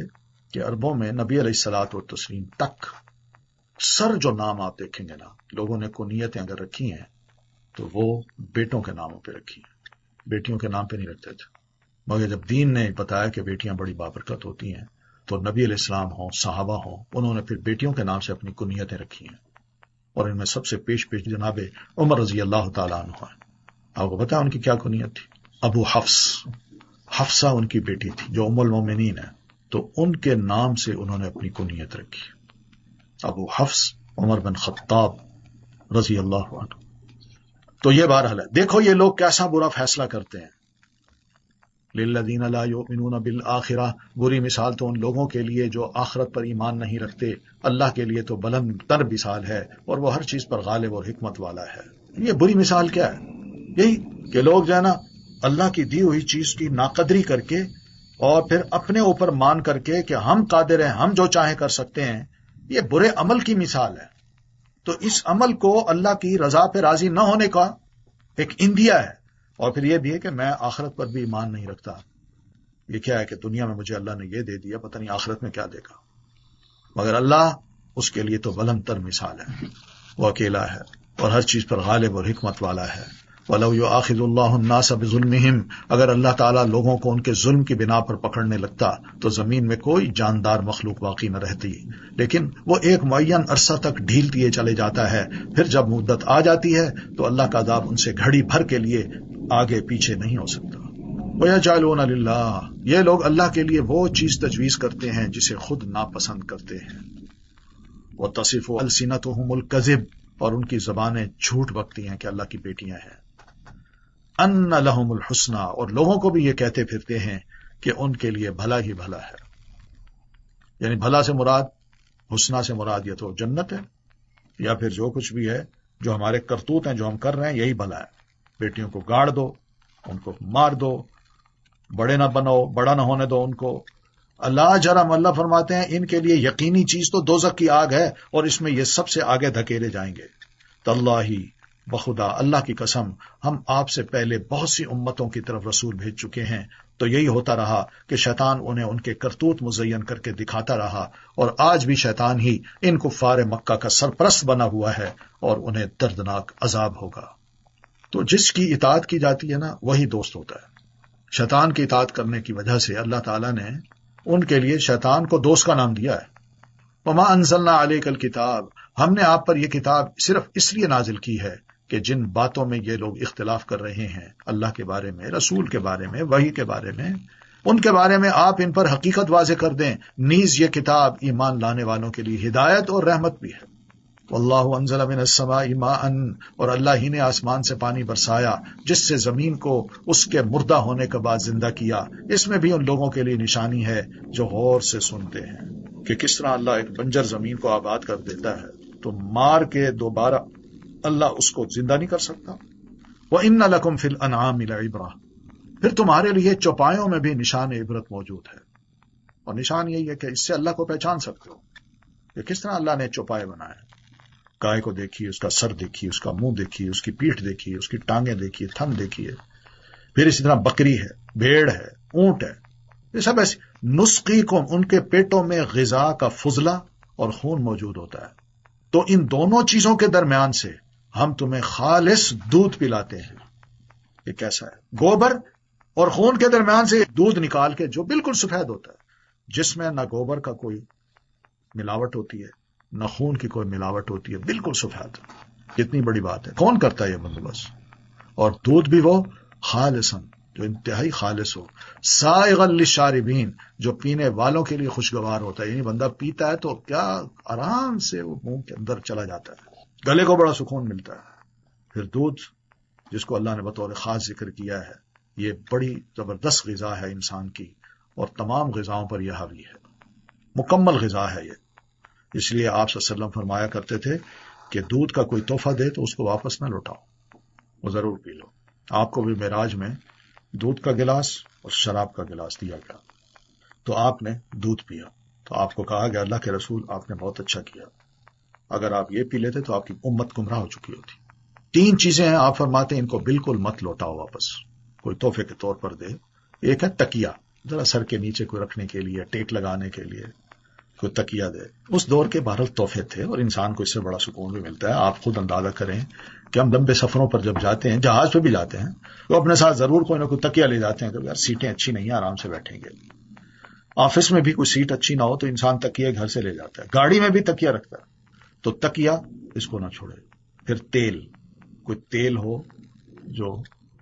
Speaker 1: کہ عربوں میں نبی علیہ الصلوۃ والتسلیم تک سر جو نام آپ دیکھیں گے نا، لوگوں نے کنیتیں اگر رکھی ہیں تو وہ بیٹوں کے ناموں پہ رکھی ہیں، بیٹیوں کے نام پہ نہیں رکھتے تھے. مگر جب دین نے بتایا کہ بیٹیاں بڑی بابرکت ہوتی ہیں تو نبی علیہ السلام ہوں، صحابہ ہوں، انہوں نے پھر بیٹیوں کے نام سے اپنی کنیتیں رکھی ہیں. اور ان میں سب سے پیش جناب عمر رضی اللہ تعالیٰ عنہ ہے. آپ کو پتا ان کی کیا کنیت تھی؟ ابو حفص. حفصہ ان کی بیٹی تھی جو ام المومنین ہے، تو ان کے نام سے انہوں نے اپنی کنیت رکھی، ابو حفص عمر بن خطاب رضی اللہ عنہ. تو یہ بہرحال ہے. دیکھو یہ لوگ کیسا برا فیصلہ کرتے ہیں. للذین لا یؤمنون بالآخرہ، بری مثال تو ان لوگوں کے لیے جو آخرت پر ایمان نہیں رکھتے. اللہ کے لیے تو بلند تر مثال ہے اور وہ ہر چیز پر غالب اور حکمت والا ہے. یہ بری مثال کیا ہے؟ یہی کہ لوگ جو ہے نا اللہ کی دی ہوئی چیز کی ناقدری کر کے اور پھر اپنے اوپر مان کر کے کہ ہم قادر ہیں، ہم جو چاہیں کر سکتے ہیں، یہ برے عمل کی مثال ہے. تو اس عمل کو اللہ کی رضا پہ راضی نہ ہونے کا ایک اندیا ہے. اور پھر یہ بھی ہے کہ میں آخرت پر بھی ایمان نہیں رکھتا. یہ کیا ہے کہ دنیا میں مجھے اللہ نے یہ دے دیا، پتہ نہیں آخرت میں کیا دے گا. مگر اللہ اس کے لیے تو بلند تر مثال ہے، وہ اکیلا ہے اور ہر چیز پر غالب اور حکمت والا ہے. وَلَوْ يُؤَاخِذُ اللَّهُ النَّاسَ بِظُلْمِهِمْ، اگر اللہ تعالیٰ لوگوں کو ان کے ظلم کی بنا پر پکڑنے لگتا تو زمین میں کوئی جاندار مخلوق باقی نہ رہتی. لیکن وہ ایک معین عرصہ تک ڈھیل دیے چلے جاتا ہے، پھر جب مدت آ جاتی ہے تو اللہ کا عذاب ان سے گھڑی بھر کے لیے آگے پیچھے نہیں ہو سکتا. وَيَجْعَلُونَ لِلَّهِ، یہ لوگ اللہ کے لیے وہ چیز تجویز کرتے ہیں جسے خود ناپسند کرتے ہیں. وَتَصِفُ أَلْسِنَتُهُمُ الْكَذِبَ، اور ان کی زبانیں جھوٹ بکتی ہیں کہ اللہ کی بیٹیاں ہیں. ان لہم الحسنى، اور لوگوں کو بھی یہ کہتے پھرتے ہیں کہ ان کے لیے بھلا ہی بھلا ہے. یعنی بھلا سے مراد، حسنہ سے مراد یہ تو جنت ہے، یا پھر جو کچھ بھی ہے جو ہمارے کرتوت ہیں جو ہم کر رہے ہیں یہی بھلا ہے. بیٹیوں کو گاڑ دو، ان کو مار دو، بڑے نہ بناؤ، بڑا نہ ہونے دو ان کو. اللہ جرم، اللہ فرماتے ہیں ان کے لیے یقینی چیز تو دوزخ کی آگ ہے اور اس میں یہ سب سے آگے دھکیلے جائیں گے. تاللہ، بخدا اللہ کی قسم، ہم آپ سے پہلے بہت سی امتوں کی طرف رسول بھیج چکے ہیں تو یہی ہوتا رہا کہ شیطان انہیں ان کے کرتوت مزین کر کے دکھاتا رہا، اور آج بھی شیطان ہی ان کفار مکہ کا سرپرست بنا ہوا ہے اور انہیں دردناک عذاب ہوگا. تو جس کی اطاعت کی جاتی ہے نا وہی دوست ہوتا ہے. شیطان کی اطاعت کرنے کی وجہ سے اللہ تعالیٰ نے ان کے لیے شیطان کو دوست کا نام دیا ہے. وما انزلنا علیک الکتاب، ہم نے آپ پر یہ کتاب صرف اس لیے نازل کی ہے کہ جن باتوں میں یہ لوگ اختلاف کر رہے ہیں، اللہ کے بارے میں، رسول کے بارے میں، وحی کے بارے میں، ان کے بارے میں آپ ان پر حقیقت واضح کر دیں. نیز یہ کتاب ایمان لانے والوں کے لیے ہدایت اور رحمت بھی ہے. واللہ انزل من السماء ماء، اور اللہ ہی نے آسمان سے پانی برسایا جس سے زمین کو اس کے مردہ ہونے کے بعد زندہ کیا. اس میں بھی ان لوگوں کے لیے نشانی ہے جو غور سے سنتے ہیں کہ کس طرح اللہ ایک بنجر زمین کو آباد کر دیتا ہے تو مار کے دوبارہ اللہ اس کو زندہ نہیں کر سکتا. وَإِنَّ لَكُمْ فِي الْأَنْعَامِ لَعِبْرَةً، پھر تمہارے لیے چوپایوں میں بھی نشان عبرت موجود ہے. اور نشان یہی ہے کہ اس سے اللہ کو پہچان سکتے ہو کہ کس طرح اللہ نے چوپائے بنائے. گائے کو دیکھیے، اس کا سر دیکھیے، اس کا منہ دیکھیے، اس کی پیٹھ دیکھیے، اس کی ٹانگیں دیکھیے، تھن دیکھیے. پھر اسی طرح بکری ہے، بھیڑ ہے، اونٹ ہے، یہ سب ایسے. نسقیکم، ان کے پیٹوں میں غذا کا فضلہ اور خون موجود ہوتا ہے. تو ان دونوں چیزوں کے درمیان سے ہم تمہیں خالص دودھ پلاتے ہیں. یہ کیسا ہے؟ گوبر اور خون کے درمیان سے دودھ نکال کے جو بالکل سفید ہوتا ہے، جس میں نہ گوبر کا کوئی ملاوٹ ہوتی ہے نہ خون کی کوئی ملاوٹ ہوتی ہے، بالکل سفید. کتنی بڑی بات ہے، کون کرتا ہے یہ بندوبست؟ اور دودھ بھی وہ خالصاً، جو انتہائی خالص ہو، سائغا للشاربین، جو پینے والوں کے لیے خوشگوار ہوتا ہے. یعنی بندہ پیتا ہے تو کیا آرام سے وہ منہ کے اندر چلا جاتا ہے، گلے کو بڑا سکون ملتا ہے. پھر دودھ جس کو اللہ نے بطور خاص ذکر کیا ہے یہ بڑی زبردست غذا ہے انسان کی، اور تمام غذاؤں پر یہ حاوی ہے، مکمل غذا ہے یہ۔ اس لیے آپ صلی اللہ علیہ وسلم فرمایا کرتے تھے کہ دودھ کا کوئی تحفہ دے تو اس کو واپس نہ لوٹاؤ، وہ ضرور پی لو۔ آپ کو بھی معراج میں دودھ کا گلاس اور شراب کا گلاس دیا گیا، تو آپ نے دودھ پیا، تو آپ کو کہا گیا اللہ کے رسول آپ نے بہت اچھا کیا، اگر آپ یہ پی لیتے تو آپ کی امت گمراہ ہو چکی ہوتی۔ 3 چیزیں ہیں، آپ فرماتے ہیں ان کو بالکل مت لوٹاؤ واپس، کوئی تحفے کے طور پر دے۔ ایک ہے تکیہ، ذرا سر کے نیچے کوئی رکھنے کے لیے، ٹیک لگانے کے لیے کوئی تکیہ دے۔ اس دور کے بہرحال تحفے تھے، اور انسان کو اس سے بڑا سکون بھی ملتا ہے۔ آپ خود اندازہ کریں کہ ہم لمبے سفروں پر جب جاتے ہیں، جہاز پہ بھی جاتے ہیں، تو اپنے ساتھ ضرور کوئی نہ کوئی تکیہ لے جاتے ہیں کہ یار سیٹیں اچھی نہیں ہیں، آرام سے بیٹھیں گے۔ آفس میں بھی کوئی سیٹ اچھی نہ ہو تو انسان تکیہ گھر سے لے جاتا ہے، گاڑی میں بھی تکیہ رکھتا ہے۔ تو تکیہ اس کو نہ چھوڑے۔ پھر تیل، کوئی تیل ہو جو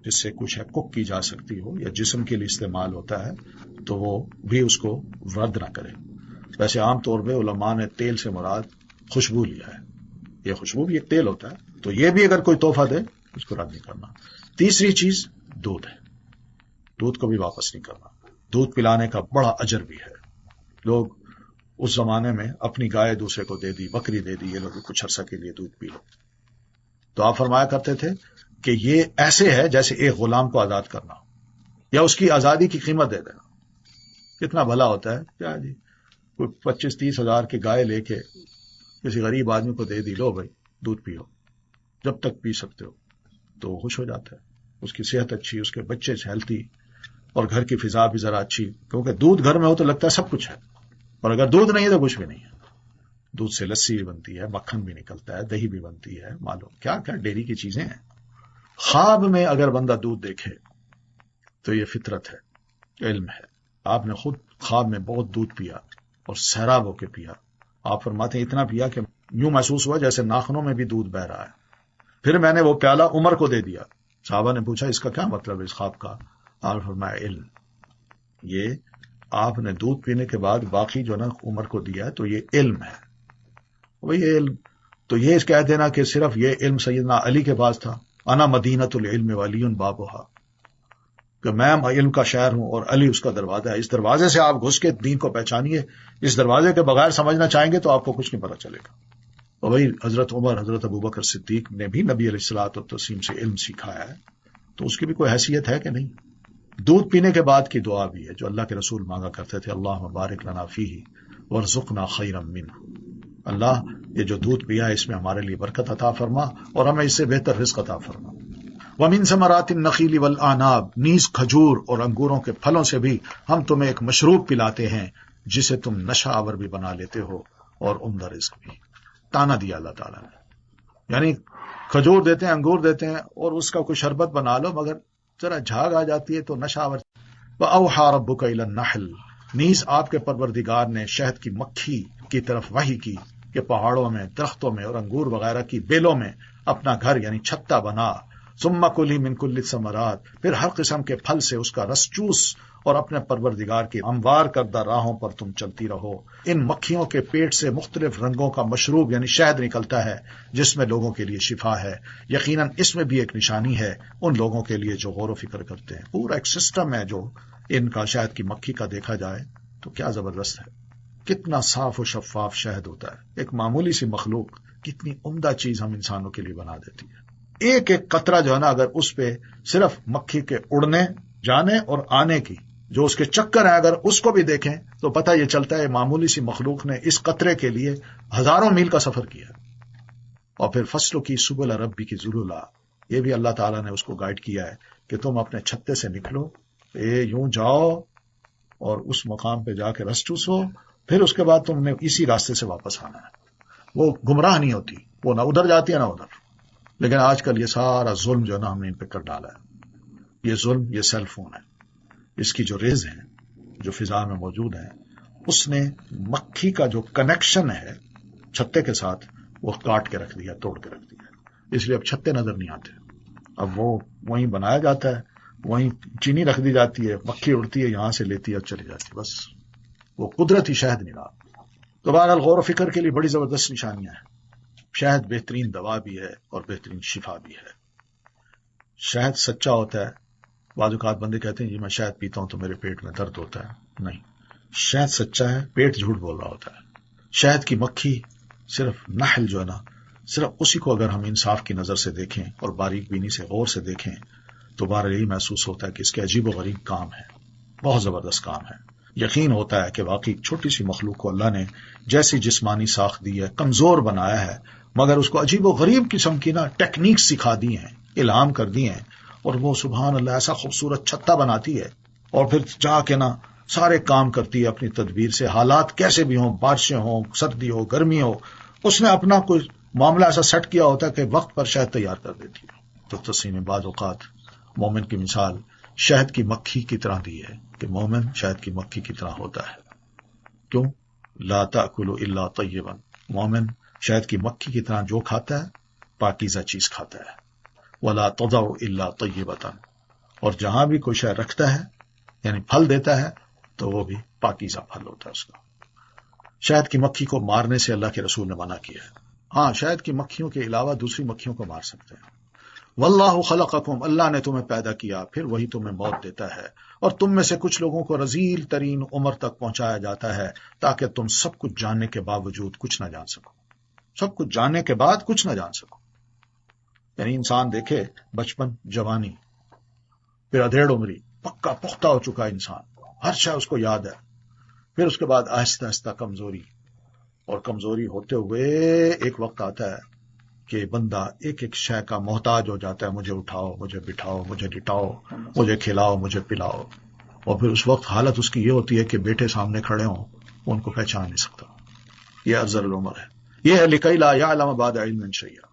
Speaker 1: جس سے کچھ ہے کک کی جا سکتی ہو یا جسم کے لیے استعمال ہوتا ہے، تو وہ بھی اس کو رد نہ کرے۔ ویسے عام طور پہ علماء نے تیل سے مراد خوشبو لیا ہے، یہ خوشبو بھی ایک تیل ہوتا ہے، تو یہ بھی اگر کوئی تحفہ دے اس کو رد نہیں کرنا۔ تیسری چیز دودھ ہے، دودھ کو بھی واپس نہیں کرنا۔ دودھ پلانے کا بڑا اجر بھی ہے۔ لوگ اس زمانے میں اپنی گائے دوسرے کو دے دی، بکری دے دی، یہ لوگ کچھ عرصہ کے لیے دودھ پی لو۔ تو آپ فرمایا کرتے تھے کہ یہ ایسے ہے جیسے ایک غلام کو آزاد کرنا یا اس کی آزادی کی قیمت دے دینا۔ کتنا بھلا ہوتا ہے کیا جی، کوئی 25-30 ہزار کی گائے لے کے کسی غریب آدمی کو دے دی، لو بھائی دودھ پیو، جب تک پی سکتے ہو، تو وہ خوش ہو جاتا ہے، اس کی صحت اچھی، اس کے بچے ہیلتھی، اور گھر کی فضا بھی ذرا اچھی، کیونکہ دودھ گھر میں ہو تو لگتا ہے سب کچھ ہے، اور اگر دودھ نہیں ہے تو کچھ بھی نہیں ہے۔ دودھ سے لسی بھی بنتی ہے، مکھن بھی نکلتا ہے، دہی بھی بنتی ہے، معلوم کیا کیا ڈیری کی چیزیں ہیں۔ خواب میں اگر بندہ دودھ دیکھے تو یہ فطرت ہے، علم ہے۔ آپ نے خود خواب میں بہت دودھ پیا اور سیراب ہو کے پیا۔ آپ فرماتے ہیں اتنا پیا کہ یوں محسوس ہوا جیسے ناخنوں میں بھی دودھ بہ رہا ہے۔ پھر میں نے وہ پیالہ عمر کو دے دیا۔ صحابہ نے پوچھا اس کا کیا مطلب ہے اس خواب کا؟ آپ فرمایا علم، یہ آپ نے دودھ پینے کے بعد باقی جو نا عمر کو دیا ہے تو یہ علم ہے۔ وہی علم تو یہ کہہ دینا کہ صرف یہ علم سیدنا علی کے پاس تھا، انا مدینۃ العلم ولی بابھا، کہ میں علم کا شہر ہوں اور علی اس کا دروازہ ہے۔ اس دروازے سے آپ گھس کے دین کو پہچانیے، اس دروازے کے بغیر سمجھنا چاہیں گے تو آپ کو کچھ نہیں پتا چلے گا۔ اور وہی حضرت عمر، حضرت ابوبکر صدیق نے بھی نبی علیہ الصلوۃ والتسلیم سے علم سکھایا ہے، تو اس کی بھی کوئی حیثیت ہے کہ نہیں؟ دودھ پینے کے بعد کی دعا بھی ہے جو اللہ کے رسول مانگا کرتے تھے، اللہم بارک لنا فیہ وارزقنا خیرا منہ۔ اللہ یہ جو دودھ پیا ہے اس میں ہمارے لیے برکت عطا فرما اور ہمیں اس سے بہتر رزق عطا فرما۔ وَمِن ثمرات النخیل والأعناب، نیز کھجور اور انگوروں کے پھلوں سے بھی ہم تمہیں ایک مشروب پلاتے ہیں جسے تم نشہ آور بھی بنا لیتے ہو اور عمدہ رزق بھی۔ تانا دیا اللہ تعالیٰ نے، یعنی کھجور دیتے ہیں، انگور دیتے ہیں، اور اس کا کوئی شربت بنا لو، مگر ذرا جھاگ آ جاتی ہے تو نشہ آور۔ وَأَوْحَىٰ رَبُّكَ إِلَى النَّحْلِ، نیز آپ کے پروردگار نے شہد کی مکھی کی طرف وحی کی کہ پہاڑوں میں، درختوں میں اور انگور وغیرہ کی بیلوں میں اپنا گھر یعنی چھتا بنا۔ ثم کلی من کل الثمرات، پھر ہر قسم کے پھل سے اس کا رس چوس اور اپنے پروردگار کی ہموار کردہ راہوں پر تم چلتی رہو۔ ان مکھیوں کے پیٹ سے مختلف رنگوں کا مشروب یعنی شہد نکلتا ہے جس میں لوگوں کے لیے شفا ہے، یقیناً اس میں بھی ایک نشانی ہے ان لوگوں کے لیے جو غور و فکر کرتے ہیں۔ پورا ایک سسٹم ہے جو ان کا شہد کی مکھی کا دیکھا جائے تو کیا زبردست ہے، کتنا صاف و شفاف شہد ہوتا ہے۔ ایک معمولی سی مخلوق کتنی عمدہ چیز ہم انسانوں کے لیے بنا دیتی ہے۔ ایک ایک قطرہ جو ہے نا، اگر اس پہ صرف مکھی کے اڑنے جانے اور آنے کی جو اس کے چکر ہیں اگر اس کو بھی دیکھیں تو پتہ یہ چلتا ہے معمولی سی مخلوق نے اس قطرے کے لیے ہزاروں میل کا سفر کیا۔ اور پھر فصلوں کی سبل ربی کی ذللا، یہ بھی اللہ تعالیٰ نے اس کو گائیڈ کیا ہے کہ تم اپنے چھتے سے نکلو، یوں جاؤ اور اس مقام پہ جا کے رس چوسو، پھر اس کے بعد تم نے اسی راستے سے واپس آنا ہے۔ وہ گمراہ نہیں ہوتی، وہ نہ ادھر جاتی ہے نہ ادھر۔ لیکن آج کل یہ سارا ظلم جو ہے نا ہم نے ان پہ کر ڈالا ہے۔ یہ ظلم، یہ سیل فون ہے، اس کی جو ریز ہیں جو فضا میں موجود ہیں، اس نے مکھی کا جو کنیکشن ہے چھتے کے ساتھ وہ کاٹ کے رکھ دیا، توڑ کے رکھ دیا، اس لیے اب چھتے نظر نہیں آتے۔ اب وہ وہیں بنایا جاتا ہے، وہیں چینی رکھ دی جاتی ہے، مکھی اڑتی ہے، یہاں سے لیتی ہے اور چلی جاتی ہے، بس وہ قدرتی شہد نہیں رہا۔ تو بہرحال غور و فکر کے لیے بڑی زبردست نشانیاں ہیں۔ شہد بہترین دوا بھی ہے اور بہترین شفا بھی ہے۔ شہد سچا ہوتا ہے بعض اوقات بندے کہتے ہیں جی میں شہد پیتا ہوں تو میرے پیٹ میں درد ہوتا ہے. نہیں، شہد سچا ہے، پیٹ جھوٹ بول رہا ہوتا ہے. شہد کی مکھی صرف نحل جو ہے نا، صرف اسی کو اگر ہم انصاف کی نظر سے دیکھیں اور باریک بینی سے غور سے دیکھیں تو بہرحال یہی محسوس ہوتا ہے کہ اس کے عجیب و غریب کام ہے، بہت زبردست کام ہے. یقین ہوتا ہے کہ واقعی چھوٹی سی مخلوق کو اللہ نے جیسی جسمانی ساخت دی ہے، کمزور بنایا ہے، مگر اس کو عجیب و غریب قسم کی نا ٹیکنیک سکھا دی ہیں، الہام کر دی ہیں، اور وہ سبحان اللہ ایسا خوبصورت چھتا بناتی ہے اور پھر جا کے نا سارے کام کرتی ہے اپنی تدبیر سے. حالات کیسے بھی ہوں، بارشیں ہوں، سردی ہو، گرمی ہو، اس نے اپنا کوئی معاملہ ایسا سیٹ کیا ہوتا ہے کہ وقت پر شہد تیار کر دیتی ہے. تو تسلیم بعض اوقات مومن کی مثال شہد کی مکھی کی طرح دی ہے کہ مومن شہد کی مکھی کی طرح ہوتا ہے. کیوں؟ لا تأکلوا الا طیبا، مومن شہد کی مکھی کی طرح جو کھاتا ہے پاکیزہ چیز کھاتا ہے. ولا تضعوا الا طیبۃ، اور جہاں بھی کوئی شے رکھتا ہے یعنی پھل دیتا ہے تو وہ بھی پاکیزہ پھل ہوتا ہے اس کا. شہد کی مکھی کو مارنے سے اللہ کے رسول نے منع کیا ہے. ہاں، شہد کی مکھیوں کے علاوہ دوسری مکھیوں کو مار سکتے ہیں. واللہ خلقکم، اللہ نے تمہیں پیدا کیا، پھر وہی تمہیں موت دیتا ہے، اور تم میں سے کچھ لوگوں کو رذیل ترین عمر تک پہنچایا جاتا ہے تاکہ تم سب کچھ جاننے کے باوجود کچھ نہ جان سکو. سب کچھ جاننے کے بعد کچھ نہ جان سکو. یعنی انسان دیکھے بچپن، جوانی، پھر ادھیڑ عمری، پکا پختہ ہو چکا انسان، ہر شے اس کو یاد ہے. پھر اس کے بعد آہستہ آہستہ کمزوری، اور کمزوری ہوتے ہوئے ایک وقت آتا ہے کہ بندہ ایک ایک شے کا محتاج ہو جاتا ہے. مجھے اٹھاؤ، مجھے بٹھاؤ، مجھے لٹاؤ، مجھے کھلاؤ، مجھے پلاؤ. اور پھر اس وقت حالت اس کی یہ ہوتی ہے کہ بیٹے سامنے کھڑے ہوں ان کو پہچان نہیں سکتا. یہ افضل العمر ہے. یہ ہے لکی لا یعلم بعد علم شیئا.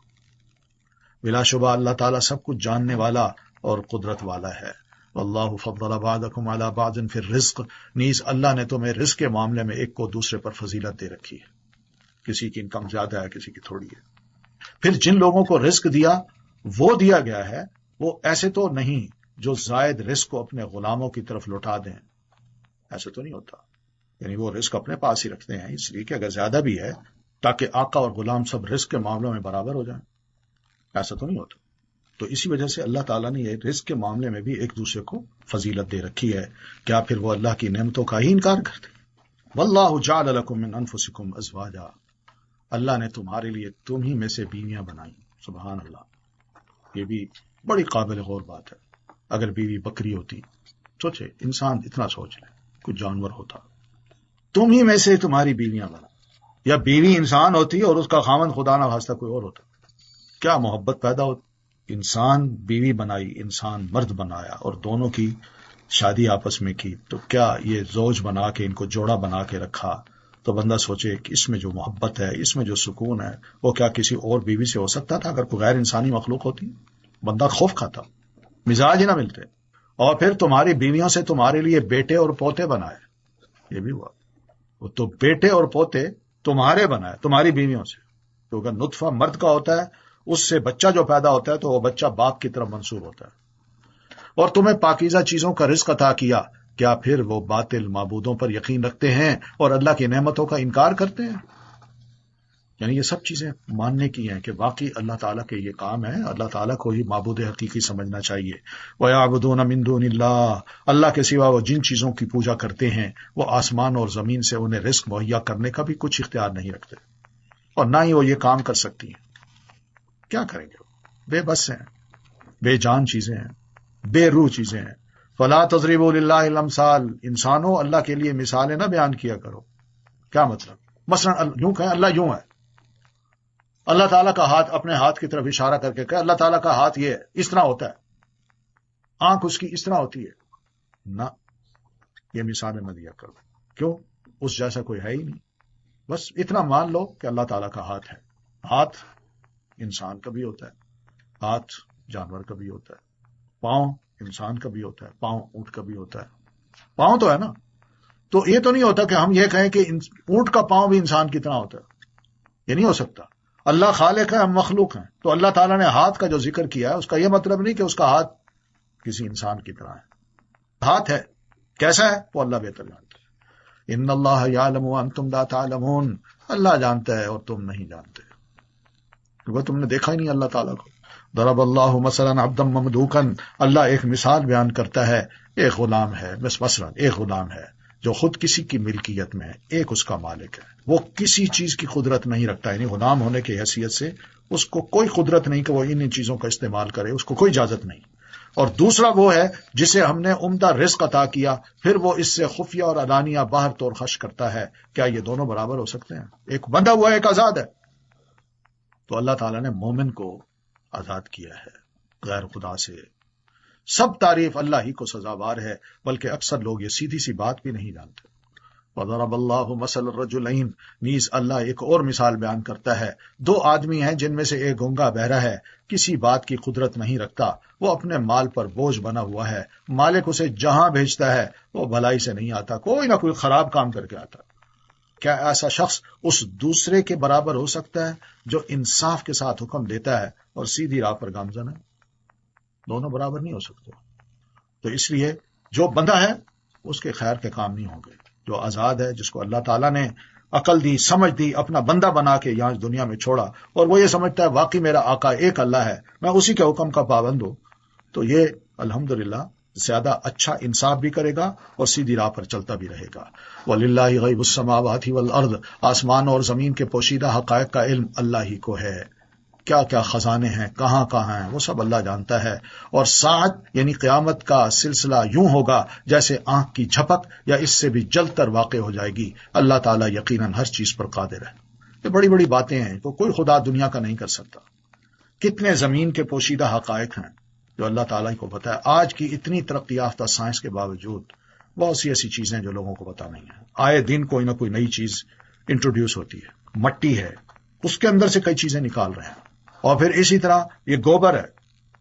Speaker 1: بلا شبہ اللہ تعالیٰ سب کچھ جاننے والا اور قدرت والا ہے. واللہ فضل بعضکم علی بعض فی الرزق، نیز اللہ نے تمہیں رزق کے معاملے میں ایک کو دوسرے پر فضیلت دے رکھی ہے. کسی کی انکم زیادہ ہے، کسی کی تھوڑی ہے. پھر جن لوگوں کو رزق دیا وہ دیا گیا ہے وہ ایسے تو نہیں جو زائد رزق کو اپنے غلاموں کی طرف لوٹا دیں، ایسے تو نہیں ہوتا. یعنی وہ رزق اپنے پاس ہی رکھتے ہیں اس لیے کہ اگر زیادہ بھی ہے تاکہ آقا اور غلام سب رزق کے معاملوں میں برابر ہو جائیں، ایسا تو نہیں ہوتا. تو اسی وجہ سے اللہ تعالیٰ نے یہ رزق کے معاملے میں بھی ایک دوسرے کو فضیلت دے رکھی ہے. کیا پھر وہ اللہ کی نعمتوں کا ہی انکار کرتے؟ واللہ جعل لکم من انفسکم ازواجا، اللہ نے تمہارے لیے تم ہی میں سے بیویاں بنائی. سبحان اللہ، یہ بھی بڑی قابل غور بات ہے. اگر بیوی بکری ہوتی، سوچے انسان اتنا سوچ لے، کوئی جانور ہوتا، تم ہی میں سے تمہاری بیویاں بنا، یا بیوی انسان ہوتی اور اس کا خامن خدا نہ خواستہ کوئی اور ہوتا، کیا محبت پیدا ہوتی. انسان بیوی بنائی، انسان مرد بنایا اور دونوں کی شادی آپس میں کی، تو کیا یہ زوج بنا کے ان کو جوڑا بنا کے رکھا تو بندہ سوچے کہ اس میں جو محبت ہے، اس میں جو سکون ہے، وہ کیا کسی اور بیوی سے ہو سکتا تھا؟ اگر کوئی غیر انسانی مخلوق ہوتی بندہ خوف کھاتا، مزاج ہی نہ ملتے. اور پھر تمہاری بیویوں سے تمہارے لیے بیٹے اور پوتے بنائے، یہ بھی ہوا. وہ تو بیٹے اور پوتے تمہارے بنائے تمہاری بیویوں سے. تو اگر نطفہ مرد کا ہوتا ہے اس سے بچہ جو پیدا ہوتا ہے تو وہ بچہ باپ کی طرف منسوب ہوتا ہے. اور تمہیں پاکیزہ چیزوں کا رزق عطا کیا، کیا پھر وہ باطل معبودوں پر یقین رکھتے ہیں اور اللہ کی نعمتوں کا انکار کرتے ہیں؟ یعنی یہ سب چیزیں ماننے کی ہیں کہ واقعی اللہ تعالیٰ کے یہ کام ہے، اللہ تعالیٰ کو ہی معبود حقیقی سمجھنا چاہیے. وَيَعْبُدُونَ مِن دُونِ اللَّهِ، اللہ کے سوا وہ جن چیزوں کی پوجا کرتے ہیں وہ آسمان اور زمین سے انہیں رزق مہیا کرنے کا بھی کچھ اختیار نہیں رکھتے، اور نہ ہی وہ یہ کام کر سکتی ہیں. کیا کریں گے؟ بے بس ہیں، بے جان چیزیں ہیں، بے روح چیزیں ہیں. فَلَا تَضْرِبُوا لِلَّهِ الْأَمْثَالَ، انسانوں اللہ کے لیے مثالیں نہ بیان کیا کرو. کیا مطلب؟ مثلا یوں کہیں اللہ یوں ہے، اللہ تعالیٰ کا ہاتھ اپنے ہاتھ کی طرف اشارہ کر کے کہ اللہ تعالیٰ کا ہاتھ یہ ہے، اس طرح ہوتا ہے، آنکھ اس کی اس طرح ہوتی ہے. نہ، یہ مثالیں نہ دیا کرو. کیوں؟ اس جیسا کوئی ہے ہی نہیں. بس اتنا مان لو کہ اللہ تعالیٰ کا ہاتھ ہے. ہاتھ انسان کا بھی ہوتا ہے، ہاتھ جانور کا بھی ہوتا ہے، پاؤں انسان کا بھی ہوتا ہے، پاؤں اونٹ کا بھی ہوتا ہے. پاؤں تو ہے نا. تو یہ تو نہیں ہوتا کہ ہم یہ کہیں کہ اونٹ کا پاؤں بھی انسان کی طرح ہوتا ہے، یہ نہیں ہو سکتا. اللہ خالق ہے، ہم مخلوق ہیں. تو اللہ تعالیٰ نے ہاتھ کا جو ذکر کیا ہے اس کا یہ مطلب نہیں کہ اس کا ہاتھ کسی انسان کی طرح ہے. ہاتھ ہے، کیسا ہے وہ اللہ بہتر جانتا ہے. ان اللہ یعلم وانتم لا تعلمون، اللہ جانتا ہے اور تم نہیں جانتے کیونکہ تم نے دیکھا ہی نہیں اللہ تعالیٰ کو. ضرب اللہ مثلا عبدا مملوکا، اللہ ایک مثال بیان کرتا ہے، ایک غلام ہے، بس مثلا ایک غلام ہے جو خود کسی کی ملکیت میں ہے، ایک اس کا مالک ہے، وہ کسی چیز کی قدرت نہیں رکھتا، یعنی غلام ہونے کی حیثیت سے اس کو کوئی قدرت نہیں کہ وہ ان چیزوں کا استعمال کرے، اس کو کوئی اجازت نہیں۔ اور دوسرا وہ ہے جسے ہم نے عمدہ رزق عطا کیا، پھر وہ اس سے خفیہ اور علانیہ باہر طور خرچ کرتا ہے، کیا یہ دونوں برابر ہو سکتے ہیں؟ ایک بندہ ہوا ہے، ایک آزاد ہے۔ تو اللہ تعالیٰ نے مومن کو آزاد کیا ہے غیر خدا سے۔ سب تعریف اللہ ہی کو سزاوار ہے، بلکہ اکثر لوگ یہ سیدھی سی بات بھی نہیں جانتے۔ وضرب اللہ مثل الرجلین، نیز اللہ ایک اور مثال بیان کرتا ہے، دو آدمی ہیں جن میں سے ایک گونگا بہرا ہے، کسی بات کی قدرت نہیں رکھتا، وہ اپنے مال پر بوجھ بنا ہوا ہے، مالک اسے جہاں بھیجتا ہے وہ بھلائی سے نہیں آتا، کوئی نہ کوئی خراب کام کر کے آتا۔ کیا ایسا شخص اس دوسرے کے برابر ہو سکتا ہے جو انصاف کے ساتھ حکم دیتا ہے اور سیدھی راہ پر گامزن ہے؟ دونوں برابر نہیں ہو سکتے۔ تو اس لیے جو بندہ ہے اس کے خیر کے کام نہیں ہوں گے، جو آزاد ہے، جس کو اللہ تعالیٰ نے عقل دی، سمجھ دی، اپنا بندہ بنا کے یہاں دنیا میں چھوڑا، اور وہ یہ سمجھتا ہے واقعی میرا آقا ایک اللہ ہے، میں اسی کے حکم کا پابند ہوں، تو یہ الحمدللہ زیادہ اچھا انصاف بھی کرے گا اور سیدھی راہ پر چلتا بھی رہے گا۔ وَلِلَّهِ غَيْبُ السَّمَاوَاتِ وَالْأَرْضِ، آسمان اور زمین کے پوشیدہ حقائق کا علم اللہ ہی کو ہے، کیا کیا خزانے ہیں، کہاں کہاں ہیں، وہ سب اللہ جانتا ہے۔ اور ساعت یعنی قیامت کا سلسلہ یوں ہوگا جیسے آنکھ کی جھپک یا اس سے بھی جلد تر واقع ہو جائے گی، اللہ تعالیٰ یقیناً ہر چیز پر قادر ہے۔ یہ بڑی بڑی باتیں ہیں تو کوئی خدا دنیا کا نہیں کر سکتا۔ کتنے زمین کے پوشیدہ حقائق ہیں جو اللہ تعالیٰ کو پتہ ہے۔ آج کی اتنی ترقی یافتہ سائنس کے باوجود بہت سی ایسی چیزیں جو لوگوں کو پتہ نہیں ہیں، آئے دن کوئی نہ کوئی نئی چیز انٹروڈیوس ہوتی ہے۔ مٹی ہے، اس کے اندر سے کئی چیزیں نکال رہے ہیں، اور پھر اسی طرح یہ گوبر ہے،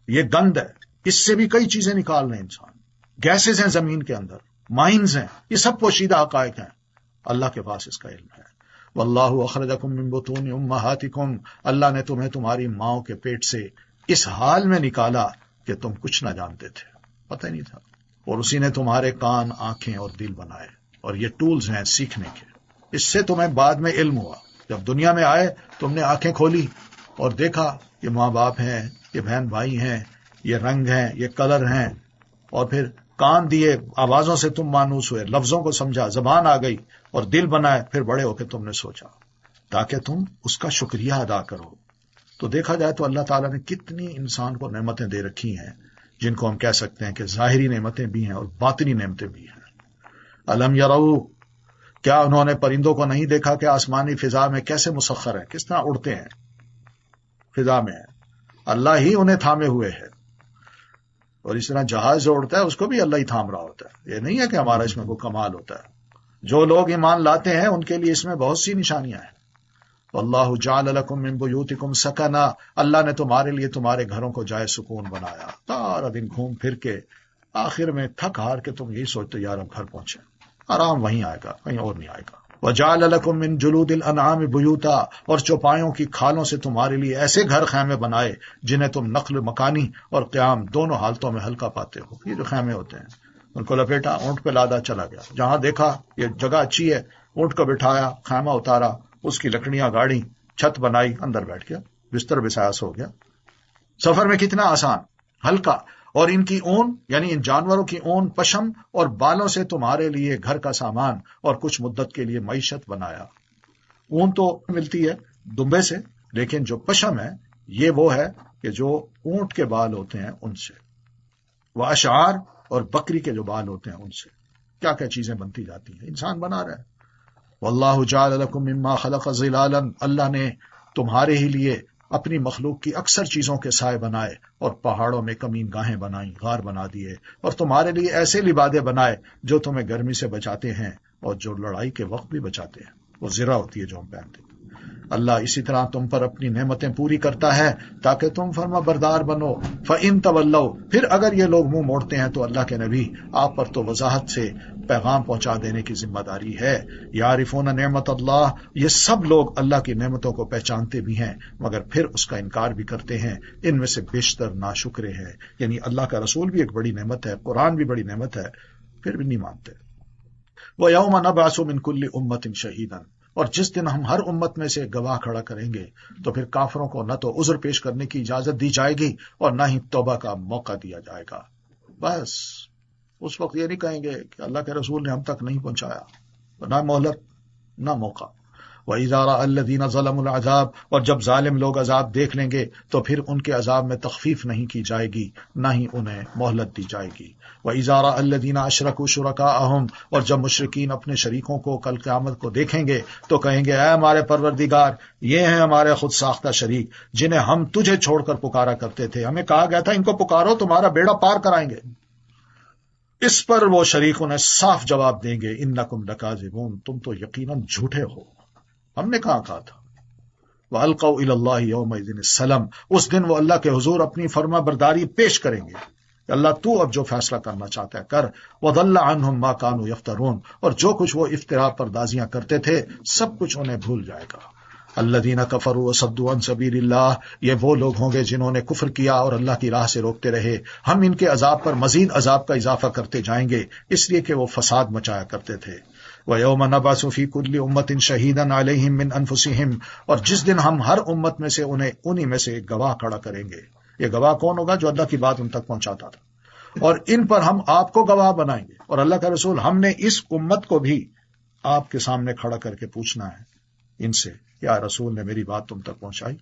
Speaker 1: یہ گند ہے، اس سے بھی کئی چیزیں نکال رہے ہیں انسان۔ گیسز ہیں زمین کے اندر، مائنز ہیں، یہ سب پوشیدہ حقائق ہیں، اللہ کے پاس اس کا علم ہے۔ واللہ اخرجکم من بطون امہاتکم، اللہ نے تمہیں تمہاری ماؤں کے پیٹ سے اس حال میں نکالا کہ تم کچھ نہ جانتے تھے، پتہ ہی نہیں تھا، اور اسی نے تمہارے کان، آنکھیں اور دل بنائے، اور یہ ٹولز ہیں سیکھنے کے، اس سے تمہیں بعد میں علم ہوا۔ جب دنیا میں آئے تم نے آنکھیں کھولی اور دیکھا یہ ماں باپ ہیں، یہ بہن بھائی ہیں، یہ رنگ ہیں، یہ کلر ہیں، اور پھر کان دیے، آوازوں سے تم مانوس ہوئے، لفظوں کو سمجھا، زبان آ گئی، اور دل بنائے، پھر بڑے ہو کے تم نے سوچا تاکہ تم اس کا شکریہ ادا کرو۔ تو دیکھا جائے تو اللہ تعالیٰ نے کتنی انسان کو نعمتیں دے رکھی ہیں جن کو ہم کہہ سکتے ہیں کہ ظاہری نعمتیں بھی ہیں اور باطنی نعمتیں بھی ہیں۔ الم یرو، کیا انہوں نے پرندوں کو نہیں دیکھا کہ آسمانی فضا میں کیسے مسخر ہیں، کس طرح اڑتے ہیں فضا میں، اللہ ہی انہیں تھامے ہوئے ہے۔ اور اس طرح جہاز جو اڑتا ہے اس کو بھی اللہ ہی تھام رہا ہوتا ہے، یہ نہیں ہے کہ ہمارا اس میں کوئی کمال ہوتا ہے۔ جو لوگ ایمان لاتے ہیں ان کے لیے اس میں بہت سی نشانیاں ہیں۔ واللہ جعل لکم من بیوتکم سکنا، اللہ نے تمہارے لیے تمہارے گھروں کو جائے سکون بنایا، سارا دن گھوم پھر کے آخر میں تھک ہار کے تم یہی سوچتے یار اب گھر پہنچے، آرام وہیں آئے گا، کہیں اور نہیں آئے گا۔ وجعل لکم من جلود الانعام بیوتا، اور چوپایوں کی کھالوں سے تمہارے لیے ایسے گھر خیمے بنائے جنہیں تم نقل مکانی اور قیام دونوں حالتوں میں ہلکا پاتے ہو۔ یہ جو خیمے ہوتے ہیں ان کو لپیٹا، اونٹ پہ لادا، چلا گیا، جہاں دیکھا یہ جگہ اچھی ہے اونٹ کو بٹھایا، خیمہ اتارا، اس کی لکڑیاں گاڑی، چھت بنائی، اندر بیٹھ گیا، بستر بچھایا، سو گیا۔ سفر میں کتنا آسان، ہلکا۔ اور ان کی اون یعنی ان جانوروں کی اون، پشم اور بالوں سے تمہارے لیے گھر کا سامان اور کچھ مدت کے لیے معیشت بنایا۔ اون تو ملتی ہے دمبے سے، لیکن جو پشم ہے یہ وہ ہے کہ جو اونٹ کے بال ہوتے ہیں ان سے، وہ اشعار اور بکری کے جو بال ہوتے ہیں ان سے کیا کیا چیزیں بنتی جاتی ہیں، انسان بنا رہا ہے۔ واللہ جعل لکم مما خلق ظلالا، اللہ نے تمہارے ہی لیے اپنی مخلوق کی اکثر چیزوں کے سائے بنائے، اور پہاڑوں میں کمین گاہیں بنائیں، غار بنا دیے، اور تمہارے لیے ایسے لبادے بنائے جو تمہیں گرمی سے بچاتے ہیں اور جو لڑائی کے وقت بھی بچاتے ہیں، وہ زرہ ہوتی ہے جو ہم پہنتے ہیں۔ اللہ اسی طرح تم پر اپنی نعمتیں پوری کرتا ہے تاکہ تم فرما بردار بنو۔ فَإِن تَوَلَّوْا، پھر اگر یہ لوگ منہ موڑتے ہیں تو اللہ کے نبی آپ پر تو وضاحت سے پیغام پہنچا دینے کی ذمہ داری ہے۔ یعرفون نعمت اللہ، یہ سب لوگ اللہ کی نعمتوں کو پہچانتے بھی ہیں مگر پھر اس کا انکار بھی کرتے ہیں، ان میں سے بیشتر ناشکرے ہیں۔ یعنی اللہ کا رسول بھی ایک بڑی نعمت ہے، قرآن بھی بڑی نعمت ہے، پھر بھی نہیں مانتے۔ وَيَوْمَ نَبْعَثُ مِن كُلِّ أُمَّةٍ شَهِيدًا، اور جس دن ہم ہر امت میں سے گواہ کھڑا کریں گے تو پھر کافروں کو نہ تو عذر پیش کرنے کی اجازت دی جائے گی اور نہ ہی توبہ کا موقع دیا جائے گا. بس اس وقت یہ نہیں کہیں گے کہ اللہ کے رسول نے ہم تک نہیں پہنچایا، نہ مہلت نہ موقع. وَإِذَا رَأَى الَّذِينَ ظَلَمُوا الْعَذَابَ، اور جب ظالم لوگ عذاب دیکھ لیں گے تو پھر ان کے عذاب میں تخفیف نہیں کی جائے گی، نہ ہی انہیں مہلت دی جائے گی. وَإِذَا رَأَى الَّذِينَ أَشْرَكُوا شُرَكَاءَهُمْ، اور جب مشرکین اپنے شریکوں کو کل قیامت کو دیکھیں گے تو کہیں گے اے ہمارے پروردگار، یہ ہیں ہمارے خود ساختہ شریک جنہیں ہم تجھے چھوڑ کر پکارا کرتے تھے، ہمیں کہا گیا تھا ان کو پکارو تمہارا بیڑا پار کرائیں گے. اس پر وہ شریک انہیں صاف جواب دیں گے انکم لکاذبون، تم تو یقیناً جھوٹے ہو، ہم نے کہا تھا. وَأَلْقَوْا إِلَى اللَّهِ يَوْمَئِذٍ السَّلَمَ، اس دن وہ اللہ کے حضور اپنی فرما برداری پیش کریں گے کہ اللہ تو اب جو فیصلہ کرنا چاہتا ہے کر. وَضَلَّ عَنْهُمْ مَا كَانُوا يَفْتَرُونَ، اور جو کچھ وہ افترا پردازیاں کرتے تھے سب کچھ انہیں بھول جائے گا. الَّذِينَ كَفَرُوا وَصَدُّوا عَنْ سَبِيلِ اللَّهِ، یہ وہ لوگ ہوں گے جنہوں نے کفر کیا اور اللہ کی راہ سے روکتے رہے، ہم ان کے عذاب پر مزید عذاب کا اضافہ کرتے جائیں گے اس لیے کہ وہ فساد مچایا کرتے تھے. وَيَوْمَ نَبْعَثُ فِي كُلِّ أُمَّةٍ شَهِيدًا عَلَيْهِمْ مِنْ أَنفُسِهِمْ، اور جس دن ہم ہر امت میں سے انہیں میں سے ایک گواہ کھڑا کریں گے. یہ گواہ کون ہوگا؟ جو اللہ کی بات ان تک پہنچاتا تھا. اور ان پر ہم آپ کو گواہ بنائیں گے. اور اللہ کا رسول ہم نے اس امت کو بھی آپ کے سامنے کھڑا کر کے پوچھنا ہے ان سے، یا رسول نے میری بات تم تک پہنچائی؟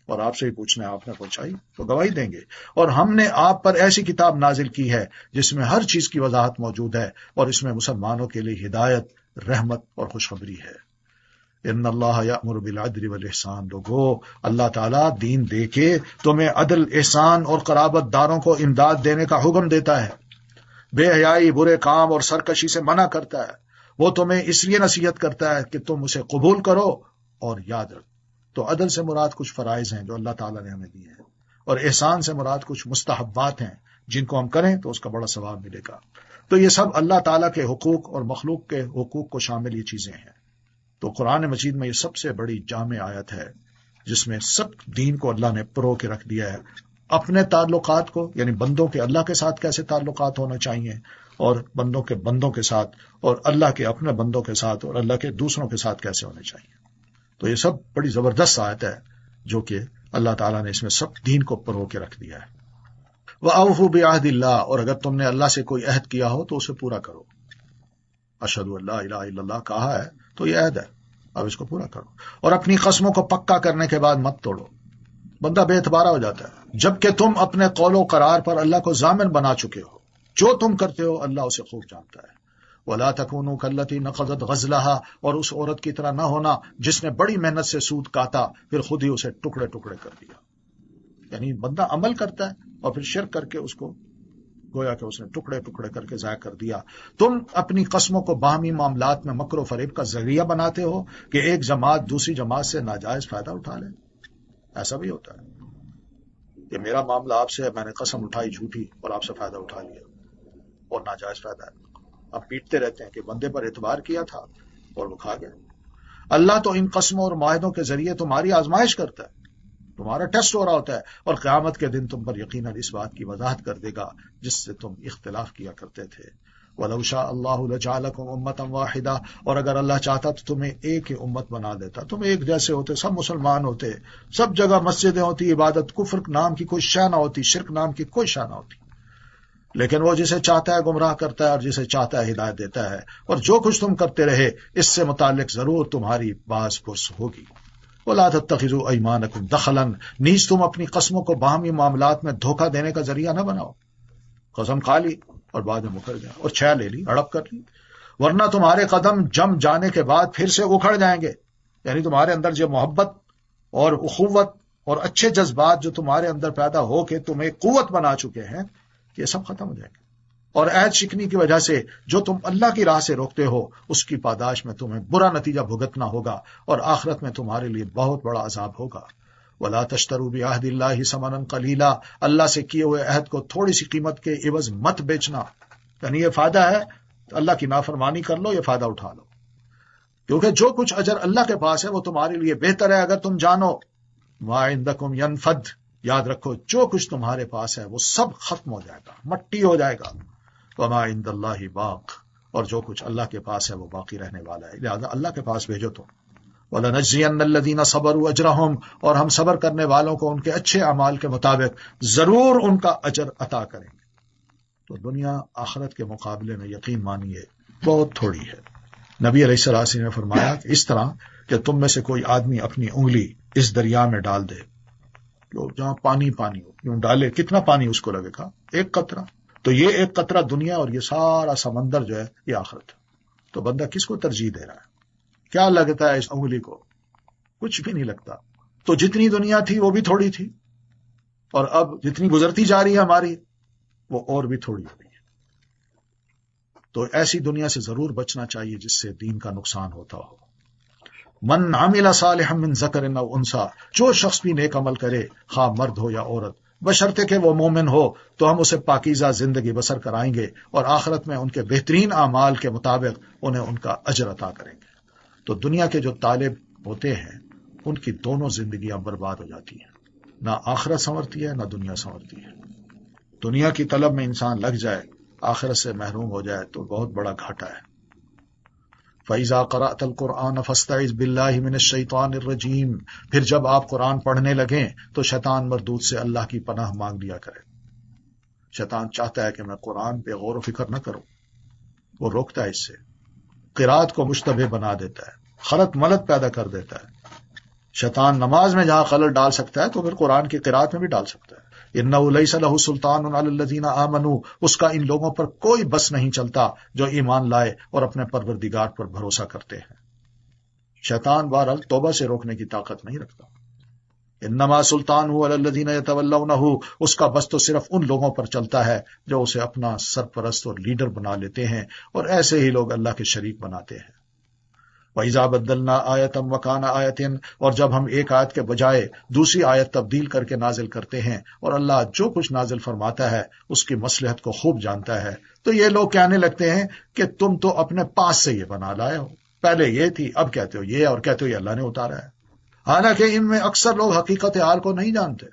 Speaker 1: اور آپ سے ہی پوچھنا ہے آپ نے پہنچائی تو گواہی دیں گے. اور ہم نے آپ پر ایسی کتاب نازل کی ہے جس میں ہر چیز کی وضاحت موجود ہے، اور اس میں مسلمانوں کے لیے ہدایت، رحمت اور خوشخبری ہے. ان اللہ یأمر بالعدل والاحسان، لوگو اللہ تعالیٰ دین دے کے تمہیں عدل، احسان اور قرابت داروں کو امداد دینے کا حکم دیتا ہے، بے حیائی، برے کام اور سرکشی سے منع کرتا ہے. وہ تمہیں اس لیے نصیحت کرتا ہے کہ تم اسے قبول کرو اور یاد رکھو. تو عدل سے مراد کچھ فرائض ہیں جو اللہ تعالیٰ نے ہمیں دیے ہیں، اور احسان سے مراد کچھ مستحبات ہیں جن کو ہم کریں تو اس کا بڑا ثواب ملے گا. تو یہ سب اللہ تعالیٰ کے حقوق اور مخلوق کے حقوق کو شامل یہ چیزیں ہیں. تو قرآن مجید میں یہ سب سے بڑی جامع آیت ہے جس میں سب دین کو اللہ نے پرو کے رکھ دیا ہے. اپنے تعلقات کو، یعنی بندوں کے اللہ کے ساتھ کیسے تعلقات ہونا چاہیے، اور بندوں کے بندوں کے ساتھ، اور اللہ کے اپنے بندوں کے ساتھ، اور اللہ کے دوسروں کے ساتھ کیسے ہونے چاہیے. تو یہ سب بڑی زبردست آیت ہے جو کہ اللہ تعالیٰ نے اس میں سب دین کو پرو کے رکھ دیا ہے. وَأَوْفُوا بِعَهْدِ اللَّهِ، اور اگر تم نے اللہ سے کوئی عہد کیا ہو تو اسے پورا کرو. اشہدو ان لا الہ الا اللہ کہا ہے تو یہ عہد ہے، اب اس کو پورا کرو. اور اپنی قسموں کو پکا کرنے کے بعد مت توڑو. بندہ بے اعتبارہ ہو جاتا ہے جبکہ تم اپنے قول و قرار پر اللہ کو ضامن بنا چکے ہو. جو تم کرتے ہو اللہ اسے خوب جانتا ہے. وَلَا تَكُونُوا كَالَّتِي نَقَضَتْ غَزْلَهَا، اور اس عورت کی طرح نہ ہونا جس نے بڑی محنت سے سود کاتا پھر خود ہی اسے ٹکڑے ٹکڑے کر دیا. یعنی بندہ عمل کرتا ہے اور پھر شرک کر کے اس کو گویا کہ اس نے ٹکڑے ٹکڑے کر کے ضائع کر دیا. تم اپنی قسموں کو باہمی معاملات میں مکر و فریب کا ذریعہ بناتے ہو کہ ایک جماعت دوسری جماعت سے ناجائز فائدہ اٹھا لے. ایسا بھی ہوتا ہے کہ میرا معاملہ آپ سے ہے، میں نے قسم اٹھائی جھوٹی اور آپ سے فائدہ اٹھا لیا اور ناجائز فائدہ ہے. اب پیٹتے رہتے ہیں کہ بندے پر اعتبار کیا تھا اور وہ کھا گیا. اللہ تو ان قسموں اور معاہدوں کے ذریعے تمہاری آزمائش کرتا ہے، تمہارا ٹیسٹ ہو رہا ہوتا ہے، اور قیامت کے دن تم پر یقیناً اس بات کی وضاحت کر دے گا جس سے تم اختلاف کیا کرتے تھے. وَلَوْ شَاءَ اللَّهُ لَجَعَلَكُمْ أُمَّةً وَاحِدَةً، اور اگر اللہ چاہتا تو تمہیں ایک ہی امت بنا دیتا، تم ایک جیسے ہوتے، سب مسلمان ہوتے، سب جگہ مسجدیں ہوتی، عبادت کفر نام کی کوئی شے نہ ہوتی، شرک نام کی کوئی شے نہ ہوتی. لیکن وہ جسے چاہتا ہے گمراہ کرتا ہے اور جسے چاہتا ہے ہدایت دیتا ہے. اور جو کچھ تم کرتے رہے اس سے متعلق ضرور تمہاری باز پرس ہوگی. وَلَا تَتَّخِذُوا أَيْمَانَكُمْ دَخَلًا، نیز تم اپنی قسموں کو باہمی معاملات میں دھوکہ دینے کا ذریعہ نہ بناؤ. قسم کھا لی اور بعد میں مکر گیا اور چھے لے لی، ہڑپ کر لی، ورنہ تمہارے قدم جم جانے کے بعد پھر سے اکھڑ جائیں گے. یعنی تمہارے اندر جو محبت اور اخوت اور اچھے جذبات جو تمہارے اندر پیدا ہو کے تمہیں قوت بنا چکے ہیں یہ سب ختم ہو جائیں گے. اور عہد شکنی کی وجہ سے جو تم اللہ کی راہ سے روکتے ہو اس کی پاداش میں تمہیں برا نتیجہ بھگتنا ہوگا اور آخرت میں تمہارے لیے بہت بڑا عذاب ہوگا. وَلَا تَشْتَرُوا بِعَهْدِ اللَّهِ ثَمَنًا قَلِيلًا، اللہ سے کیے ہوئے عہد کو تھوڑی سی قیمت کے عوض مت بیچنا. یعنی یہ فائدہ ہے تو اللہ کی نافرمانی کر لو، یہ فائدہ اٹھا لو، کیونکہ جو کچھ اجر اللہ کے پاس ہے وہ تمہارے لیے بہتر ہے اگر تم جانو. مَا عِندَكُمْ يَنْفَدُ، یاد رکھو جو کچھ تمہارے پاس ہے وہ سب ختم ہو جائے گا، مٹی ہو جائے گا. وَمَا عِندَ اللَّهِ بَاقٍ، اور جو کچھ اللہ کے پاس ہے وہ باقی رہنے والا ہے، لہذا اللہ کے پاس بھیجو تم۔ وَلَنَجْزِيَنَّ الَّذِينَ صَبَرُوا أَجْرَهُمْ، اور ہم صبر کرنے والوں کو ان کے اچھے اعمال کے مطابق ضرور ان کا اجر عطا کریں گے۔ تو دنیا آخرت کے مقابلے میں یقین مانیے بہت تھوڑی ہے۔ نبی علیہ السلام نے فرمایا کہ اس طرح کہ تم میں سے کوئی آدمی اپنی انگلی اس دریا میں ڈال دے، جو جہاں پانی پانی ہو، یوں ڈالے، کتنا پانی اس کو لگے گا؟ ایک قطرہ۔ تو یہ ایک قطرہ دنیا اور یہ سارا سمندر جو ہے یہ آخرت ہے۔ تو بندہ کس کو ترجیح دے رہا ہے؟ کیا لگتا ہے اس انگلی کو؟ کچھ بھی نہیں لگتا۔ تو جتنی دنیا تھی وہ بھی تھوڑی تھی، اور اب جتنی گزرتی جا رہی ہے ہماری وہ اور بھی تھوڑی ہو رہی ہے۔ تو ایسی دنیا سے ضرور بچنا چاہیے جس سے دین کا نقصان ہوتا ہو۔ من عمل صالحا من ذکر او انثی، جو شخص بھی نیک عمل کرے خواہ مرد ہو یا عورت، بشرطے کہ وہ مومن ہو، تو ہم اسے پاکیزہ زندگی بسر کرائیں گے اور آخرت میں ان کے بہترین اعمال کے مطابق انہیں ان کا اجر عطا کریں گے۔ تو دنیا کے جو طالب ہوتے ہیں ان کی دونوں زندگیاں برباد ہو جاتی ہیں، نہ آخرت سنورتی ہے نہ دنیا سنورتی ہے۔ دنیا کی طلب میں انسان لگ جائے، آخرت سے محروم ہو جائے تو بہت بڑا گھاٹا ہے۔ فَإِذَا قَرَأْتَ الْقُرْآنَ فَاسْتَعِذْ بِاللَّهِ مِنَ الشَّيْطَانِ الرَّجِيمِ، پھر جب آپ قرآن پڑھنے لگیں تو شیطان مردود سے اللہ کی پناہ مانگ لیا کرے۔ شیطان چاہتا ہے کہ میں قرآن پہ غور و فکر نہ کروں، وہ روکتا ہے اس سے، قرات کو مشتبہ بنا دیتا ہے، خلط ملط پیدا کر دیتا ہے۔ شیطان نماز میں جہاں خلل ڈال سکتا ہے تو پھر قرآن کی قرات میں بھی ڈال سکتا ہے۔ اِنَّهُ لَيْسَ لَهُ سُلْطَانٌ عَلَى الَّذِينَ آمَنُوا، اس کا ان لوگوں پر کوئی بس نہیں چلتا جو ایمان لائے اور اپنے پروردگار پر بھروسہ کرتے ہیں۔ شیطان بہرحال توبہ سے روکنے کی طاقت نہیں رکھتا۔ انما سلطانہ علی الذین یتولونہ، اس کا بس تو صرف ان لوگوں پر چلتا ہے جو اسے اپنا سرپرست اور لیڈر بنا لیتے ہیں، اور ایسے ہی لوگ اللہ کے شریک بناتے ہیں۔ وَإِذَا بَدَّلْنَا آیَةً مَكَانَ آیَةٍ، اور جب ہم ایک آیت کے بجائے دوسری آیت تبدیل کر کے نازل کرتے ہیں، اور اللہ جو کچھ نازل فرماتا ہے اس کی مصلحت کو خوب جانتا ہے، تو یہ لوگ کہنے لگتے ہیں کہ تم تو اپنے پاس سے یہ بنا لائے ہو، پہلے یہ تھی اب کہتے ہو یہ، اور کہتے ہو یہ اللہ نے اتارا ہے۔ حالانکہ ان میں اکثر لوگ حقیقت حال کو نہیں جانتے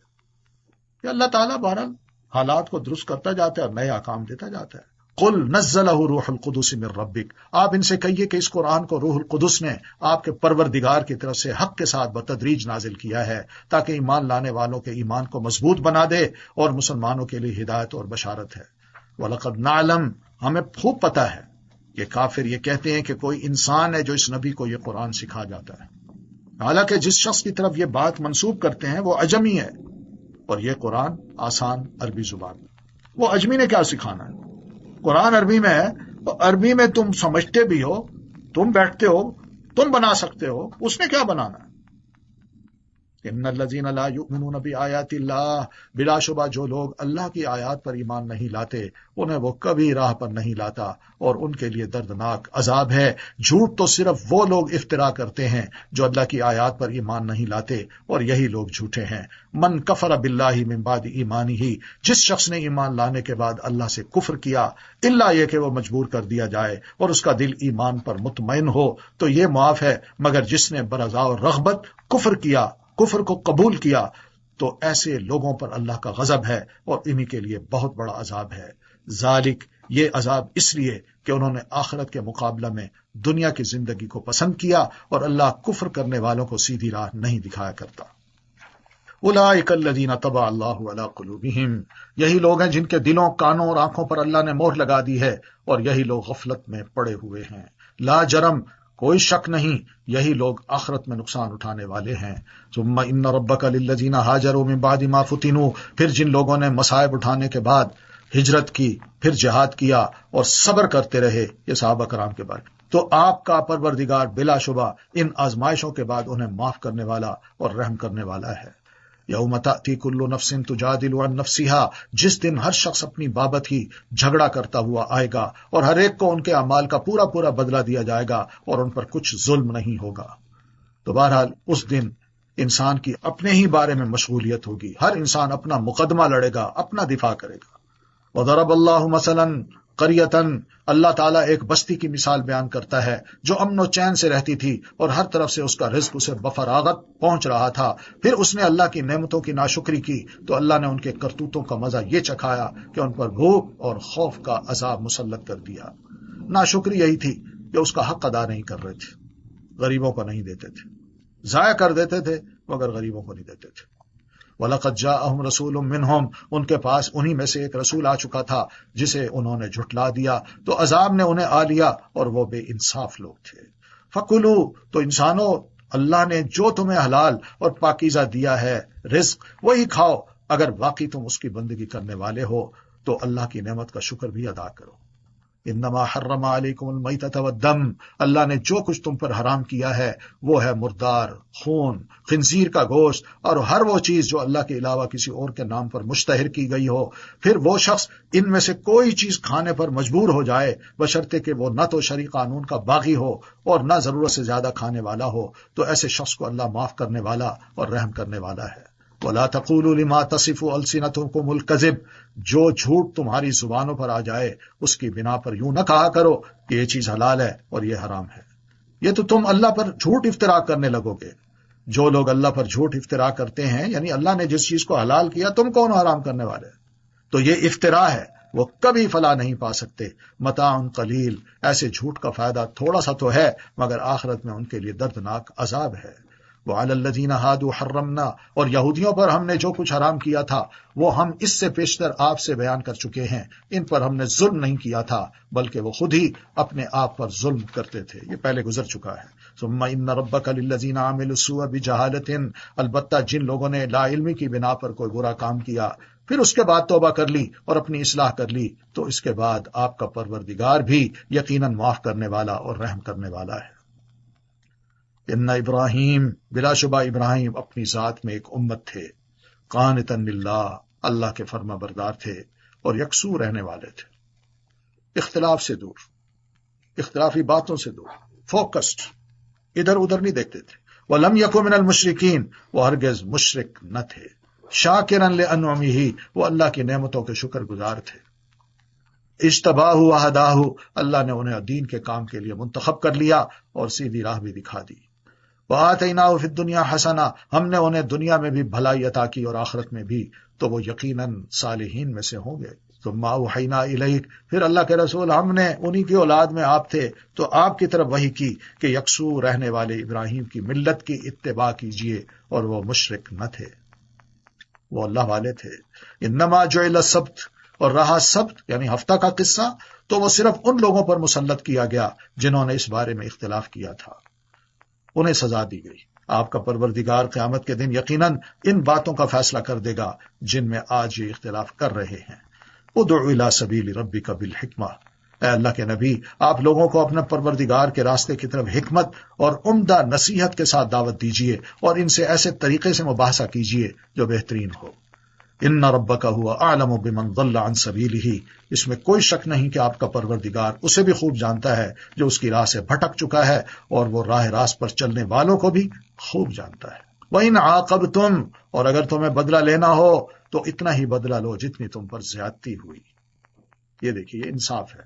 Speaker 1: کہ اللہ تعالیٰ بہرحال حالات کو درست کرتا جاتا ہے اور نئے احکام دیتا جاتا ہے۔ قل نزلہ روح القدس من ربک، آپ ان سے کہیے کہ اس قرآن کو روح القدس نے آپ کے پروردگار کی طرف سے حق کے ساتھ بتدریج نازل کیا ہے، تاکہ ایمان لانے والوں کے ایمان کو مضبوط بنا دے اور مسلمانوں کے لیے ہدایت اور بشارت ہے۔ وَلَقَدْ نَعْلَمُ، ہمیں خوب پتہ ہے کہ کافر یہ کہتے ہیں کہ کوئی انسان ہے جو اس نبی کو یہ قرآن سکھا جاتا ہے، حالانکہ جس شخص کی طرف یہ بات منسوب کرتے ہیں وہ اجمی ہے، اور یہ قرآن آسان عربی زبان میں، وہ اجمی نے کیا سکھانا ہے؟ قرآن عربی میں ہے، تو عربی میں تم سمجھتے بھی ہو، تم بیٹھتے ہو، تم بنا سکتے ہو، اس نے کیا بنانا ہے؟ ان الذین لا یؤمنون بآیات اللہ، بلا شبہ جو لوگ اللہ کی آیات پر ایمان نہیں لاتے انہیں وہ کبھی راہ پر نہیں لاتا، اور ان کے لیے دردناک عذاب ہے۔ جھوٹ تو صرف وہ لوگ افترا کرتے ہیں جو اللہ کی آیات پر ایمان نہیں لاتے، اور یہی لوگ جھوٹے ہیں۔ من کفر باللہ من بعد ایمانہ، جس شخص نے ایمان لانے کے بعد اللہ سے کفر کیا، الا یہ کہ وہ مجبور کر دیا جائے اور اس کا دل ایمان پر مطمئن ہو، تو یہ معاف ہے، مگر جس نے برضا و رغبت کفر کیا، کفر کو قبول کیا، تو ایسے لوگوں پر اللہ کا غضب ہے اور انہی کے لیے بہت بڑا عذاب ہے۔ ذالک، یہ عذاب اس لیے کہ انہوں نے آخرت کے مقابلہ میں دنیا کی زندگی کو پسند کیا، اور اللہ کفر کرنے والوں کو سیدھی راہ نہیں دکھایا کرتا۔ اولئک الذین طبع اللہ علی قلوبہم، یہی لوگ ہیں جن کے دلوں، کانوں اور آنکھوں پر اللہ نے مہر لگا دی ہے، اور یہی لوگ غفلت میں پڑے ہوئے ہیں۔ لا جرم، کوئی شک نہیں، یہی لوگ آخرت میں نقصان اٹھانے والے ہیں۔ ثم ان ربک للذین ہاجروا من بعد ما فتنوا، پھر جن لوگوں نے مصائب اٹھانے کے بعد ہجرت کی، پھر جہاد کیا اور صبر کرتے رہے، یہ صحابہ کرام کے بارے، تو آپ کا پروردگار بلا شبہ ان آزمائشوں کے بعد انہیں معاف کرنے والا اور رحم کرنے والا ہے۔ یوم تأتی کل نفس تجادل عن نفسها، جس دن ہر شخص اپنی بابت ہی جھگڑا کرتا ہوا آئے گا، اور ہر ایک کو ان کے اعمال کا پورا پورا بدلہ دیا جائے گا، اور ان پر کچھ ظلم نہیں ہوگا۔ تو بہرحال اس دن انسان کی اپنے ہی بارے میں مشغولیت ہوگی، ہر انسان اپنا مقدمہ لڑے گا، اپنا دفاع کرے گا۔ وضرب اللہ مثلا قریۃ، اللہ تعالیٰ ایک بستی کی مثال بیان کرتا ہے جو امن و چین سے رہتی تھی، اور ہر طرف سے اس کا رزق اسے بفراغت پہنچ رہا تھا، پھر اس نے اللہ کی نعمتوں کی ناشکری کی تو اللہ نے ان کے کرتوتوں کا مزہ یہ چکھایا کہ ان پر بھوک اور خوف کا عذاب مسلط کر دیا۔ ناشکری یہی تھی کہ اس کا حق ادا نہیں کر رہے تھے، غریبوں کو نہیں دیتے تھے، ضائع کر دیتے تھے مگر غریبوں کو نہیں دیتے تھے۔ وَلَقَدْ جَاءَهُمْ رَسُولٌ مِّنْهُمْ، ان کے پاس انہی میں سے ایک رسول آ چکا تھا جسے انہوں نے جھٹلا دیا تو عذاب نے انہیں آ لیا اور وہ بے انصاف لوگ تھے۔ فَكُلُوا، تو انسانوں اللہ نے جو تمہیں حلال اور پاکیزہ دیا ہے رزق وہی کھاؤ، اگر واقعی تم اس کی بندگی کرنے والے ہو تو اللہ کی نعمت کا شکر بھی ادا کرو۔ انما حرم علیکم المیتۃ والدم، اللہ نے جو کچھ تم پر حرام کیا ہے وہ ہے مردار، خون، خنزیر کا گوشت اور ہر وہ چیز جو اللہ کے علاوہ کسی اور کے نام پر مشتہر کی گئی ہو۔ پھر وہ شخص ان میں سے کوئی چیز کھانے پر مجبور ہو جائے بشرطے کہ وہ نہ تو شرعی قانون کا باغی ہو اور نہ ضرورت سے زیادہ کھانے والا ہو، تو ایسے شخص کو اللہ معاف کرنے والا اور رحم کرنے والا ہے۔ وَلَا تَقُولُوا لِمَا تَصِفُ أَلْسِنَتُكُمُ الْكَذِبَ، جو جھوٹ تمہاری زبانوں پر آ جائے اس کی بنا پر یوں نہ کہا کرو کہ یہ چیز حلال ہے اور یہ حرام ہے، یہ تو تم اللہ پر جھوٹ افترا کرنے لگو گے۔ جو لوگ اللہ پر جھوٹ افترا کرتے ہیں، یعنی اللہ نے جس چیز کو حلال کیا تم کون حرام کرنے والے، تو یہ افترا ہے، وہ کبھی فلاح نہیں پا سکتے۔ متاع قلیل، ایسے جھوٹ کا فائدہ تھوڑا سا تو ہے مگر آخرت میں ان کے لیے دردناک عذاب ہے۔ وَعَلَى الَّذِينَ هَادُوا حَرَّمْنَا، اور یہودیوں پر ہم نے جو کچھ حرام کیا تھا وہ ہم اس سے پیشتر آپ سے بیان کر چکے ہیں، ان پر ہم نے ظلم نہیں کیا تھا بلکہ وہ خود ہی اپنے آپ پر ظلم کرتے تھے، یہ پہلے گزر چکا ہے۔ ثُمَّ إِنَّ رَبَّكَ لِلَّذِينَ عَمِلُوا السُّوءَ بِجَهَالَةٍ، البتہ جن لوگوں نے لا علمی کی بنا پر کوئی برا کام کیا پھر اس کے بعد توبہ کر لی اور اپنی اصلاح کر لی، تو اس کے بعد آپ کا پروردگار بھی یقیناً معاف کرنے والا اور رحم کرنے والا ہے۔ ان ابراہیم، بلا شبہ ابراہیم اپنی ذات میں ایک امت تھے، قانتا للہ، اللہ کے فرما بردار تھے اور یکسو رہنے والے تھے، اختلاف سے دور، اختلافی باتوں سے دور، فوکسڈ، ادھر ادھر نہیں دیکھتے تھے۔ وَلَمْ يَكُن مِنَ الْمُشْرِكِينَ، وہ ہرگز مشرک نہ تھے۔ شَاكِرًا لِأَنْعُمِهِ، وہ اللہ کی نعمتوں کے شکر گزار تھے۔ اجتباہ وہداہ، اللہ نے انہیں دین کے کام کے لیے منتخب کر لیا اور سیدھی راہ بھی دکھا دی۔ وَآتَيْنَاهُ فِي الدُّنْيَا حَسَنَةً، ہم نے انہیں دنیا میں بھی بھلائی عطا کی اور آخرت میں بھی، تو وہ یقیناً صالحین میں سے ہوں گے۔ ثُمَّ أَوْحَيْنَا إِلَيْكَ، پھر اللہ کے رسول ہم نے انہی کی اولاد میں آپ تھے تو آپ کی طرف وحی کی کہ یکسو رہنے والے ابراہیم کی ملت کی اتباع کیجیے، اور وہ مشرک نہ تھے، وہ اللہ والے تھے۔ انما جعل السبت، اور رہا سبت یعنی ہفتہ کا قصہ تو وہ صرف ان لوگوں پر مسلط کیا گیا جنہوں نے اس بارے میں اختلاف کیا تھا، انہیں سزا دی گئی۔ آپ کا پروردگار قیامت کے دن یقیناً ان باتوں کا فیصلہ کر دے گا جن میں آج یہ اختلاف کر رہے ہیں۔ ادع الی سبیل ربک بالحکمہ، اے اللہ کے نبی آپ لوگوں کو اپنے پروردگار کے راستے کی طرف حکمت اور عمدہ نصیحت کے ساتھ دعوت دیجیے، اور ان سے ایسے طریقے سے مباحثہ کیجیے جو بہترین ہو۔ ان ربک هو اعلم بمن ضل عن سبیلہ، اس میں کوئی شک نہیں کہ آپ کا پروردگار اسے بھی خوب جانتا ہے جو اس کی راہ سے بھٹک چکا ہے، اور وہ راہ راست پر چلنے والوں کو بھی خوب جانتا ہے۔ وَإِنْ عَاقَبْتُمْ، اور اگر تمہیں بدلہ لینا ہو تو اتنا ہی بدلہ لو جتنی تم پر زیادتی ہوئی، یہ دیکھیے انصاف ہے،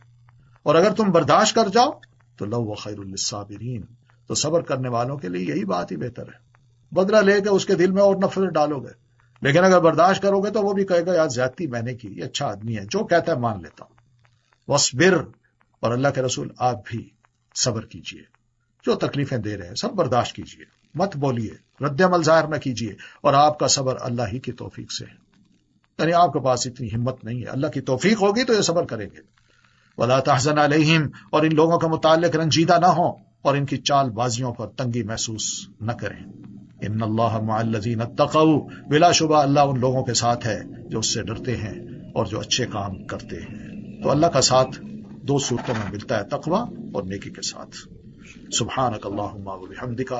Speaker 1: اور اگر تم برداشت کر جاؤ تو لَهُوَ خَيْرٌ لِلصَّابِرِينَ، تو صبر کرنے والوں کے لیے یہی بات ہی بہتر ہے۔ بدلہ لے کے اس کے دل میں اور نفرت ڈالو گے، لیکن اگر برداشت کرو گے تو وہ بھی کہے گا یار زیادتی میں نے کی، یہ اچھا آدمی ہے، جو کہتا ہے مان لیتا ہوں۔ وَاصْبِرْ، اور اللہ کے رسول آپ بھی صبر کیجئے، جو تکلیفیں دے رہے ہیں سب برداشت کیجئے، مت بولیے، رد عمل ظاہر نہ کیجئے، اور آپ کا صبر اللہ ہی کی توفیق سے ہے، یعنی آپ کے پاس اتنی ہمت نہیں ہے، اللہ کی توفیق ہوگی تو یہ صبر کریں گے۔ وَلَا تَحْزَنْ عَلَيْهِمْ، اور ان لوگوں کے متعلق رنجیدہ نہ ہوں اور ان کی چال بازیوں پر تنگی محسوس نہ کریں۔ ان اللہ مع الذین اتقوا، بلا شبہ اللہ ان لوگوں کے ساتھ ہے جو اس سے ڈرتے ہیں اور جو اچھے کام کرتے ہیں۔ تو اللہ کا ساتھ دو صورتوں میں ملتا ہے، تقوی اور نیکی کے ساتھ۔ سبحانک اللہم و بحمدک